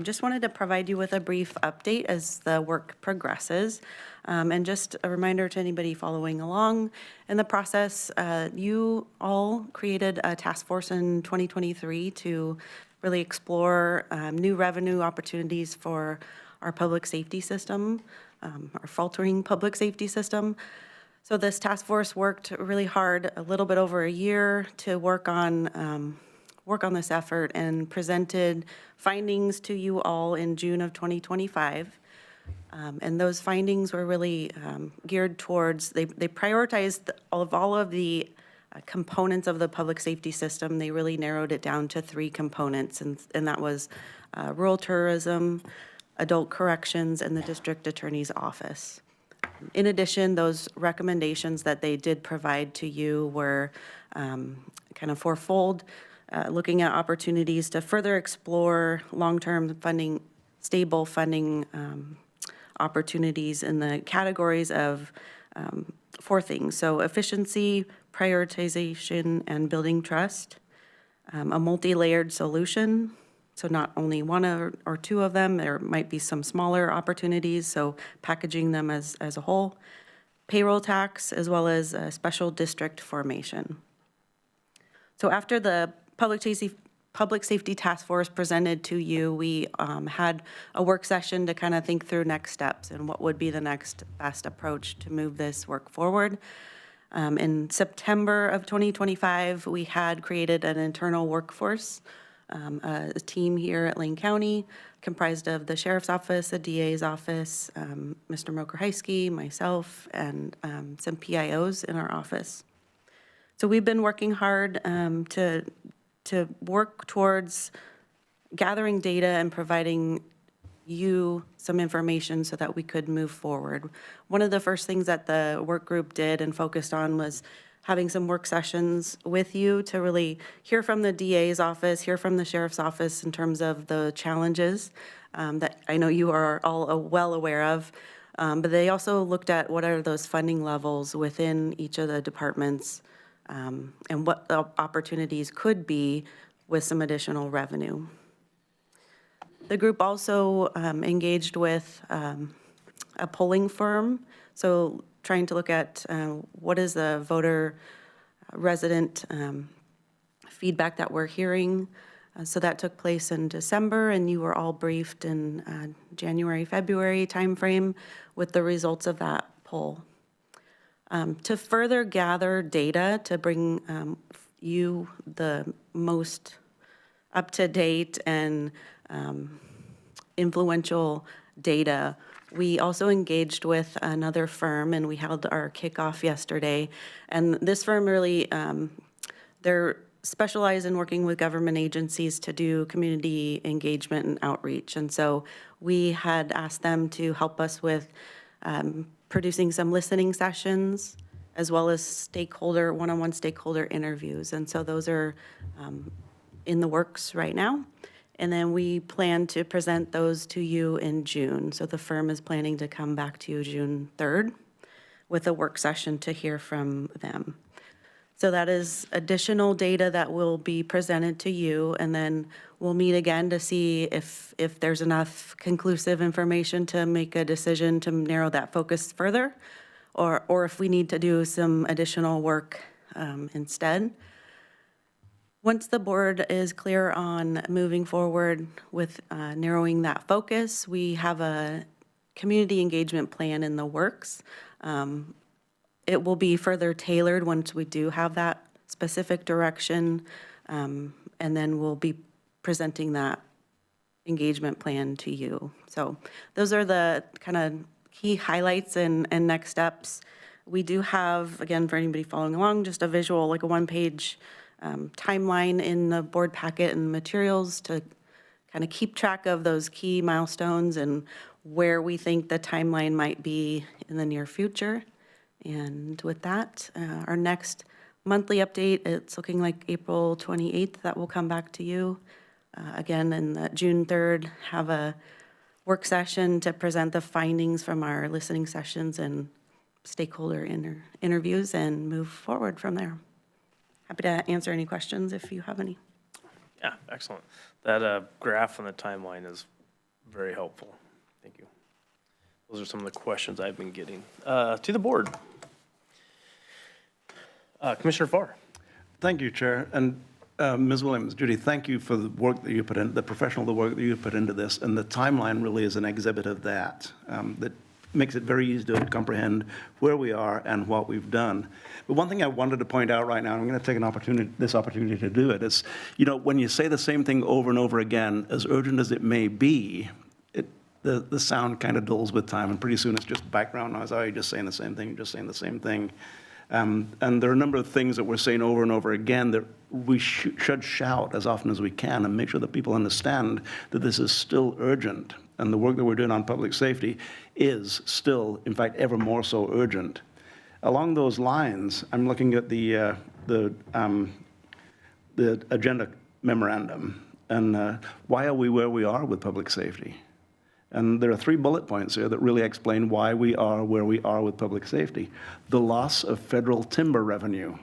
Just wanted to provide you with a brief update as the work progresses. And just a reminder to anybody following along in the process, you all created a task force in 2023 to really explore new revenue opportunities for our public safety system, our faltering public safety system. So this task force worked really hard, a little bit over a year, to work on this effort and presented findings to you all in June of 2025. And those findings were really geared towards, they prioritized all of the components of the public safety system. They really narrowed it down to 3 components, and that was rural tourism, adult corrections, and the district attorney's office. In addition, those recommendations that they did provide to you were kind of fourfold, looking at opportunities to further explore long-term funding, stable funding opportunities in the categories of 4 things. So efficiency, prioritization, and building trust, a multi-layered solution. So not only one or 2 of them, there might be some smaller opportunities, so packaging them as a whole, payroll tax, as well as a special district formation. So after the Public Safety Task Force presented to you, we had a work session to kind of think through next steps and what would be the next best approach to move this work forward. In September of 2025, we had created an internal workforce, a team here at Lane County comprised of the Sheriff's Office, the DA's office, Mr. Mokrajewski, myself, and some PIOs in our office. So we've been working hard to work towards gathering data and providing you some information so that we could move forward. One of the first things that the work group did and focused on was having some work sessions with you to really hear from the DA's office, hear from the Sheriff's Office in terms of the challenges that I know you are all well aware of. But they also looked at what are those funding levels within each of the departments and what the opportunities could be with some additional revenue. The group also engaged with a polling firm, so trying to look at what is the voter resident feedback that we're hearing. So that took place in December, and you were all briefed in January, February timeframe with the results of that poll. To further gather data to bring you the most up-to-date and influential data, we also engaged with another firm, and we held our kickoff yesterday. And this firm really, they're specialized in working with government agencies to do community engagement and outreach. And so we had asked them to help us with producing some listening sessions, as well as one-on-one stakeholder interviews. And so those are in the works right now. And then we plan to present those to you in June. So the firm is planning to come back to you June 3rd with a work session to hear from them. So that is additional data that will be presented to you, and then we'll meet again to see if there's enough conclusive information to make a decision to narrow that focus further, or if we need to do some additional work instead. Once the board is clear on moving forward with narrowing that focus, we have a community engagement plan in the works. It will be further tailored once we do have that specific direction, and then we'll be presenting that engagement plan to you. So those are the kind of key highlights and next steps. We do have, again, for anybody following along, just a visual, like a one-page timeline in the board packet and materials to kind of keep track of those key milestones and where we think the timeline might be in the near future. And with that, our next monthly update, it's looking like April 28th that will come back to you. Again, and June 3rd, have a work session to present the findings from our listening sessions and stakeholder interviews and move forward from there. happy to answer any questions if you have any. Yeah, excellent. That graph on the timeline is very helpful. Thank you. Those are some of the questions I've been getting. To the board. Commissioner Farr. Thank you, Chair. And Ms. Williams, Judy, thank you for the work that you put in, the work that you put into this. And the timeline really is an exhibit of that, that makes it very easy to comprehend where we are and what we've done. But one thing I wanted to point out right now, and I'm going to take this opportunity to do it, is, you know, when you say the same thing over and over again, as urgent as it may be, the sound kind of dulls with time, and pretty soon it's just background noise. Oh, you're just saying the same thing, you're just saying the same thing. And there are a number of things that we're saying over and over again that we should shout as often as we can and make sure that people understand that this is still urgent. And the work that we're doing on public safety is still, in fact, ever more so urgent. Along those lines, I'm looking at the agenda memorandum, and why are we where we are with public safety? And there are 3 bullet points here that really explain why we are where we are with public safety. The loss of federal timber revenue.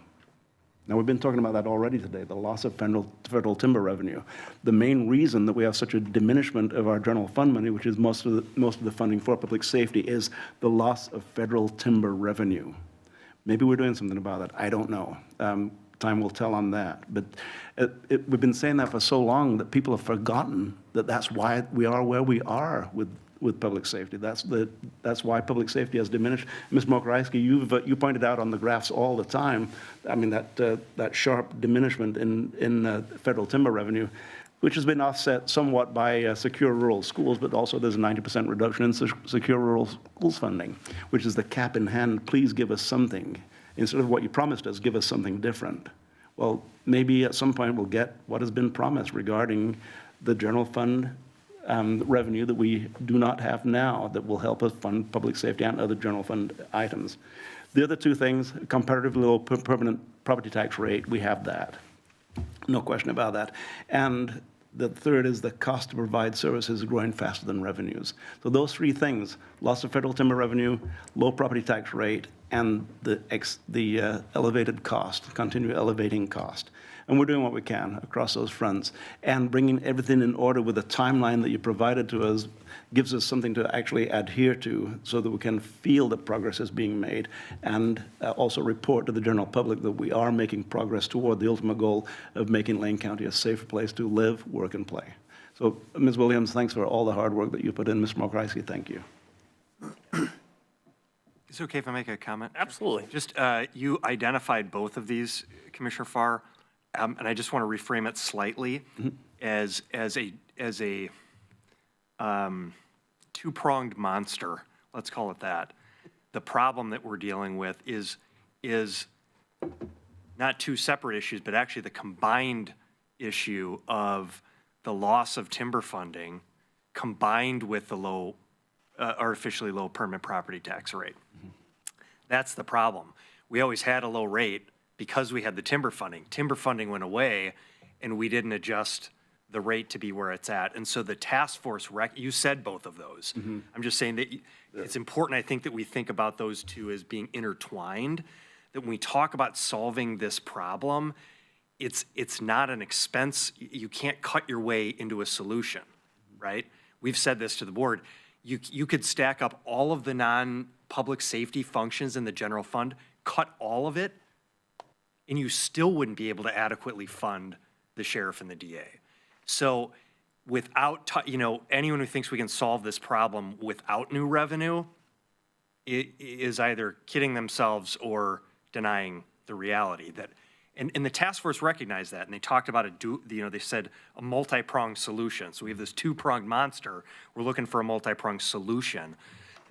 Now, we've been talking about that already today, the loss of federal timber revenue. The main reason that we have such a diminishment of our general fund money, which is most of the funding for public safety, is the loss of federal timber revenue. Maybe we're doing something about it. I don't know. Time will tell on that. But we've been saying that for so long that people have forgotten that that's why we are where we are with public safety. That's why public safety has diminished. Ms. Mokrajski, you pointed out on the graphs all the time, I mean, that sharp diminishment in federal timber revenue, which has been offset somewhat by secure rural schools, but also there's a 90% reduction in secure rural schools funding, which is the cap in hand. Please give us something. Instead of what you promised us, give us something different. Well, maybe at some point we'll get what has been promised regarding the general fund revenue that we do not have now that will help us fund public safety and other general fund items. The other 2 things, comparatively low permanent property tax rate, we have that. No question about that. And the third is the cost to provide services is growing faster than revenues. So those 3 things, loss of federal timber revenue, low property tax rate, and the elevated cost, continue elevating cost. And we're doing what we can across those fronts. And bringing everything in order with a timeline that you provided to us gives us something to actually adhere to so that we can feel that progress is being made and also report to the general public that we are making progress toward the ultimate goal of making Lane County a safer place to live, work, and play. So, Ms. Williams, thanks for all the hard work that you put in. Ms. Mokrajski, thank you. Is it okay if I make a comment? Absolutely. Just, you identified both of these, Commissioner Farr, and I just want to reframe it slightly as a two-pronged monster, let's call it that. The problem that we're dealing with is not 2 separate issues, but actually the combined issue of the loss of timber funding combined with the artificially low permanent property tax rate. That's the problem. We always had a low rate because we had the timber funding. Timber funding went away, and we didn't adjust the rate to be where it's at. And so the task force, you said both of those. I'm just saying that it's important, I think, that we think about those 2 as being intertwined, that when we talk about solving this problem, it's not an expense. You can't cut your way into a solution, right? We've said this to the board. You could stack up all of the non-public safety functions in the general fund, cut all of it, and you still wouldn't be able to adequately fund the sheriff and the DA. So without, anyone who thinks we can solve this problem without new revenue is either kidding themselves or denying the reality that, and the task force recognized that, and they talked about they said a multi-pronged solution. So we have this 2-pronged monster. We're looking for a multi-pronged solution.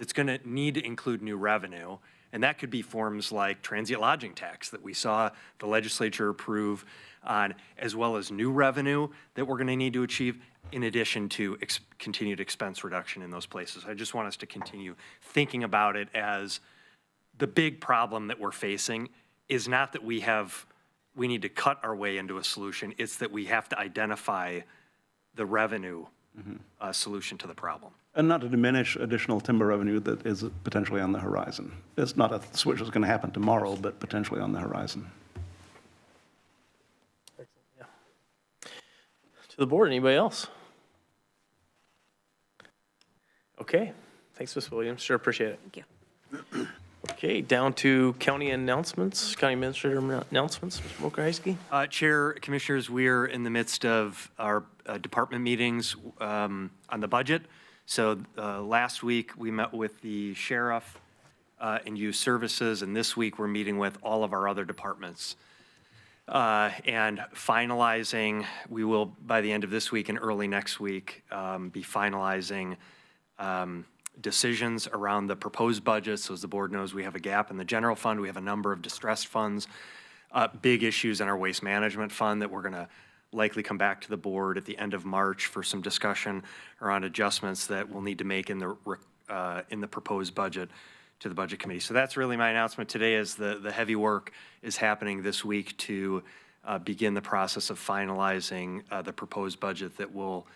It's going to need to include new revenue, and that could be forms like transient lodging tax that we saw the legislature approve on, as well as new revenue that we're going to need to achieve in addition to continued expense reduction in those places. I just want us to continue thinking about it as the big problem that we're facing is not that we need to cut our way into a solution. It's that we have to identify the revenue solution to the problem. And not to diminish additional timber revenue that is potentially on the horizon. It's not a switch that's going to happen tomorrow, but potentially on the horizon. To the board, anybody else? Okay, thanks, Ms. Williams, sure appreciate it. Thank you. Okay, down to county announcements, county administrator announcements, Mr. Mokrzewski. Chair, Commissioners, we're in the midst of our department meetings on the budget. So last week, we met with the sheriff and youth services, and this week, we're meeting with all of our other departments. And finalizing, we will, by the end of this week and early next week, be finalizing decisions around the proposed budget. So as the board knows, we have a gap in the general fund. We have a number of distressed funds, big issues in our waste management fund that we're going to likely come back to the board at the end of March for some discussion around adjustments that we'll need to make in the proposed budget to the budget committee. So that's really my announcement today, is the heavy work is happening this week to begin the process of finalizing the proposed budget that will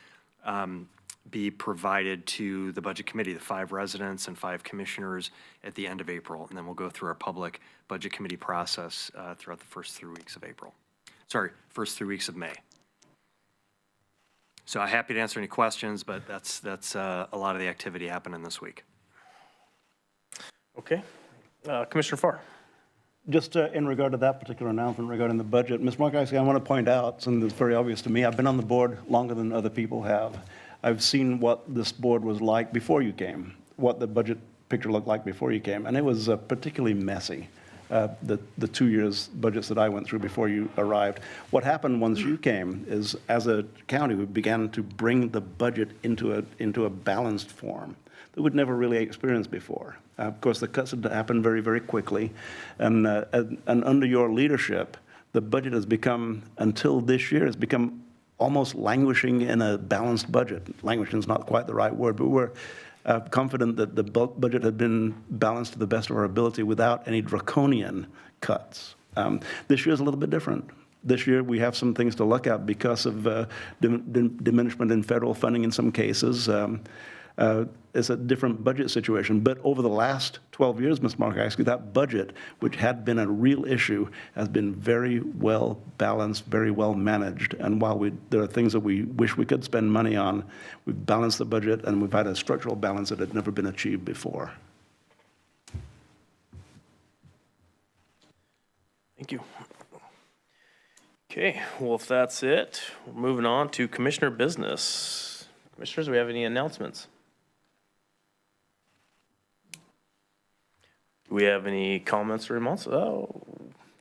be provided to the budget committee, the 5 residents and 5 commissioners at the end of April. And then we'll go through our public budget committee process throughout the first 3 weeks of April. Sorry, first 3 weeks of May. So I'm happy to answer any questions, but that's a lot of the activity happening this week. Okay, Commissioner Farr. Just in regard to that particular announcement regarding the budget, Ms. Mokrzewski, I want to point out something that's very obvious to me. I've been on the board longer than other people have. I've seen what this board was like before you came, what the budget picture looked like before you came, and it was particularly messy. The 2 years budgets that I went through before you arrived. What happened once you came is, as a county, we began to bring the budget into a balanced form that we'd never really experienced before. Of course, the cuts had happened very, very quickly, and under your leadership, the budget has become, until this year, has become almost languishing in a balanced budget. Languishing is not quite the right word, but we're confident that the budget had been balanced to the best of our ability without any draconian cuts. This year is a little bit different. This year, we have some things to look at because of diminishment in federal funding in some cases. It's a different budget situation. But over the last 12 years, Ms. Mokrzewski, that budget, which had been a real issue, has been very well balanced, very well managed. And while there are things that we wish we could spend money on, we've balanced the budget and we've had a structural balance that had never been achieved before. Thank you. Okay, well, if that's it, we're moving on to commissioner business. Commissioners, do we have any announcements? Do we have any comments or remarks? Oh,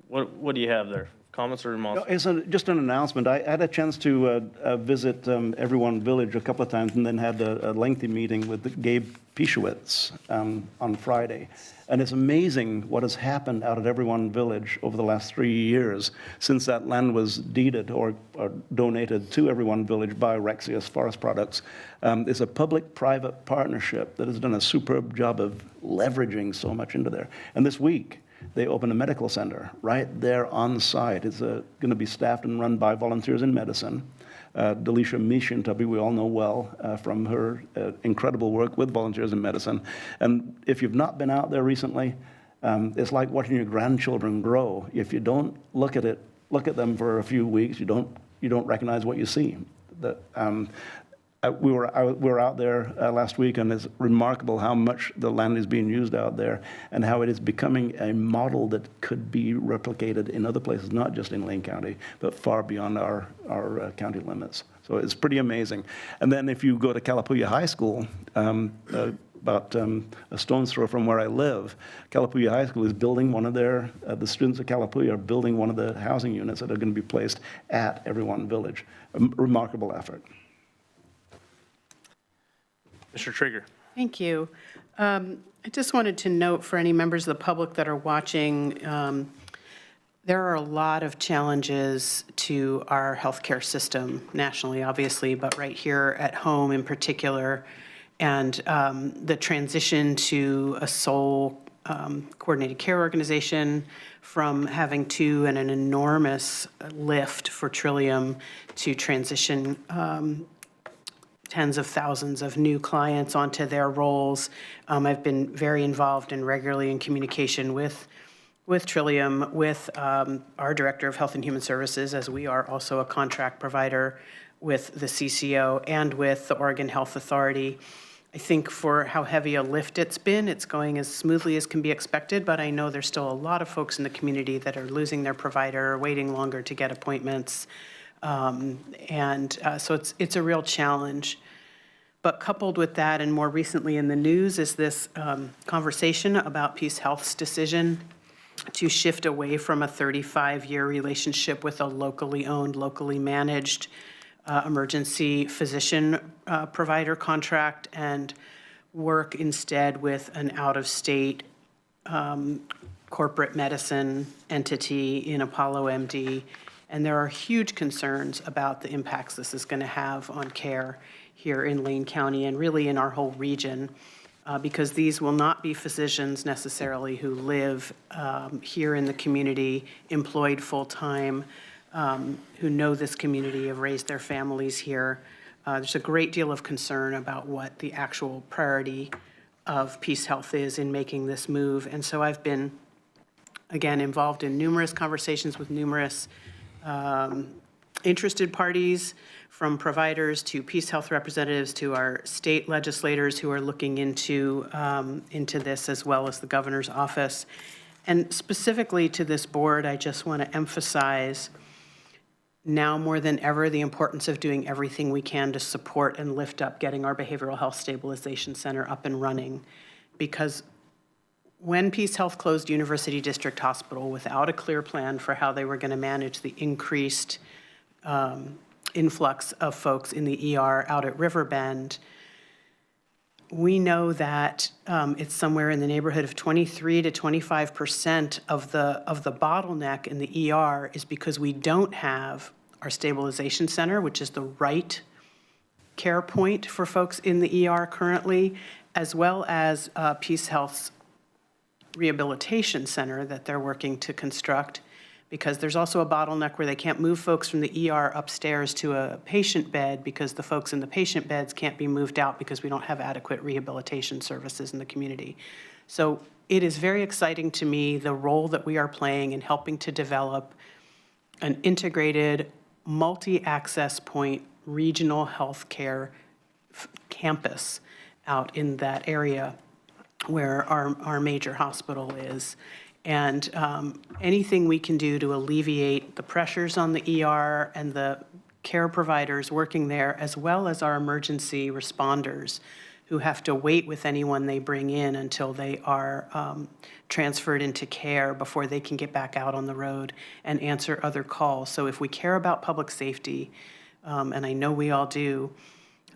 what do you have there? Comments or remarks? No, it's just an announcement. I had a chance to visit Everyone Village a couple of times and then had a lengthy meeting with Gabe Pischewitz on Friday. And it's amazing what has happened out at Everyone Village over the last 3 years since that land was deeded or donated to Everyone Village by Rexius Forest Products. It's a public-private partnership that has done a superb job of leveraging so much into there. And this week, they opened a medical center right there on site. It's going to be staffed and run by volunteers in medicine. Delisha Mishintabi, we all know well from her incredible work with volunteers in medicine. And if you've not been out there recently, it's like watching your grandchildren grow. If you don't look at them for a few weeks, you don't recognize what you see. We were out there last week, and it's remarkable how much the land is being used out there and how it is becoming a model that could be replicated in other places, not just in Lane County, but far beyond our county limits. So it's pretty amazing. And then if you go to Kalapuya High School, about a stone's throw from where I live, Kalapuya High School is building one of the students at Kalapuya are building one of the housing units that are going to be placed at Everyone Village. A remarkable effort. Mr. Trigger. Thank you. I just wanted to note for any members of the public that are watching, there are a lot of challenges to our healthcare system nationally, obviously, but right here at home in particular. And the transition to a sole coordinated care organization from having to and an enormous lift for Trillium to transition tens of thousands of new clients onto their roles. I've been very involved and regularly in communication with Trillium, with our Director of Health and Human Services, as we are also a contract provider with the CCO and with the Oregon Health Authority. I think for how heavy a lift it's been, it's going as smoothly as can be expected, but I know there's still a lot of folks in the community that are losing their provider, waiting longer to get appointments. So it's a real challenge. But coupled with that, and more recently in the news, is this conversation about Peace Health's decision to shift away from a 35-year relationship with a locally owned, locally managed emergency physician provider contract and work instead with an out-of-state corporate medicine entity in Apollo MD. And there are huge concerns about the impacts this is going to have on care here in Lane County and really in our whole region, because these will not be physicians necessarily who live here in the community, employed full-time, who know this community, have raised their families here. There's a great deal of concern about what the actual priority of Peace Health is in making this move. And so I've been, again, involved in numerous conversations with numerous interested parties, from providers to Peace Health representatives to our state legislators who are looking into this, as well as the governor's office. And specifically to this board, I just want to emphasize now more than ever the importance of doing everything we can to support and lift up getting our Behavioral Health Stabilization Center up and running. Because when Peace Health closed University District Hospital without a clear plan for how they were going to manage the increased influx of folks in the ER out at Riverbend, we know that it's somewhere in the neighborhood of 23 to 25% of the bottleneck in the ER is because we don't have our stabilization center, which is the right care point for folks in the ER currently, as well as Peace Health's rehabilitation center that they're working to construct, because there's also a bottleneck where they can't move folks from the ER upstairs to a patient bed because the folks in the patient beds can't be moved out because we don't have adequate rehabilitation services in the community. So it is very exciting to me, the role that we are playing in helping to develop an integrated, multi-access point regional healthcare campus out in that area where our major hospital is. And anything we can do to alleviate the pressures on the ER and the care providers working there, as well as our emergency responders who have to wait with anyone they bring in until they are transferred into care before they can get back out on the road and answer other calls. So if we care about public safety, and I know we all do,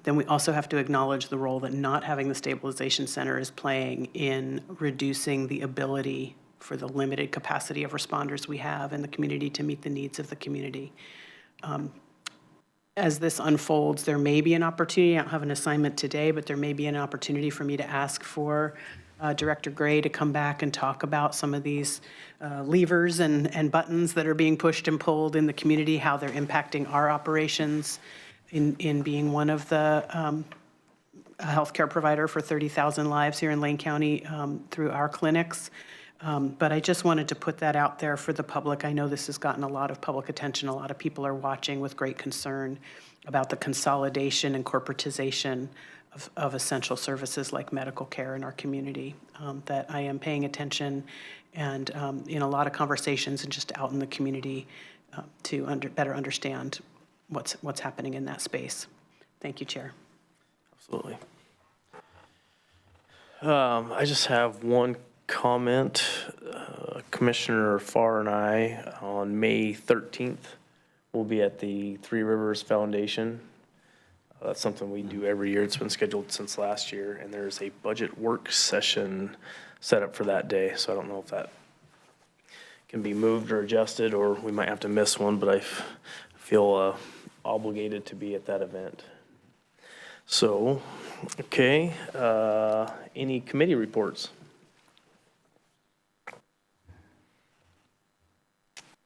then we also have to acknowledge the role that not having the stabilization center is playing in reducing the ability for the limited capacity of responders we have in the community to meet the needs of the community. As this unfolds, there may be an opportunity, I don't have an assignment today, but there may be an opportunity for me to ask for Director Gray to come back and talk about some of these levers and buttons that are being pushed and pulled in the community, how they're impacting our operations in being one of the healthcare provider for 30,000 lives here in Lane County through our clinics. But I just wanted to put that out there for the public. I know this has gotten a lot of public attention. A lot of people are watching with great concern about the consolidation and corporatization of essential services like medical care in our community. That I am paying attention and in a lot of conversations and just out in the community to better understand what's happening in that space. Thank you, Chair. Absolutely. I just have one comment. Commissioner Farr and I on May 13th will be at the Three Rivers Foundation. That's something we do every year. It's been scheduled since last year, and there's a budget work session set up for that day. So I don't know if that can be moved or adjusted, or we might have to miss one, but I feel obligated to be at that event. So, okay, any committee reports?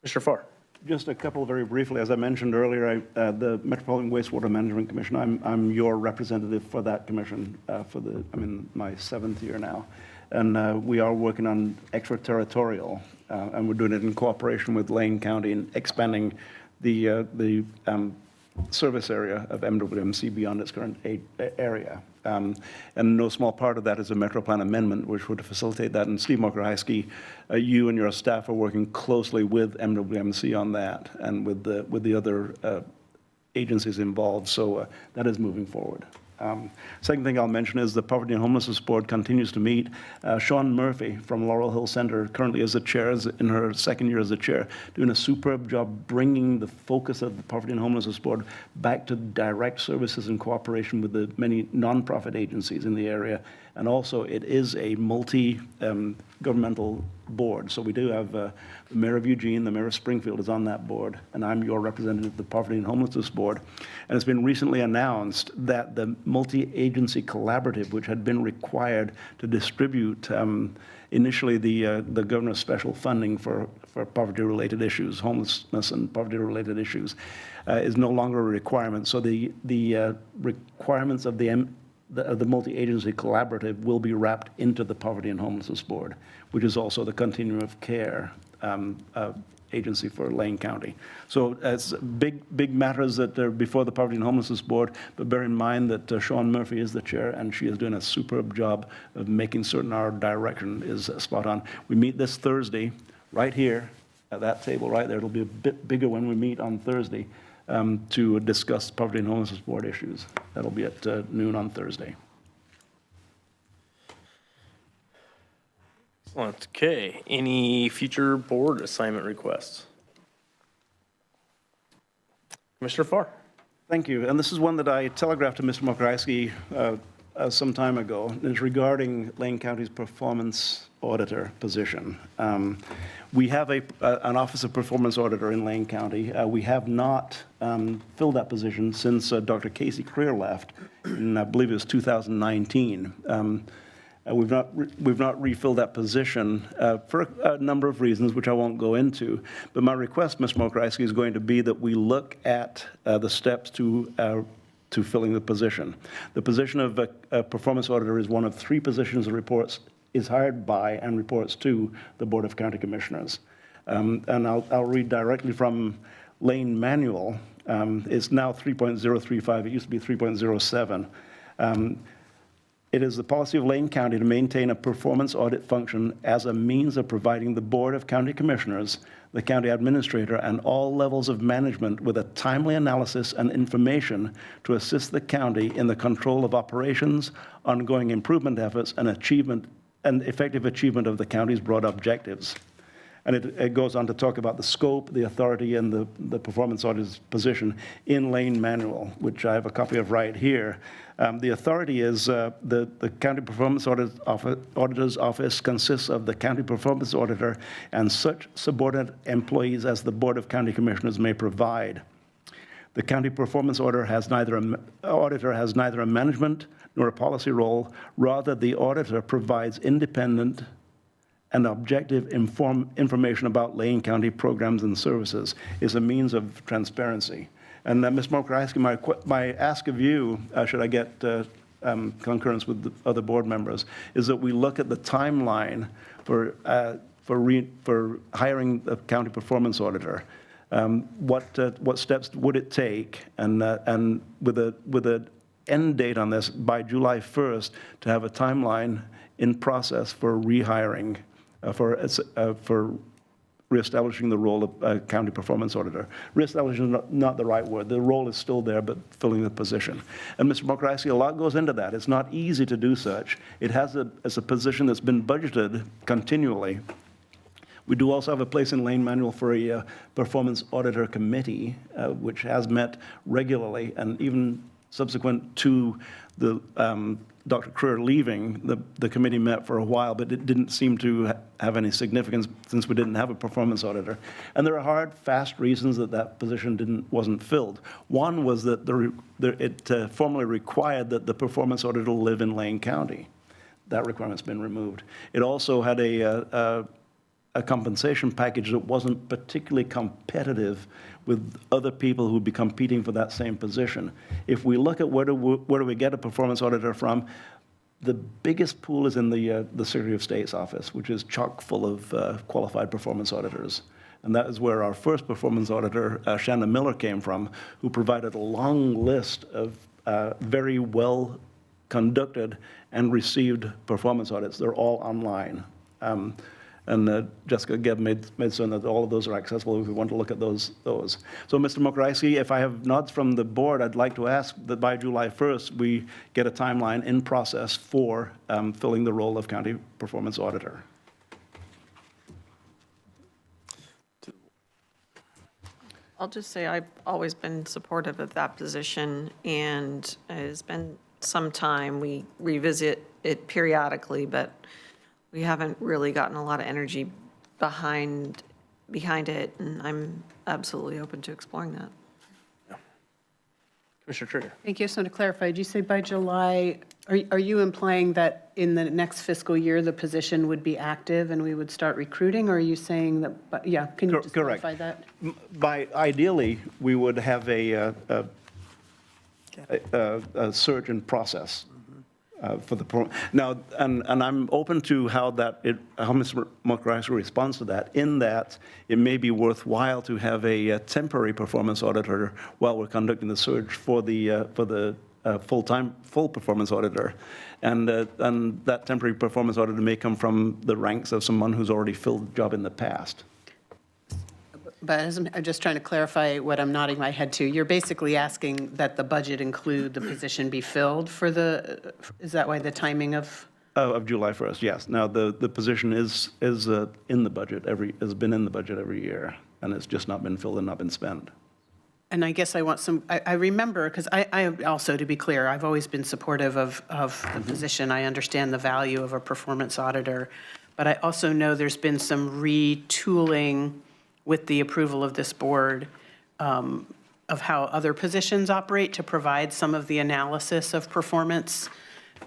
Mr. Farr. Just a couple very briefly. As I mentioned earlier, the Metropolitan Wastewater Management Commission, I'm your representative for that commission my 7th year now. And we are working on extraterritorial, and we're doing it in cooperation with Lane County and expanding the service area of MWMC beyond its current area. And no small part of that is a Metro Plan amendment, which would facilitate that. And Steve Mokrajski, you and your staff are working closely with MWMC on that and with the other agencies involved. So that is moving forward. Second thing I'll mention is the Poverty and Homelessness Board continues to meet. Sean Murphy from Laurel Hill Center currently is the chair, is in her second year as the chair, doing a superb job bringing the focus of the Poverty and Homelessness Board back to direct services in cooperation with the many nonprofit agencies in the area. And also, it is a multi-governmental board. So we do have the Mayor of Eugene, the Mayor of Springfield is on that board, and I'm your representative of the Poverty and Homelessness Board. And it's been recently announced that the multi-agency collaborative, which had been required to distribute initially the governor's special funding for poverty-related issues, homelessness and poverty-related issues, is no longer a requirement. So the requirements of the multi-agency collaborative will be wrapped into the Poverty and Homelessness Board, which is also the continuum of care agency for Lane County. So it's big matters that are before the Poverty and Homelessness Board, but bear in mind that Sean Murphy is the chair, and she is doing a superb job of making certain our direction is spot on. We meet this Thursday right here at that table right there. It'll be a bit bigger when we meet on Thursday. To discuss Poverty and Homelessness Board issues. That'll be at noon on Thursday. Excellent. Okay. Any future board assignment requests? Commissioner Farr. Thank you. And this is one that I telegraphed to Mr. Mokrajski some time ago. It's regarding Lane County's performance auditor position. We have an Office of Performance Auditor in Lane County. We have not filled that position since Dr. Casey Creer left in, I believe it was 2019. We've not refilled that position for a number of reasons, which I won't go into. But my request, Ms. Mokrajski, is going to be that we look at the steps to filling the position. The position of a performance auditor is one of three positions that is hired by and reports to the Board of County Commissioners. And I'll read directly from Lane Manual. It's now 3.035. It used to be 3.07. It is the policy of Lane County to maintain a performance audit function as a means of providing the Board of County Commissioners, the county administrator, and all levels of management with a timely analysis and information to assist the county in the control of operations, ongoing improvement efforts, and effective achievement of the county's broad objectives. And it goes on to talk about the scope, the authority, and the performance auditor's position in Lane Manual, which I have a copy of right here. The authority is the County Performance Auditor's Office consists of the County Performance Auditor and such subordinate employees as the Board of County Commissioners may provide. The County Performance Auditor has neither a management nor a policy role. Rather, the auditor provides independent and objective information about Lane County programs and services. Is a means of transparency. And Ms. Mokrajski, my ask of you, should I get concurrence with the other board members, is that we look at the timeline for hiring a county performance auditor. What steps would it take, and with an end date on this by July 1st to have a timeline in process for rehiring, for reestablishing the role of a county performance auditor. Reestablishing is not the right word. The role is still there, but filling the position. And Mr. Mokrajski, a lot goes into that. It's not easy to do such. It has as a position that's been budgeted continually. We do also have a place in Lane Manual for a performance auditor committee, which has met regularly, and even subsequent to the Dr. Creer leaving, the committee met for a while, but it didn't seem to have any significance since we didn't have a performance auditor. And there are hard, fast reasons that position wasn't filled. One was that it formally required that the performance auditor live in Lane County. That requirement's been removed. It also had a compensation package that wasn't particularly competitive with other people who would be competing for that same position. If we look at where do we get a performance auditor from, the biggest pool is in the Secretary of State's office, which is chock full of qualified performance auditors. And that is where our first performance auditor, Shannon Miller, came from, who provided a long list of very well-conducted and received performance audits. They're all online. And Jessica Gebb made certain that all of those are accessible if we want to look at those. So, Mr. Mokrasky, if I have nods from the board, I'd like to ask that by July 1st, we get a timeline in process for filling the role of county performance auditor. I'll just say I've always been supportive of that position, and it's been some time. We revisit it periodically, but we haven't really gotten a lot of energy behind it, and I'm absolutely open to exploring that. Commissioner Trigger. Thank you. So to clarify, did you say by July, are you implying that in the next fiscal year, the position would be active and we would start recruiting? Or are you saying that, yeah, can you just clarify that? Ideally, we would have a search in process for the now, and I'm open to how Mr. Mokrasky responds to that. In that, it may be worthwhile to have a temporary performance auditor while we're conducting the search for the full performance auditor, and that temporary performance auditor may come from the ranks of someone who's already filled the job in the past. But I'm just trying to clarify what I'm nodding my head to. You're basically asking that the budget include the position be filled for is that why the timing of? Of July 1st, yes. Now, the position is in the budget has been in the budget every year, and it's just not been filled and not been spent. And I guess I want I remember, because I also, to be clear, I've always been supportive of the position. I understand the value of a performance auditor, but I also know there's been some retooling with the approval of this board of how other positions operate to provide some of the analysis of performance,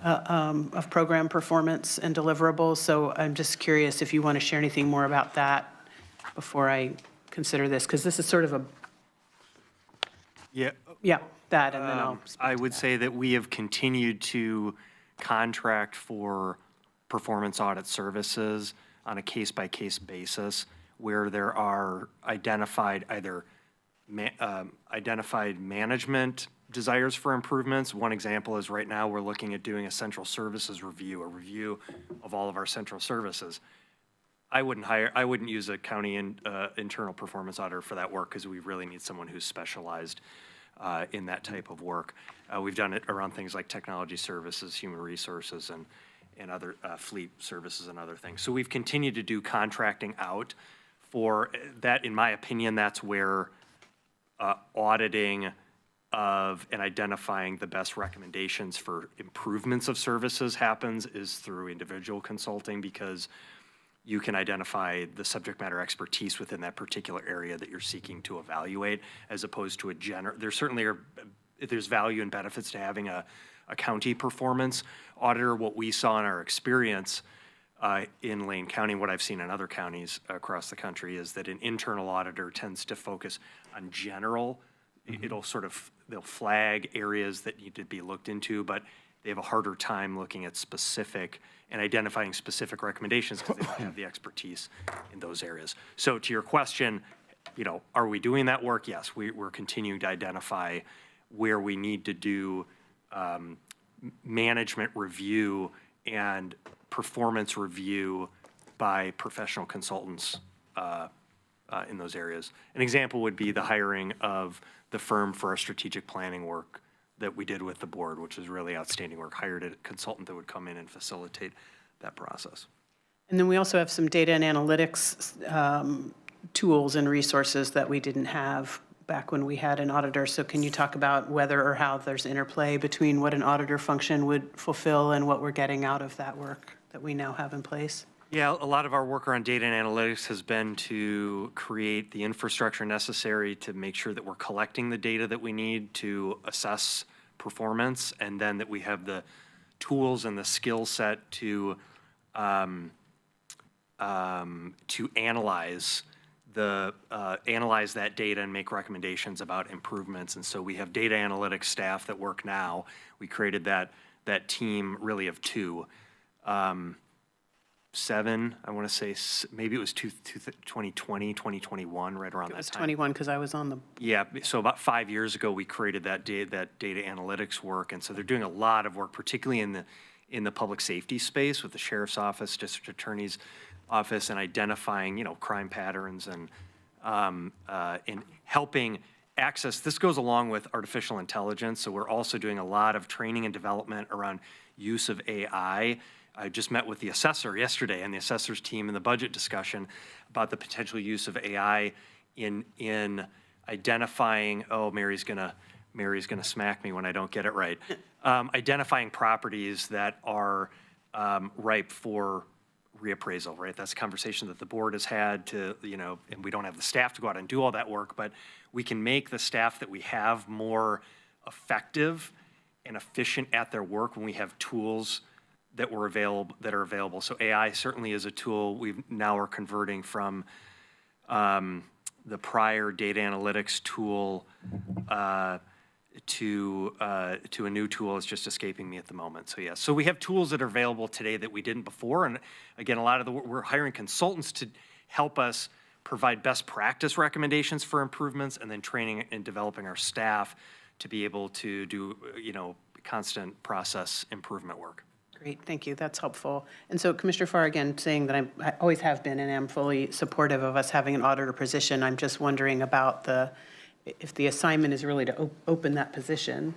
of program performance and deliverables. So I'm just curious if you want to share anything more about that before I consider this, because this is sort of a, Yeah, that, and then I'll. I would say that we have continued to contract for performance audit services on a case-by-case basis where there are identified identified management desires for improvements. One example is right now we're looking at doing a central services review, a review of all of our central services. I wouldn't use a county internal performance auditor for that work because we really need someone who's specialized in that type of work. We've done it around things like technology services, human resources, and other fleet services and other things. So we've continued to do contracting out for that. In my opinion, that's where auditing of and identifying the best recommendations for improvements of services happens is through individual consulting, because you can identify the subject matter expertise within that particular area that you're seeking to evaluate, as opposed to there certainly there's value and benefits to having a county performance auditor. What we saw in our experience in Lane County, what I've seen in other counties across the country, is that an internal auditor tends to focus on general. They'll flag areas that need to be looked into, but they have a harder time looking at specific and identifying specific recommendations because they don't have the expertise in those areas. So to your question, are we doing that work? Yes, we're continuing to identify where we need to do management review and performance review by professional consultants in those areas. An example would be the hiring of the firm for our strategic planning work that we did with the board, which is really outstanding work. Hired a consultant that would come in and facilitate that process. And then we also have some data and analytics tools and resources that we didn't have back when we had an auditor. So can you talk about whether or how there's interplay between what an auditor function would fulfill and what we're getting out of that work that we now have in place? Yeah, a lot of our work around data and analytics has been to create the infrastructure necessary to make sure that we're collecting the data that we need to assess performance, and then that we have the tools and the skill set to analyze that data and make recommendations about improvements. And so we have data analytics staff that work now. We created that team really of two. 7, I want to say, maybe it was 2020, 2021, right around It that was time. 21 because I was on the, Yeah, so about 5 years ago, we created that data analytics work, and so they're doing a lot of work, particularly in the public safety space with the sheriff's office, district attorney's office, and identifying, crime patterns and in helping access. This goes along with artificial intelligence, so we're also doing a lot of training and development around use of AI. I just met with the assessor yesterday and the assessor's team in the budget discussion about the potential use of AI in identifying, Mary's gonna smack me when I don't get it right. Identifying properties that are ripe for reappraisal, right? That's a conversation that the board has had to, and we don't have the staff to go out and do all that work, but we can make the staff that we have more effective and efficient at their work when we have tools that are available. So AI certainly is a tool. We now are converting from the prior data analytics tool to a new tool. It's just escaping me at the moment. So yeah, so we have tools that are available today that we didn't before. And again, we're hiring consultants to help us provide best practice recommendations for improvements, and then training and developing our staff to be able to do, constant process improvement work. great, thank you, that's helpful. And so Commissioner Farr, again, saying that I always have been and am fully supportive of us having an auditor position. I'm just wondering about if the assignment is really to open that position,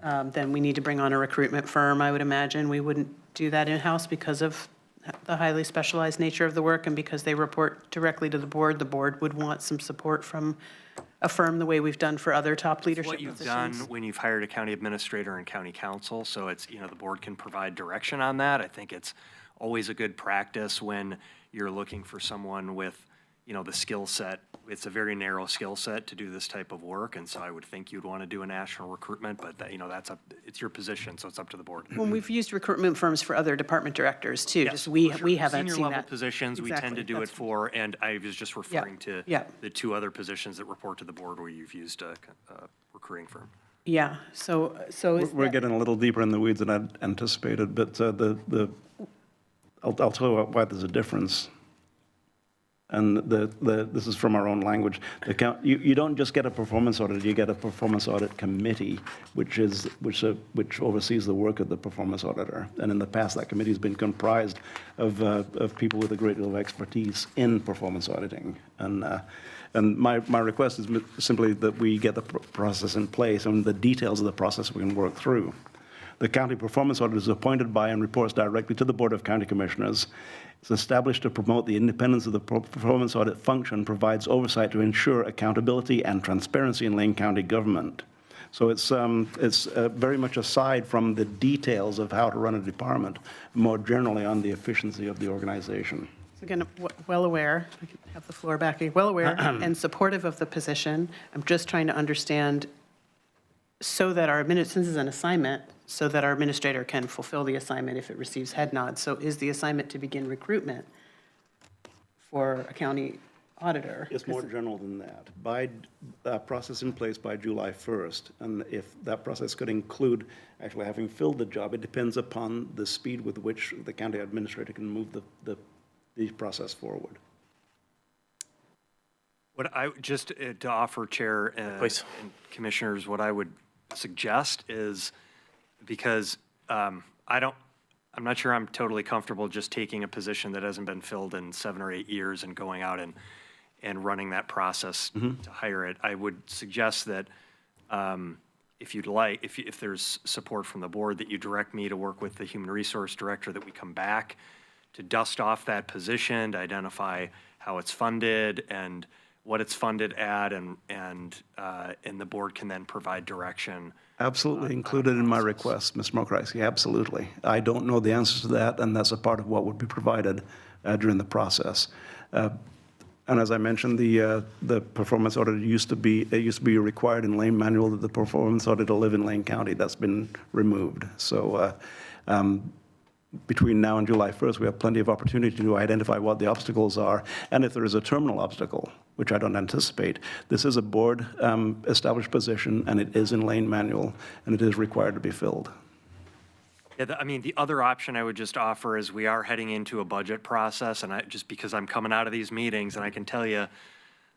then we need to bring on a recruitment firm, I would imagine. We wouldn't do that in-house because of the highly specialized nature of the work, and because they report directly to the board would want some support from a firm the way we've done for other top leadership positions. What you've done when you've hired a county administrator and county council, so it's, the board can provide direction on that. I think it's always a good practice when you're looking for someone with, the skill set. It's a very narrow skill set to do this type of work, and so I would think you'd want to do a national recruitment, but it's your position, so it's up to the board. When we've used recruitment firms for other department directors too, just we haven't seen that. Senior level positions, we tend to do it for, and I was just referring to the 2 other positions that report to the board where you've used a recruiting firm. Yeah, so We're getting a little deeper in the weeds than I'd anticipated, but I'll tell you why there's a difference. And this is from our own language. You don't just get a performance audit; you get a performance audit committee, which oversees the work of the performance auditor. And in the past, that committee has been comprised of people with a great deal of expertise in performance auditing. And my request is simply that we get the process in place, and the details of the process we can work through. The county performance auditor is appointed by and reports directly to the Board of County Commissioners. It's established to promote the independence of the performance audit function, provides oversight to ensure accountability and transparency in Lane County government. So it's very much aside from the details of how to run a department, more generally on the efficiency of the organization. So again, well aware, I can have the floor back, well aware and supportive of the position. I'm just trying to understand so that since this is an assignment, so that our administrator can fulfill the assignment if it receives head nods. So is the assignment to begin recruitment for a county auditor? It's more general than that. By process in place by July 1st, and if that process could include actually having filled the job, it depends upon the speed with which the county administrator can move the process forward. What I just to offer, Chair and Commissioners, what I would suggest is, because I'm not sure I'm totally comfortable just taking a position that hasn't been filled in 7 or 8 years and going out and running that process to hire it. I would suggest that if you'd like, if there's support from the board, that you direct me to work with the Human Resource Director, that we come back to dust off that position, to identify how it's funded and what it's funded at, and the board can then provide direction. Absolutely included in my request, Ms. Mokreisky, absolutely. I don't know the answers to that, and that's a part of what would be provided during the process. And as I mentioned, the performance audit used to be required in Lane manual that the performance auditor live in Lane County. That's been removed. So between now and July 1st, we have plenty of opportunity to identify what the obstacles are, and if there is a terminal obstacle, which I don't anticipate. This is a board established position, and it is in Lane manual, and it is required to be filled. Yeah, I mean, the other option I would just offer is we are heading into a budget process, and just because I'm coming out of these meetings, and I can tell you,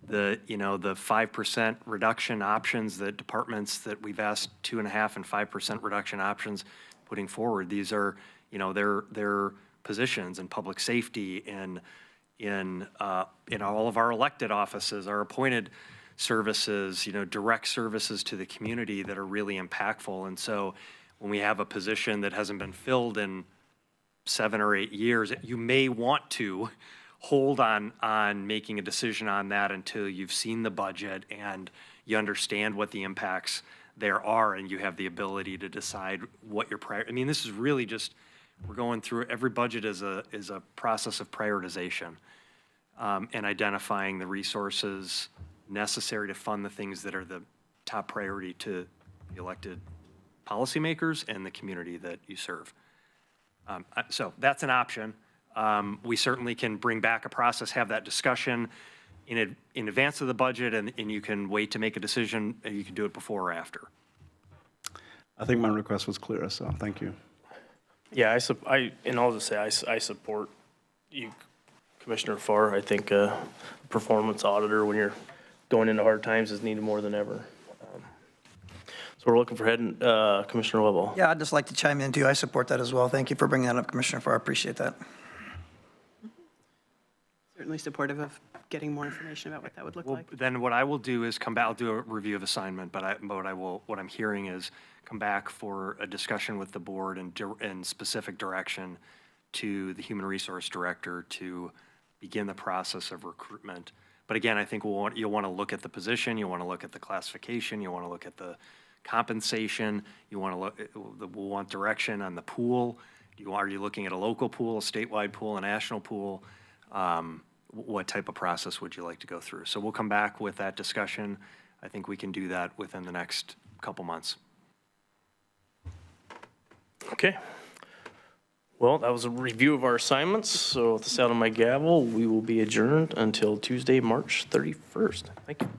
the 5% reduction options that departments that we've asked 2.5% and 5% reduction options putting forward, these are, they're positions in public safety, in all of our elected offices, our appointed services, direct services to the community that are really impactful. And so when we have a position that hasn't been filled in 7 or 8 years, you may want to hold on making a decision on that until you've seen the budget and you understand what the impacts there are, and you have the ability to decide what your I mean, this is really just, we're going through, every budget is a process of prioritization, and identifying the resources necessary to fund the things that are the top priority to the elected policymakers and the community that you serve. So that's an option. We certainly can bring back a process, have that discussion in advance of the budget, and you can wait to make a decision, and you can do it before or after. I think my request was clear, so thank you. Yeah, and I'll just say, I support you, Commissioner Farr. I think a performance auditor, when you're going into hard times, is needed more than ever. So we're looking for Commissioner Webble. Yeah, I'd just like to chime in too. I support that as well. Thank you for bringing that up, Commissioner Farr. I appreciate that. Certainly supportive of getting more information about what that would look like. Then what I will do is come back, I'll do a review of assignment, but what I'm hearing is come back for a discussion with the board and specific direction to the human resource director to begin the process of recruitment. But again, I think you'll want to look at the position, you want to look at the classification, you want to look at the compensation, we'll want direction on the pool. Are you looking at a local pool, a statewide pool, a national pool? What type of process would you like to go through? So we'll come back with that discussion. I think we can do that within the next couple months. Okay. Well, that was a review of our assignments. So with the sound of my gavel, we will be adjourned until Tuesday, March 31st. Thank you.